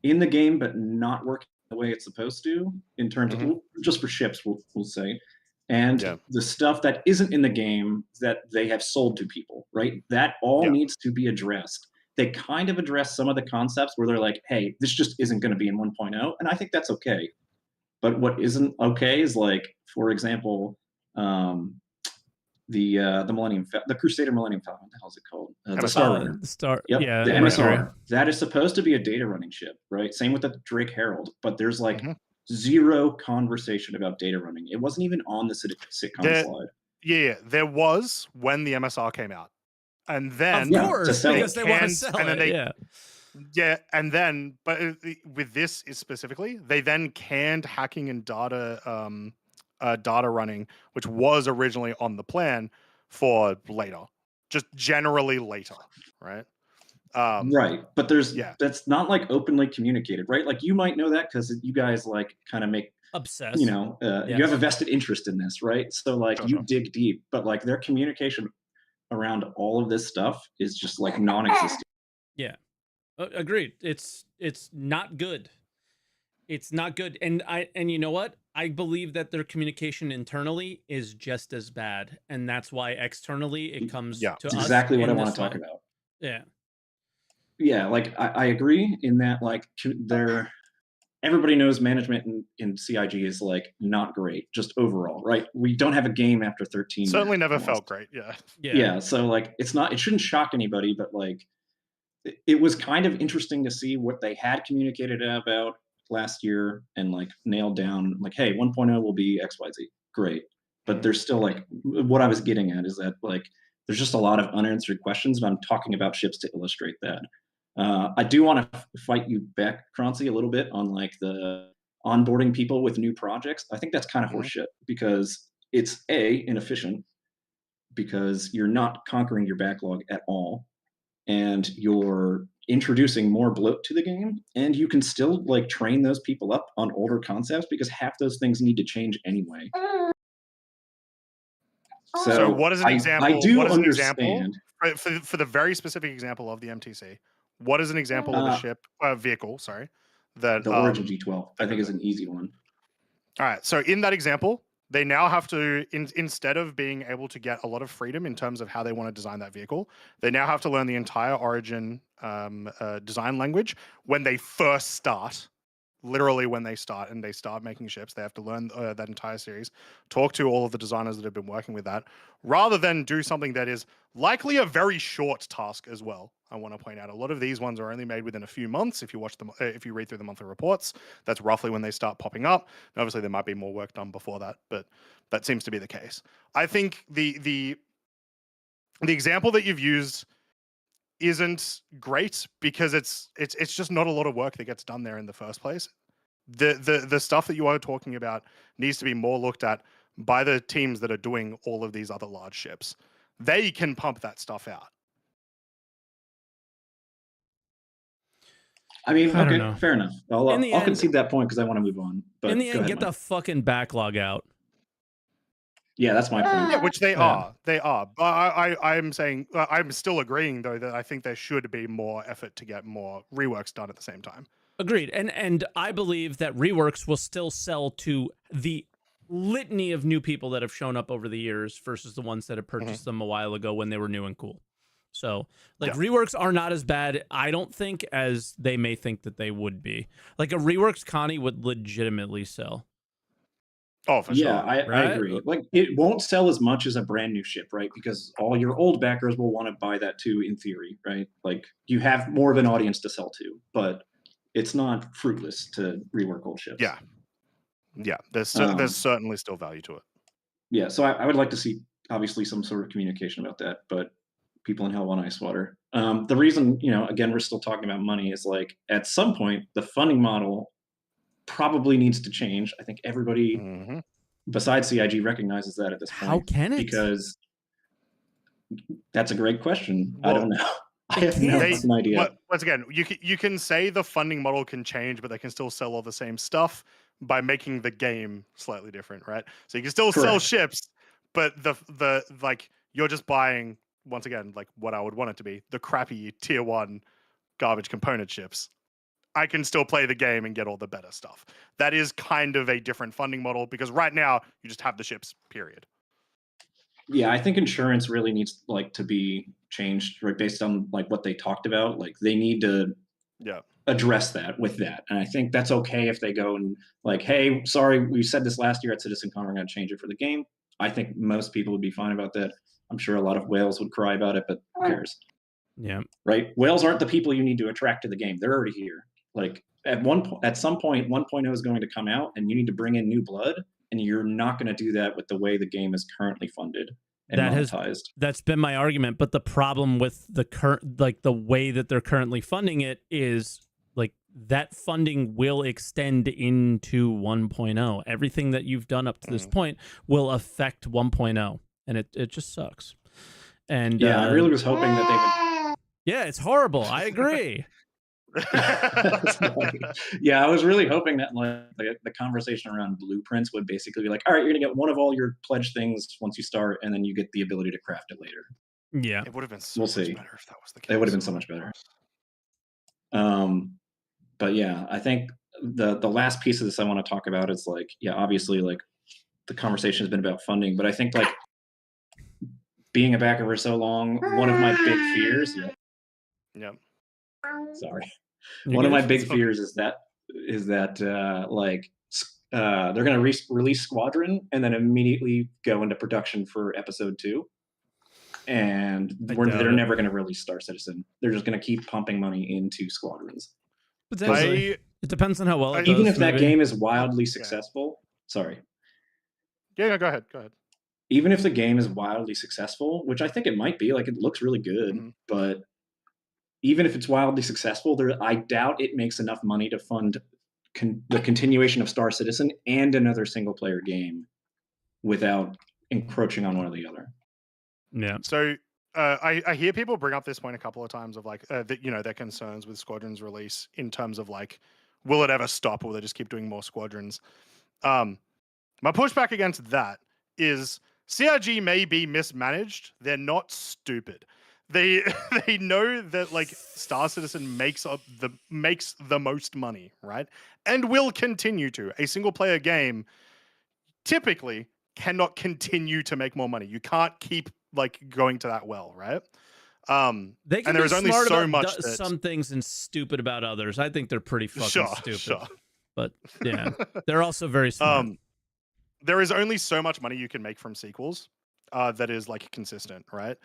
in the game but not working the way it's supposed to in terms of just for ships, we'll say. And the stuff that isn't in the game that they have sold to people, right? That all needs to be addressed. They kind of address some of the concepts where they're like, hey, this just isn't going to be in 1.0. And I think that's okay. But what isn't okay is like, for example, the Millennium, the Crusader Millennium Falcon. What the hell is it called? The Star Runner. The MSR. That is supposed to be a data running ship, right? Same with the Drake Herald. But there's like zero conversation about data running. It wasn't even on the sitcom slide. Yeah, there was when the MSR came out, and then of course because they want to sell it. And then, but with this specifically, they then canned hacking and data running, which was originally on the plan for later, just generally later, right? Right, but that's not like openly communicated, right? Like you might know that because you guys like kind of make obsessed, you know, you have a vested interest in this, right? So like you dig deep, but like their communication around all of this stuff is just like non-existent. Yeah, agreed. It's not good. It's not good, and you know what? I believe that their communication internally is just as bad, and that's why externally it comes to us. Exactly what I want to talk about. Yeah, like I agree in that like everybody knows management in CIG is like not great, just overall, right? We don't have a game after 13 Certainly years never almost. felt great. Yeah, so like it shouldn't shock anybody, but like it was kind of interesting to see what they had communicated about last year and like nailed down like, hey, 1.0 will be XYZ. Great. But there's still like what I was getting at is that like there's just a lot of unanswered questions, and I'm talking about ships to illustrate that. I do want to fight you back, Croncy, a little bit on like the onboarding people with new projects. I think that's kind of horseshit because it's inefficient because you're not conquering your backlog at all, and you're introducing more bloat to the game, and you can still like train those people up on older concepts because half those things need to change anyway. So what is an example? I do what is understand. an example for the very specific example of the MTC? What is an example of a ship vehicle? Sorry, that the Origin G12 I think is an easy one. All right, so in that example, they now have to, instead of being able to get a lot of freedom in terms of how they want to design that vehicle, they now have to learn the entire Origin design language when they first start. Literally when they start and they start making ships, they have to learn that entire series, talk to all of the designers that have been working with that, rather than do something that is likely a very short task as well. I want to point out a lot of these ones are only made within a few months. If you watch them, if you read through the monthly reports, that's roughly when they start popping up. And obviously, there might be more work done before that, but that seems to be the case. I think the example that you've used isn't great because it's just not a lot of work that gets done there in the first place. The stuff that you are talking about needs to be more looked at by the teams that are doing all of these other large ships. They can pump that stuff out. I mean, okay, fair enough. I'll concede that point because I want to move on. But in the end, get the fucking backlog out. Yeah, that's my point. Yeah, which they are. They are. But I'm saying, I'm still agreeing, though, that I think there should be more effort to get more reworks done at the same time. Agreed. And I believe that reworks will still sell to the litany of new people that have shown up over the years versus the ones that have purchased them a while ago when they were new and cool. So, like, reworks are not as bad, I don't think, as they may think that they would be. Like, a reworks Connie would legitimately sell. Oh, for sure. Yeah, I agree. Like, it won't sell as much as a brand new ship, right? Because all your old backers will want to buy that too, in theory, right? Like, you have more of an audience to sell to, but it's not fruitless to rework old ships. Yeah. Yeah, there's certainly still value to it. Yeah, so I would like to see, obviously, some sort of communication about that, but people in hell want ice water. The reason, again, we're still talking about money is like, at some point, the funding model probably needs to change. I think everybody besides CIG recognizes that at this point. How can it? Because that's a great question. Well, I don't know. I have no idea. Once again, you can say the funding model can change, but they can still sell all the same stuff by making the game slightly different, right? So you can still sell ships, but the like you're just buying, once again, like what I would want it to be, the crappy tier 1 garbage component ships. I can still play the game and get all the better stuff. That is kind of a different funding model because right now you just have the ships, period. Yeah, I think insurance really needs to be changed, right, based on like what they talked about. Like they need to address that with that. And I think that's okay if they go and like, hey, sorry, we said this last year at CitizenCon, we're going to change it for the game. I think most people would be fine about that. I'm sure a lot of whales would cry about it, but who cares? Yeah. Right? Whales aren't the people you need to attract to the game. They're already here. Like at some point, 1.0 is going to come out and you need to bring in new blood, and you're not going to do that with the way the game is currently funded and monetized. That's been my argument, but the problem with the current, like the way that they're currently funding it is like that funding will extend into 1.0. Everything that you've done up to this point will affect 1.0, and it just sucks. And yeah, I really was hoping that they would. Yeah, it's horrible. I agree. Yeah, I was really hoping that the conversation around blueprints would basically be like, all right, you're gonna get one of all your pledge things once you start, and then you get the ability to craft it later. Yeah, it would have been so much better if that was the case. It would have been so much better. But yeah, I think the last piece of this I want to talk about is like, yeah, obviously like the conversation has been about funding, but I think like being a backer for so long, one of my big fears. Yeah. Sorry. One of my big fears is that like they're going to release Squadron and then immediately go into production for episode 2. and they're never going to release Star Citizen. They're just going to keep pumping money into Squadrons. It depends on how well it even does, if that game is wildly successful. Sorry. Yeah, go ahead. Even if the game is wildly successful, which I think it might be, like it looks really good, but even if it's wildly successful, I doubt it makes enough money to fund the continuation of Star Citizen and another single player game without encroaching on one or the other. Yeah. So I hear people bring up this point a couple of times of like that, their concerns with Squadrons release in terms of like, will it ever stop or will they just keep doing more Squadrons? My pushback against that is CRG may be mismanaged. They're not stupid. They know that like Star Citizen makes the most money, right? And will continue to. A single player game typically cannot continue to make more money. You can't keep like going to that well, right? They can and there is only smart so about much some things and stupid about others. I think they're pretty fucking stupid. Sure. But yeah, they're also very smart. There is only so much money you can make from sequels that is like consistent, right?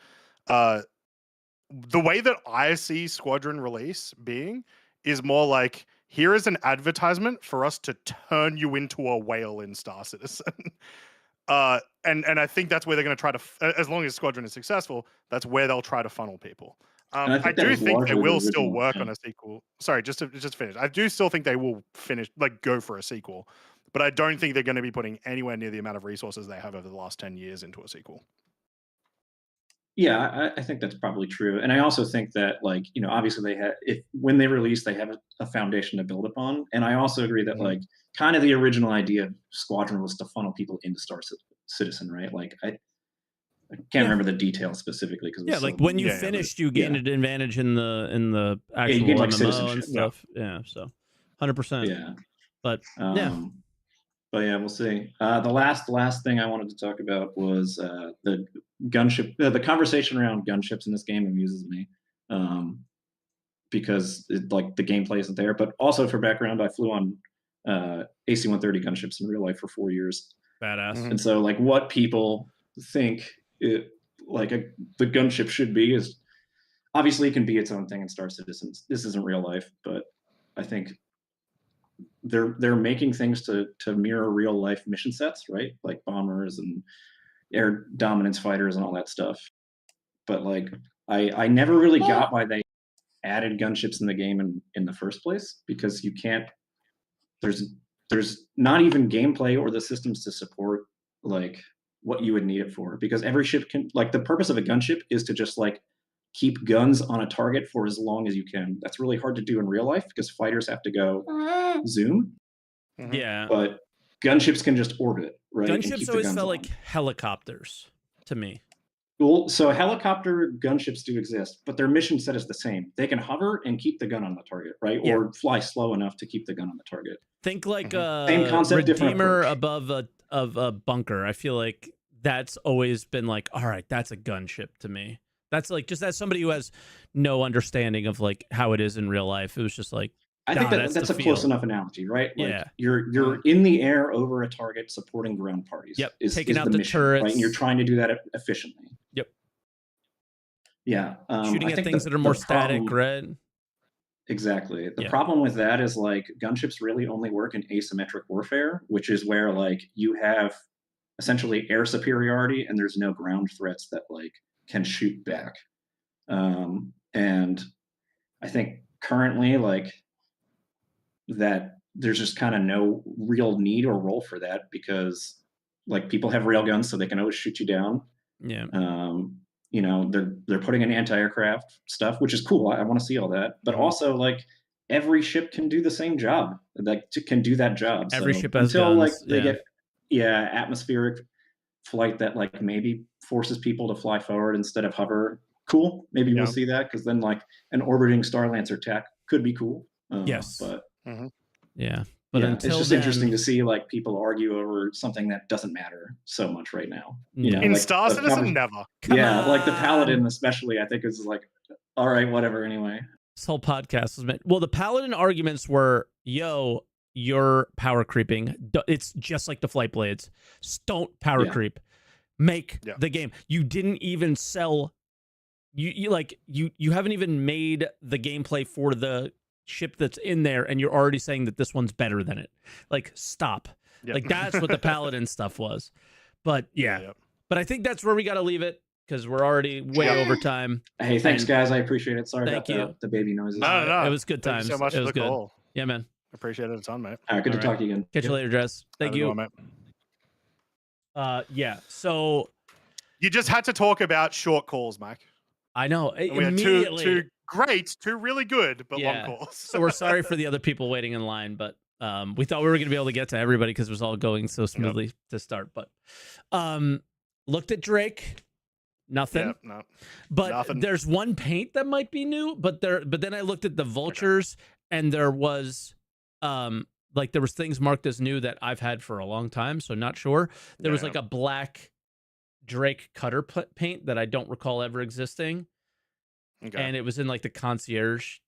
The way that I see Squadron release being is more like, here is an advertisement for us to turn you into a whale in Star Citizen. And I think that's where they're going to try to, as long as Squadron is successful, that's where they'll try to funnel people. I do think they will still work on a sequel. Sorry, just to finish. I do still think they will go for a sequel, but I don't think they're going to be putting anywhere near the amount of resources they have over the last 10 years into a sequel. Yeah, I think that's probably true. And I also think that, like, obviously when they release, they have a foundation to build upon. And I also agree that, like, kind of the original idea of Squadron was to funnel people into Star Citizen, right? Like, I can't remember the details specifically. Like when you finished, you gained an advantage in the actual you gained, like, MMO and stuff. Yeah, so 100%. Yeah. But, But yeah, we'll see. The last thing I wanted to talk about was the gunship. The conversation around gunships in this game amuses me because the gameplay isn't there. But also for background, I flew on AC-130 gunships in real life for 4 years. Badass. And so, like, what people think the gunship should be is obviously it can be its own thing in Star Citizen. This isn't real life, but I think they're making things to mirror real life mission sets, right? Like bombers and air dominance fighters and all that stuff. But like, I never really got why they added gunships in the game in the first place, because you can't. There's not even gameplay or the systems to support like what you would need it for, because every ship can, like, the purpose of a gunship is to just like keep guns on a target for as long as you can. That's really hard to do in real life because fighters have to go zoom. Yeah. But gunships can just orbit, right? Gunships always felt like helicopters to me. Well, so helicopter gunships do exist, but their mission set is the same. They can hover and keep the gun on the target, right? Yeah. Or fly slow enough to keep the gun on the target. Think like same concept, Redeemer above a bunker. I feel like that's always been like, all right, that's a gunship to me. That's like, just as somebody who has no understanding of like how it is in real life, it was just like, I think that's a close enough analogy, right? Like, yeah. You're in the air over a target supporting ground parties. Yep. Taking out the mission, turrets. Right? And you're trying to do that efficiently. Yep. Yeah. Shooting at things that are more static, right? Exactly. The problem with that is like gunships really only work in asymmetric warfare, which is where like you have essentially air superiority and there's no ground threats that like can shoot back. And I think currently like that there's just kind of no real need or role for that, because like people have railguns so they can always shoot you down. Yeah. They're putting in anti-aircraft stuff, which is cool. I want to see all that. But also like every ship can do the same job. Like can do that job. Every so ship has until guns. Like they get atmospheric flight that like maybe forces people to fly forward instead of hover. Cool. Maybe we'll see that, because then like an orbiting Star Lancer attack could be cool. Yes. But yeah. But until it's just interesting to see like people argue over something that doesn't matter so much right now. In like, Star Citizen, never. Like the Paladin especially, I think is like, all right, whatever. Anyway, this whole podcast was meant. Well, the Paladin arguments were, yo, you're power creeping. It's just like the flight blades. Don't power creep. make the game. You didn't even sell. You haven't even made the gameplay for the ship that's in there, and you're already saying that this one's better than it. Like, stop. Yep. Like, that's what the Paladin stuff was. But but I think that's where we got to leave it, because we're already way over time. Hey, thanks, guys. I appreciate it. Sorry about the baby noises. No. It was good times. Thank you so much it was for the good. call. Yeah, man. Appreciate it a ton, mate. All right, good to talk to you again. Catch you later, Draz. Thank you. Mate. Yeah. So you just had to talk about short calls, Mike. I know. We had two great, two really good, but long calls. So we're sorry for the other people waiting in line, but we thought we were going to be able to get to everybody because it was all going so smoothly to start. But looked at Drake, nothing. No, but nothing. There's one paint that might be new, but then I looked at the vultures, and there was there was things marked as new that I've had for a long time, so not sure. There was like a black Drake cutter paint that I don't recall ever existing. Okay. And it was in like the concierge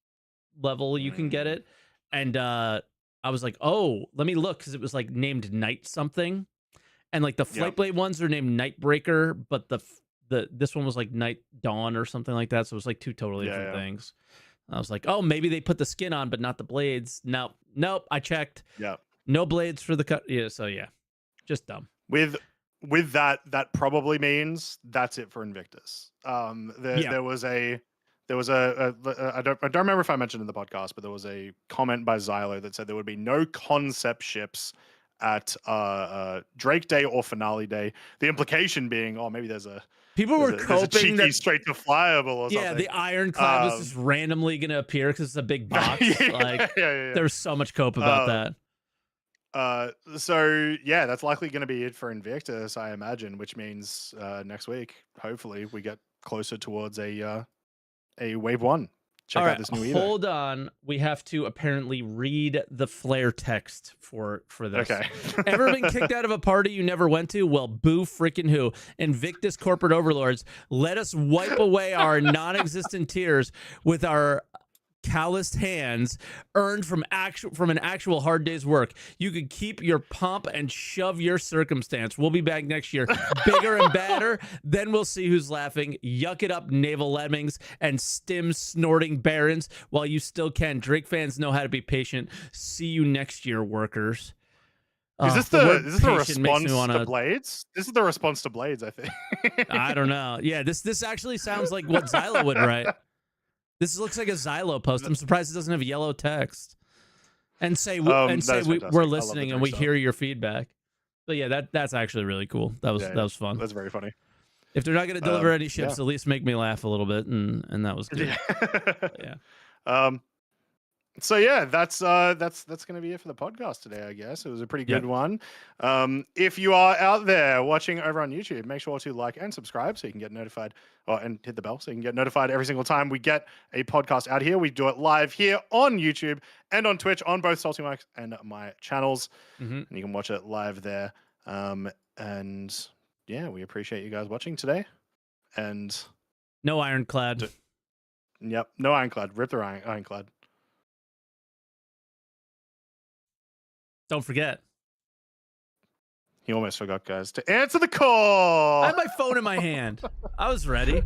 level you can get it. And I was like, oh, let me look, because it was like named Night something. And like the Flightblade ones are named Nightbreaker, but this one was like Night Dawn or something like that. So it was like two totally different things. I was like, oh, maybe they put the skin on, but not the blades. Nope. I checked. Yeah. No blades for the cut. Yeah. So just dumb. With that probably means that's it for Invictus. There was a I don't remember if I mentioned in the podcast, but there was a comment by Xylo that said there would be no concept ships at Drake Day or Finale Day. The implication being, maybe there's a coping that straight to flyable or something. Yeah, the Ironclad was just randomly going to appear because it's a big box. There's so much cope about that. So that's likely going to be it for Invictus, I imagine, which means next week, hopefully, we get closer towards a wave 1. Check out this new Evo. Hold on. We have to apparently read the flare text for this. Okay. Ever been kicked out of a party you never went to? Well, boo freaking who. Invictus corporate overlords, let us wipe away our non-existent tears with our calloused hands earned from an actual hard day's work. You could keep your pomp and shove your circumstance. We'll be back next year, bigger and badder. Then we'll see who's laughing. Yuck it up, naval lemmings and stim snorting barons. While you still can, Drake fans know how to be patient. See you next year, workers. Is this the response to Blades? This is the response to Blades, I think. I don't know. Yeah, this actually sounds like what Xylo would write. This looks like a Xylo post. I'm surprised it doesn't have yellow text. And say we're listening and we hear your feedback. But yeah, that's actually really cool. That was fun. That's very funny. If they're not going to deliver any ships, at least make me laugh a little bit, and that was good. Yeah. So yeah, that's going to be it for the podcast today, I guess. It was a pretty good one. If you are out there watching over on YouTube, make sure to like and subscribe so you can get notified, and hit the bell so you can get notified every single time we get a podcast out here. We do it live here on YouTube and on Twitch on both SaltEMike and my channels. And you can watch it live there. And yeah, we appreciate you guys watching today. And no Ironclad. Yep, no Ironclad. Rip the Ironclad. Don't forget. He almost forgot, guys, to answer the call. I had my phone in my hand. I was ready.